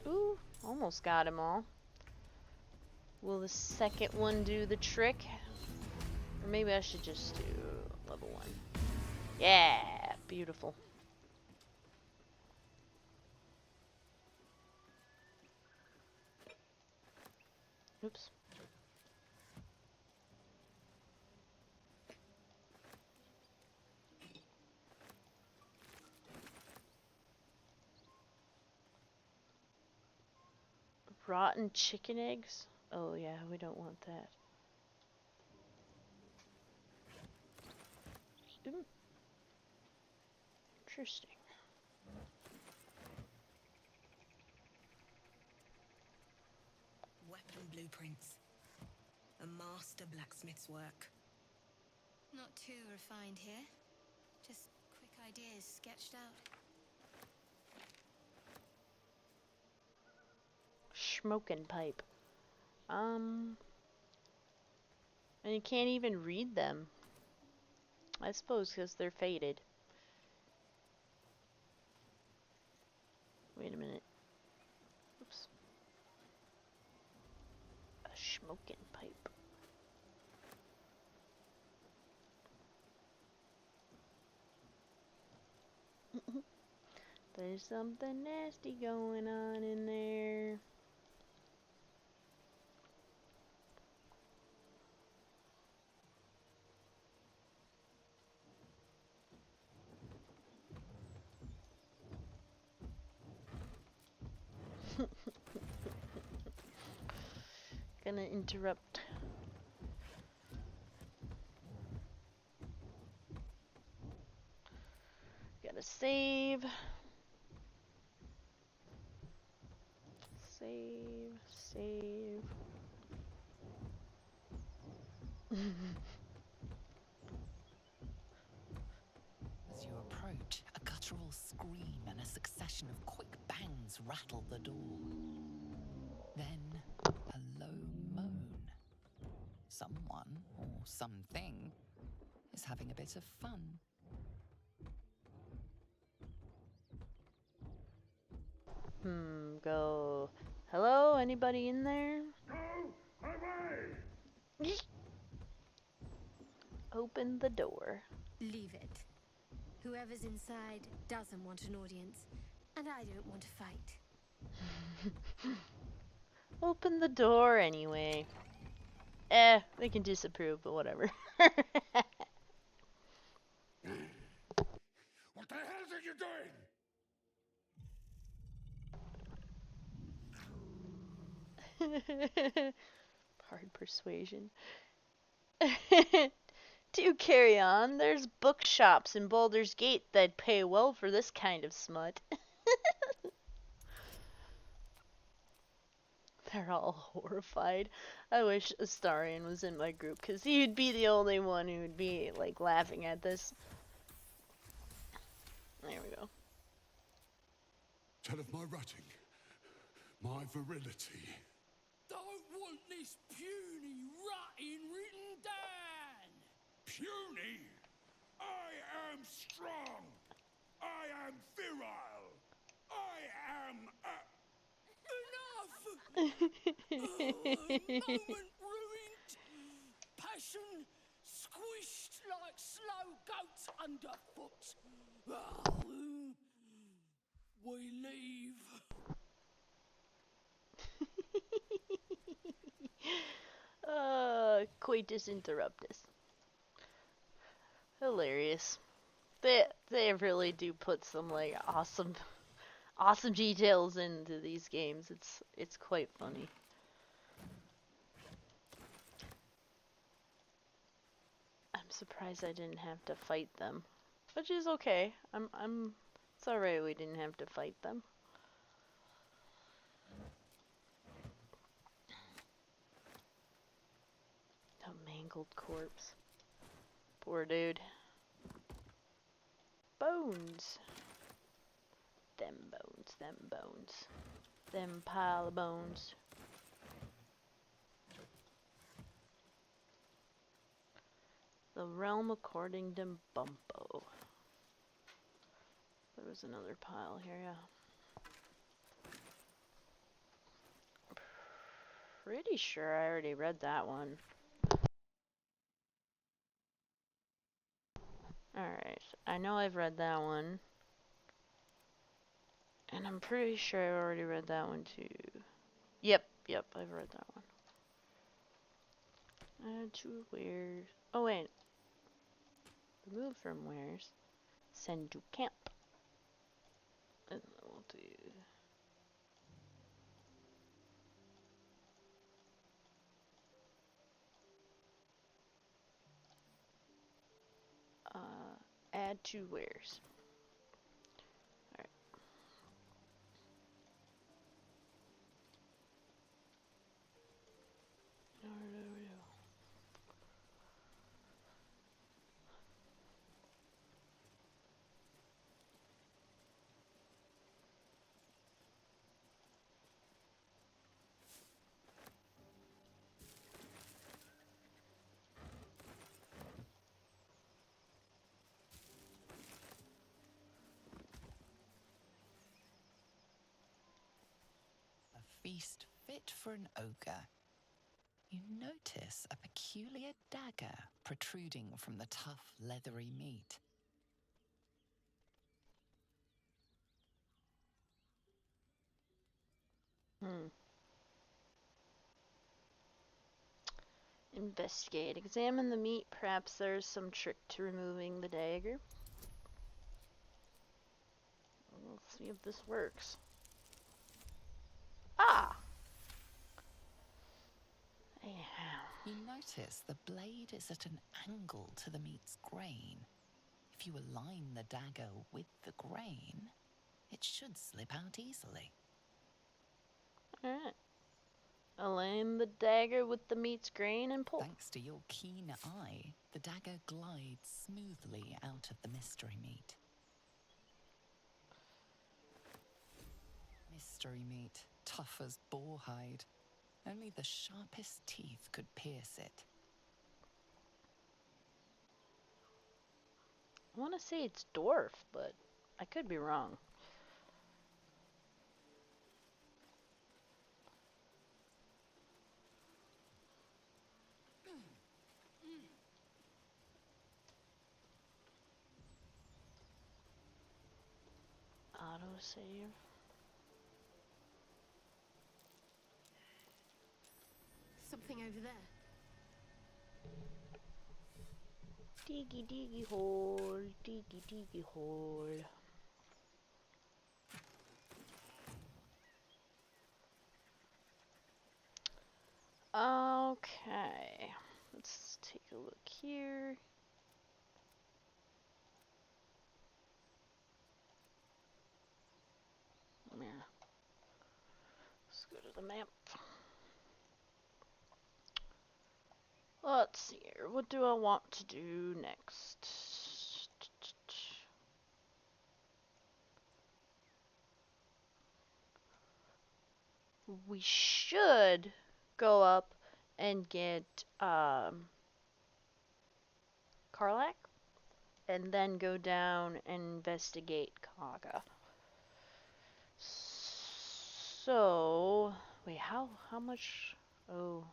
Ooh, almost got him all. Will the second one do the trick? Or maybe I should just do level 1. Yeah, beautiful. Oops. Rotten chicken eggs? Oh yeah, we don't want that. Ooh. Interesting. Weapon blueprints. A master blacksmith's work. Not too refined here. Just quick ideas sketched out. Smoking pipe. And you can't even read them. I suppose because they're faded. Wait a minute. Oops. A smoking pipe. There's something nasty going on in there. Gonna interrupt. Gotta save. Save. As you approach, a guttural scream and a succession of quick bangs rattle the door. Then, a low moan. Someone, or something, is having a bit of fun. Go. Hello? Anybody in there? Go away! Open the door. Leave it. Whoever's inside doesn't want an audience, and I don't want to fight. Open the door anyway. They can disapprove, but whatever. What the hell are you doing? Hard persuasion. Do carry on. There's bookshops in Baldur's Gate that'd pay well for this kind of smut. They're all horrified. I wish Astarion was in my group, because he'd be the only one who would be, like, laughing at this. There we go. Tell of my rutting, my virility. Don't want this puny rutting written down. Puny? I am strong. I am virile. I am Enough! Moment ruined. Passion squished like slow goats underfoot. We leave. Coitus interruptus. Hilarious. They really do put some like awesome details into these games. It's quite funny. I'm surprised I didn't have to fight them, which is okay. It's alright we didn't have to fight them. A mangled corpse. Poor dude. Bones. Them bones, them bones. Them pile of bones. The realm according to Bumpo. There was another pile here, yeah. Pretty sure I already read that one. Alright, I know I've read that one. And I'm pretty sure I already read that one too. Yep, I've read that one. Add to wares. Oh wait. Remove from wares. Send to camp. And then we'll do... add to wares. Alright. A feast fit for an ogre. You notice a peculiar dagger protruding from the tough, leathery meat. Investigate. Examine the meat. Perhaps there's some trick to removing the dagger. Let's see if this works. Ah! You notice the blade is at an angle to the meat's grain. If you align the dagger with the grain, it should slip out easily. Alright. Align the dagger with the meat's grain and pull. Thanks to your keen eye, the dagger glides smoothly out of the mystery meat. Mystery meat, tough as boar hide. Only the sharpest teeth could pierce it. I want to say it's dwarf, but I could be wrong. Autosave. Something over there. Diggy diggy hole, diggy diggy hole. Okay, let's take a look here. Yeah. Let's go to the map. Let's see here. What do I want to do next? We should go up and get Karlak, and then go down and investigate Kaga. So, wait, how much? Oh,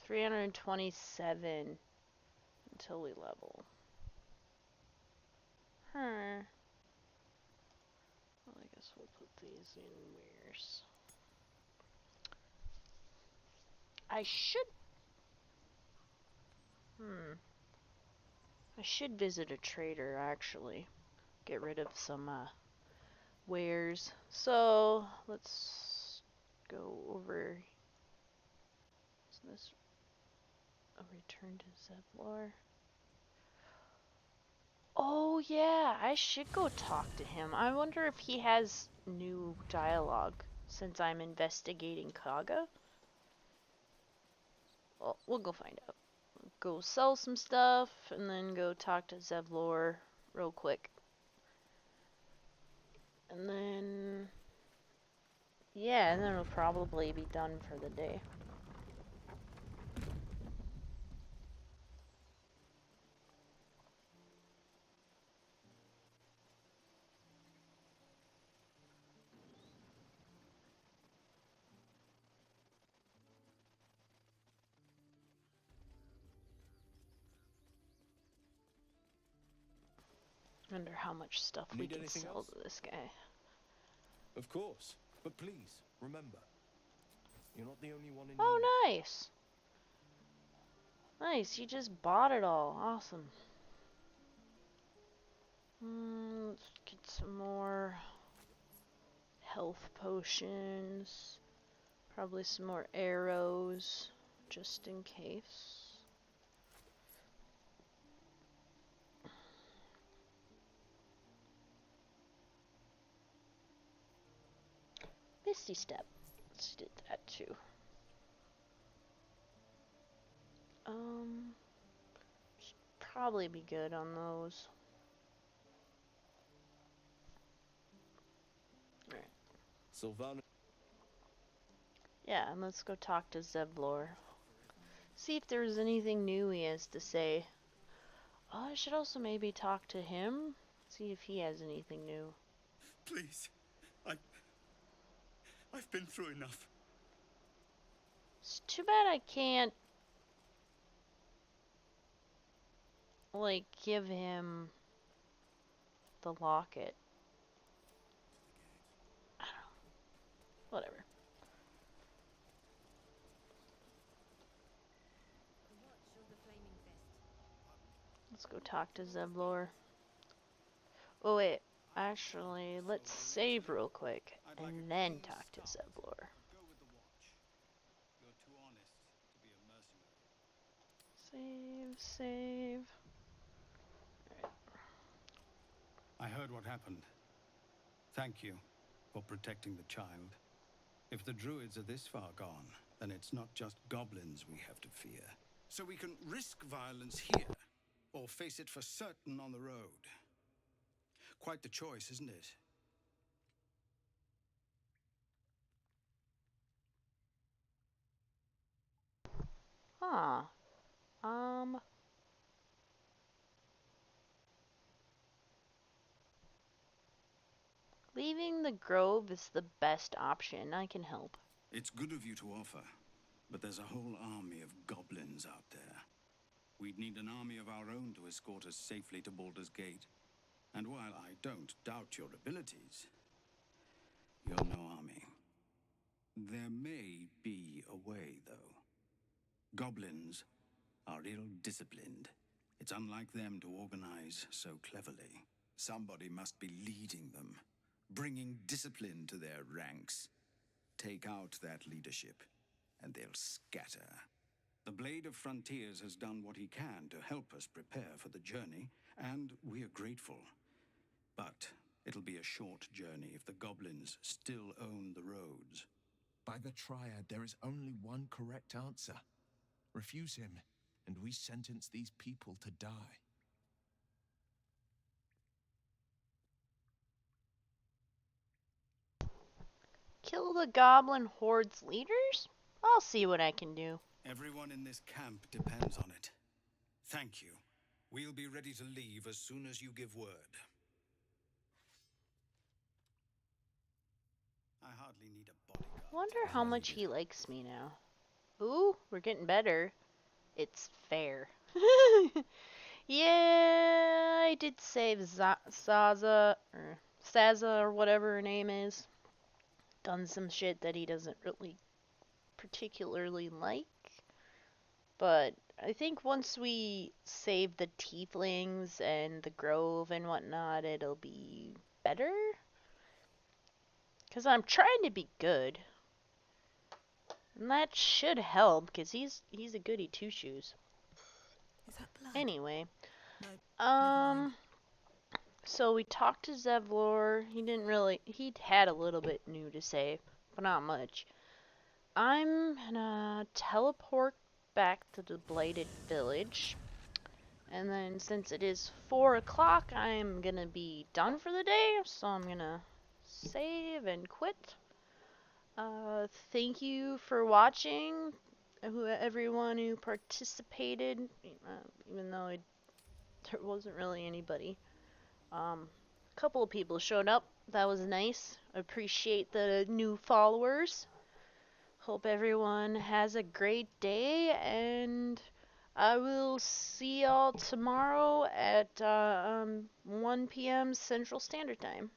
327 until we level. Well, I guess we'll put these in wares. I should visit a trader, actually. Get rid of some wares. So, let's go over. Is this a return to Zevlor? Oh yeah, I should go talk to him. I wonder if he has new dialogue since I'm investigating Kaga. Well, we'll go find out. Go sell some stuff and then go talk to Zevlor real quick. And then yeah, and then it'll probably be done for the day. Wonder how much stuff we Need can anything sell else? to this guy. Of course. But please, remember, you're not the only one in need. Oh, nice. Nice, you just bought it all. Awesome. Let's get some more health potions. Probably some more arrows, just in case. Misty Step. Let's do that too. Should probably be good on those. Alright. Sylvana. Yeah, and let's go talk to Zevlor. See if there's anything new he has to say. Oh, I should also maybe talk to him. See if he has anything new. Please. I've been through enough. It's too bad I can't, like, give him the locket. I don't know. Whatever. Let's go talk to Zevlor. Oh wait, actually, let's save real quick and then talk to Zevlor. Save. Alright. I heard what happened. Thank you for protecting the child. If the druids are this far gone, then it's not just goblins we have to fear. So we can risk violence here, or face it for certain on the road. Quite the choice, isn't it? Huh. Leaving the grove is the best option. I can help. It's good of you to offer, but there's a whole army of goblins out there. We'd need an army of our own to escort us safely to Baldur's Gate. And while I don't doubt your abilities, you're no army. There may be a way, though. Goblins are ill-disciplined. It's unlike them to organize so cleverly. Somebody must be leading them, bringing discipline to their ranks. Take out that leadership, and they'll scatter. The Blade of Frontiers has done what he can to help us prepare for the journey, and we're grateful. But it'll be a short journey if the goblins still own the roads. By the Triad, there is only one correct answer. Refuse him, and we sentence these people to die. Kill the goblin horde's leaders? I'll see what I can do. Everyone in this camp depends on it. Thank you. We'll be ready to leave as soon as you give word. I hardly need a bodyguard. Wonder how much he likes me now. Ooh, we're getting better. It's fair. Yeah, I did save Saza or whatever her name is. Done some shit that he doesn't really particularly like. But I think once we save the tieflings and the grove and whatnot, it'll be better. Because I'm trying to be good. And that should help, because he's a goody two-shoes. Is that blood? Anyway. No, So we talked to Zevlor. He had a little bit new to say, but not much. I'm gonna teleport back to the Bladed Village. And then since it is 4 o'clock, I'm gonna be done for the day. So I'm gonna save and quit. Thank you for watching. Everyone who participated, even though there wasn't really anybody. A couple of people showed up. That was nice. Appreciate the new followers. Hope everyone has a great day, and I will see y'all tomorrow at 1 p.m. Central Standard Time.